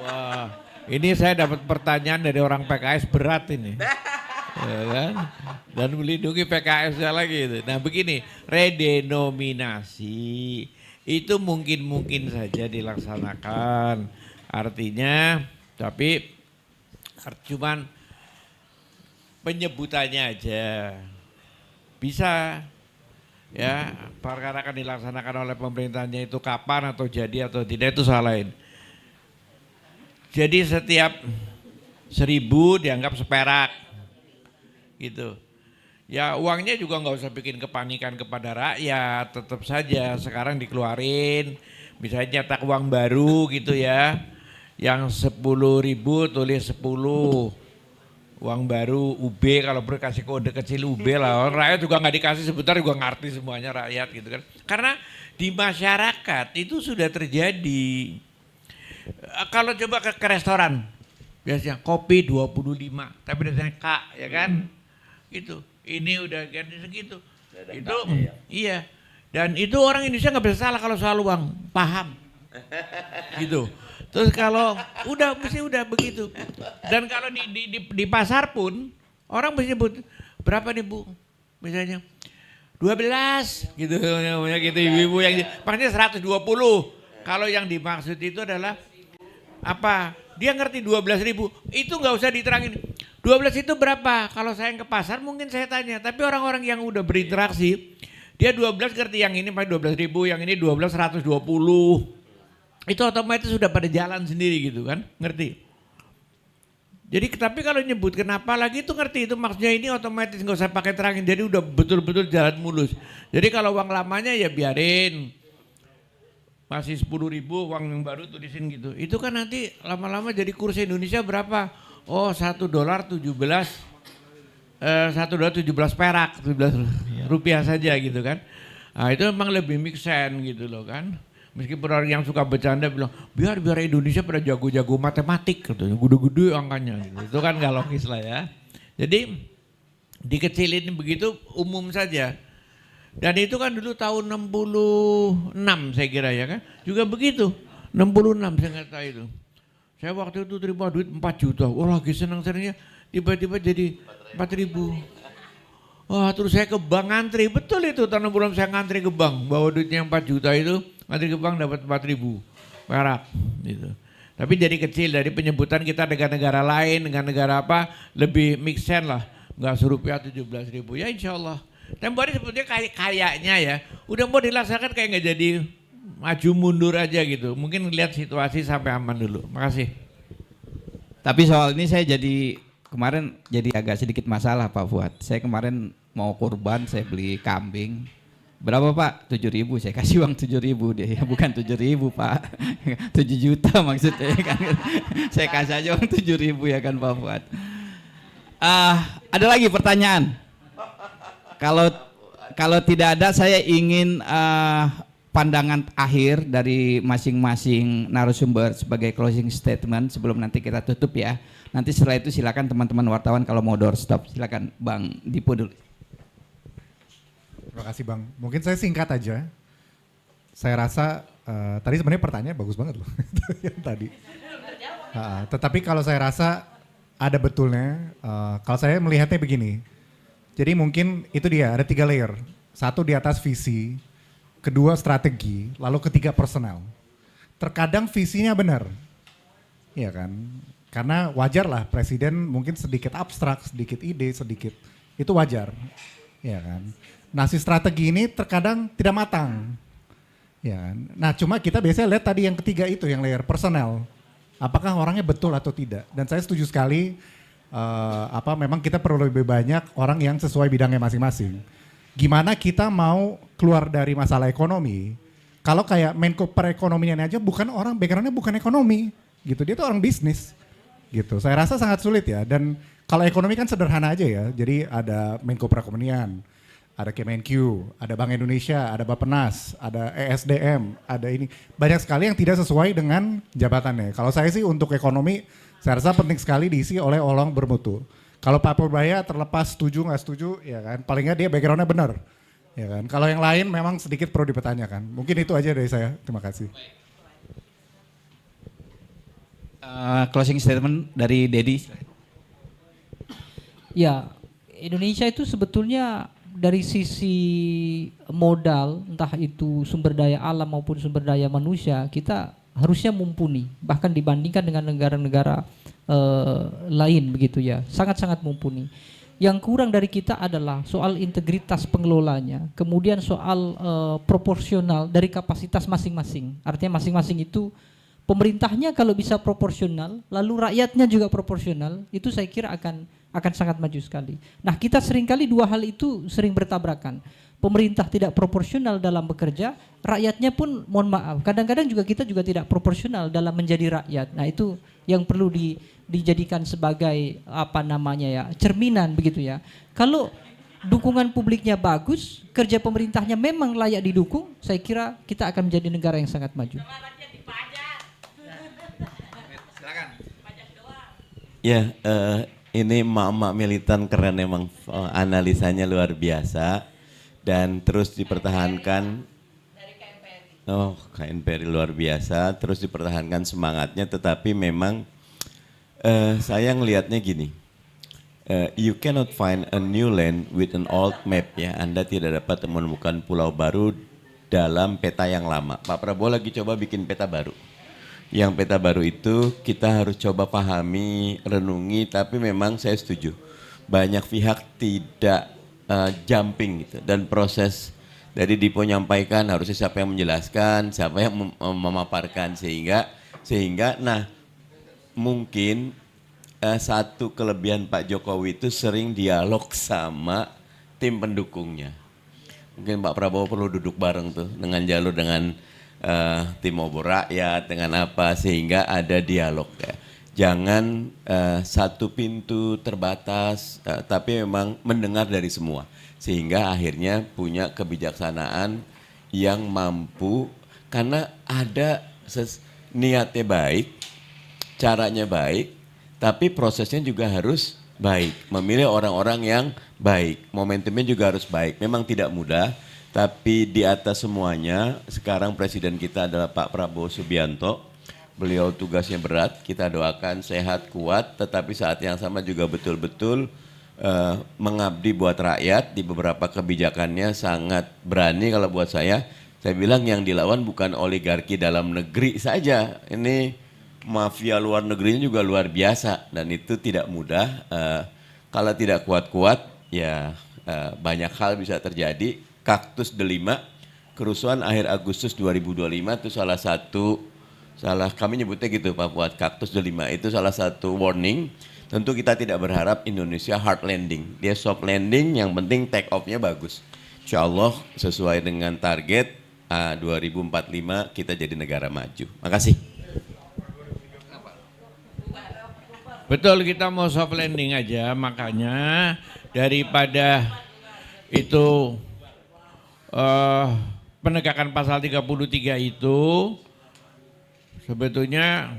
Wah, Ini saya dapat pertanyaan dari orang PKS berat ini. Ya kan? Dan melindungi PKS-nya lagi itu. Nah begini, redenominasi itu mungkin saja dilaksanakan. Artinya, tapi cuman penyebutannya aja. Bisa ya, perkara akan dilaksanakan oleh pemerintahnya itu kapan atau jadi atau tidak itu soal lain. Jadi setiap 1.000 dianggap seperak gitu. Ya uangnya juga nggak usah bikin kepanikan kepada rakyat, tetap saja sekarang dikeluarin, misalnya nyetak uang baru gitu ya, yang 10.000 tulis 10, uang baru UB, kalau perlu kasih kode kecil UB lah, rakyat juga nggak dikasih sebentar juga ngerti semuanya rakyat gitu kan, karena di masyarakat itu sudah terjadi. Kalau coba ke restoran, biasanya kopi 25, tapi biasanya K ya kan, gitu. Ini udah ganti segitu. Itu ya? Iya. Dan itu orang Indonesia nggak bisa salah kalau soal uang, paham. Gitu. Terus kalau mesti udah begitu. Dan kalau di pasar pun orang mesti nyebut berapa nih Bu? Misalnya 12 gitu namanya gitu ibu-ibu yang makanya 120. Kalau yang dimaksud itu adalah apa? Dia ngerti 12.000, itu nggak usah diterangin. 12 itu berapa? Kalau saya ke pasar mungkin saya tanya, tapi orang-orang yang udah berinteraksi, dia 12 ngerti yang ini 12.000, yang ini 12 120. Itu otomatis sudah pada jalan sendiri gitu kan, ngerti. Jadi tapi kalau nyebut kenapa lagi itu ngerti, itu maksudnya ini otomatis nggak usah pakai terangin, jadi udah betul-betul jalan mulus. Jadi kalau uang lamanya ya biarin. Masih 10.000 uang yang baru tulisin gitu. Itu kan nanti lama-lama jadi kurs Indonesia berapa? Oh $1 17 perak, 17 rupiah saja gitu kan. Nah itu memang lebih make sense gitu loh kan. Meskipun orang yang suka bercanda bilang biar Indonesia pada jago-jago matematik katanya, gede-gede angkanya gitu. Itu kan gak logis lah ya. Jadi dikecilin begitu umum saja. Dan itu kan dulu tahun 66 saya kira ya kan. Juga begitu. 66 saya nggak tahu itu. Saya waktu itu terima duit 4 juta. Wah lagi senang-senangnya tiba-tiba jadi 4.000. Wah terus saya ke bank ngantri. Betul itu tahun 66 saya ngantri ke bank. Bawa duitnya 4 juta itu ngantri ke bank dapat 4.000 perak gitu. Tapi jadi kecil dari penyebutan kita dengan negara lain, dengan negara apa lebih make sense lah. Nggak serupiah 17.000 ya insya Allah. Tempo hari sebetulnya kayaknya ya, udah mau dilaksanakan kayak nggak jadi maju mundur aja gitu. Mungkin lihat situasi sampai aman dulu. Makasih. Tapi soal ini saya kemarin jadi agak sedikit masalah Pak Fuad. Saya kemarin mau kurban, saya beli kambing. Berapa Pak? 7.000, saya kasih uang 7.000 deh. Bukan 7.000 Pak, 7 juta maksudnya kan. Saya kasih aja uang 7.000 ya kan Pak Fuad. Ada lagi pertanyaan? Kalau tidak ada, saya ingin pandangan akhir dari masing-masing narasumber sebagai closing statement sebelum nanti kita tutup ya. Nanti setelah itu silakan teman-teman wartawan kalau mau doorstop, silakan Bang Dipo dulu. Terima kasih Bang. Mungkin saya singkat aja. Saya rasa tadi sebenarnya pertanyaan bagus banget loh yang tadi. Tetapi kalau saya rasa ada betulnya. Kalau saya melihatnya begini. Jadi mungkin itu dia, ada 3 layer. 1 di atas visi, 2 strategi, lalu 3 personal. Terkadang visinya benar, ya kan? Karena wajar lah presiden mungkin sedikit abstrak, sedikit ide, sedikit, itu wajar, ya kan? Nah si strategi ini terkadang tidak matang, ya kan? Nah cuma kita biasanya lihat tadi yang 3 itu, yang layer personal. Apakah orangnya betul atau tidak? Dan saya setuju sekali, memang kita perlu lebih banyak orang yang sesuai bidangnya masing-masing. Gimana kita mau keluar dari masalah ekonomi? Kalau kayak Menko Perekonomian aja bukan orang, backgroundnya bukan ekonomi, gitu. Dia tuh orang bisnis, gitu. Saya rasa sangat sulit ya. Dan kalau ekonomi kan sederhana aja ya. Jadi ada Menko Perekonomian, ada Kemenq, ada Bank Indonesia, ada Bappenas, ada ESDM, ada ini. Banyak sekali yang tidak sesuai dengan jabatannya. Kalau saya sih untuk ekonomi, saya rasa penting sekali diisi oleh orang bermutu. Kalau Pak Purbaya terlepas setuju nggak setuju, ya kan, paling nggak dia backgroundnya benar, ya kan. Kalau yang lain memang sedikit perlu dipertanyakan. Mungkin itu aja dari saya. Terima kasih. Closing statement dari Dedi. Ya, Indonesia itu sebetulnya dari sisi modal, entah itu sumber daya alam maupun sumber daya manusia, kita harusnya mumpuni, bahkan dibandingkan dengan negara-negara lain begitu ya, sangat-sangat mumpuni. Yang kurang dari kita adalah soal integritas pengelolanya, kemudian soal proporsional dari kapasitas masing-masing. Artinya masing-masing itu pemerintahnya kalau bisa proporsional, lalu rakyatnya juga proporsional, itu saya kira akan sangat maju sekali. Nah, kita seringkali dua hal itu sering bertabrakan. Pemerintah tidak proporsional dalam bekerja, rakyatnya pun mohon maaf, kadang-kadang juga kita juga tidak proporsional dalam menjadi rakyat. Nah, itu yang perlu dijadikan sebagai apa namanya ya, cerminan begitu ya. Kalau dukungan publiknya bagus, kerja pemerintahnya memang layak didukung, saya kira kita akan menjadi negara yang sangat maju. Ya, ini emak-emak militan keren emang, analisanya luar biasa dan terus dipertahankan. Oh, KNPRI luar biasa, terus dipertahankan semangatnya, tetapi memang saya ngelihatnya gini, you cannot find a new land with an old map ya, Anda tidak dapat menemukan pulau baru dalam peta yang lama. Pak Prabowo lagi coba bikin peta baru. Yang peta baru itu kita harus coba pahami, renungi, tapi memang saya setuju. Banyak pihak tidak jumping gitu, dan proses dari Dipo nyampaikan harusnya siapa yang menjelaskan, siapa yang memaparkan, sehingga nah mungkin satu kelebihan Pak Jokowi itu sering dialog sama tim pendukungnya. Mungkin Pak Prabowo perlu duduk bareng tuh dengan jalur dengan tim obor rakyat dengan apa sehingga ada dialog ya. Jangan satu pintu terbatas, tapi memang mendengar dari semua sehingga akhirnya punya kebijaksanaan yang mampu, karena ada niatnya baik, caranya baik, tapi prosesnya juga harus baik. Memilih orang-orang yang baik, momentumnya juga harus baik. Memang tidak mudah, tapi di atas semuanya sekarang presiden kita adalah Pak Prabowo Subianto. Beliau tugasnya berat, kita doakan sehat, kuat, tetapi saat yang sama juga betul-betul mengabdi buat rakyat. Di beberapa kebijakannya sangat berani. Kalau buat saya bilang yang dilawan bukan oligarki dalam negeri saja, ini mafia luar negerinya juga luar biasa, dan itu tidak mudah. Kalau tidak kuat-kuat ya banyak hal bisa terjadi. Kaktus Delima, kerusuhan akhir Agustus 2025 itu kami nyebutnya gitu Pak Fuad, Kaktus Delima itu salah satu warning. Tentu kita tidak berharap Indonesia hard landing, dia soft landing, yang penting take off-nya bagus. Insya Allah sesuai dengan target 2045 kita jadi negara maju. Makasih. Betul, kita mau soft landing aja, makanya daripada itu penegakan pasal 33 itu sebetulnya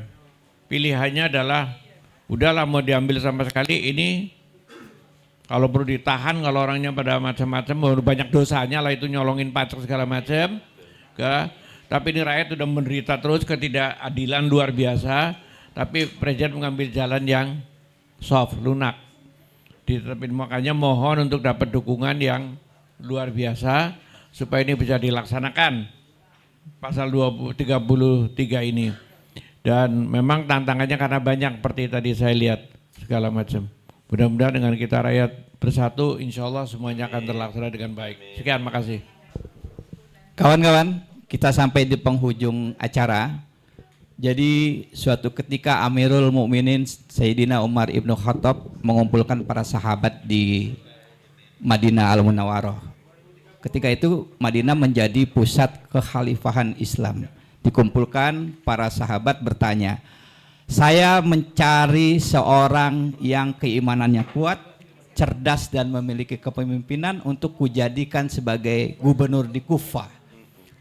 pilihannya adalah udahlah mau diambil sama sekali, ini kalau perlu ditahan, kalau orangnya pada macam-macam, banyak dosanya lah itu, nyolongin pajak segala macam. Tapi ini rakyat sudah menderita terus, ketidakadilan luar biasa, tapi presiden mengambil jalan yang soft, lunak. Makanya mohon untuk dapat dukungan yang luar biasa supaya ini bisa dilaksanakan pasal 33 ini. Dan memang tantangannya karena banyak seperti tadi saya lihat segala macam. Mudah-mudahan dengan kita rakyat bersatu, insya Allah semuanya akan terlaksana dengan baik. Sekian, makasih. Kawan-kawan, kita sampai di penghujung acara. Jadi suatu ketika Amirul Mukminin Sayyidina Umar Ibnu Khattab mengumpulkan para sahabat di Madinah Al-Munawwarah. Ketika itu Madinah menjadi pusat kekhalifahan Islam. Dikumpulkan para sahabat bertanya, saya mencari seorang yang keimanannya kuat, cerdas dan memiliki kepemimpinan untuk kujadikan sebagai gubernur di Kufah.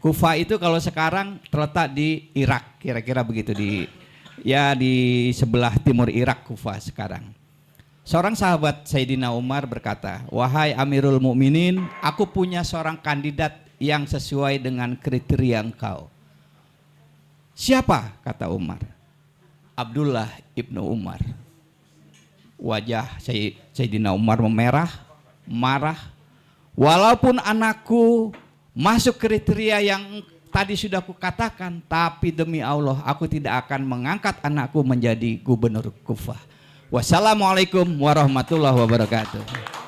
Kufah itu kalau sekarang terletak di Irak, kira-kira begitu, di sebelah timur Irak Kufah sekarang. Seorang sahabat Sayyidina Umar berkata, wahai Amirul Mukminin, aku punya seorang kandidat yang sesuai dengan kriteria engkau. Siapa? Kata Umar. Abdullah ibnu Umar. Wajah Sayyidina Umar memerah, marah. Walaupun anakku masuk kriteria yang tadi sudah kukatakan, tapi demi Allah aku tidak akan mengangkat anakku menjadi gubernur Kufah. Wassalamualaikum warahmatullahi wabarakatuh.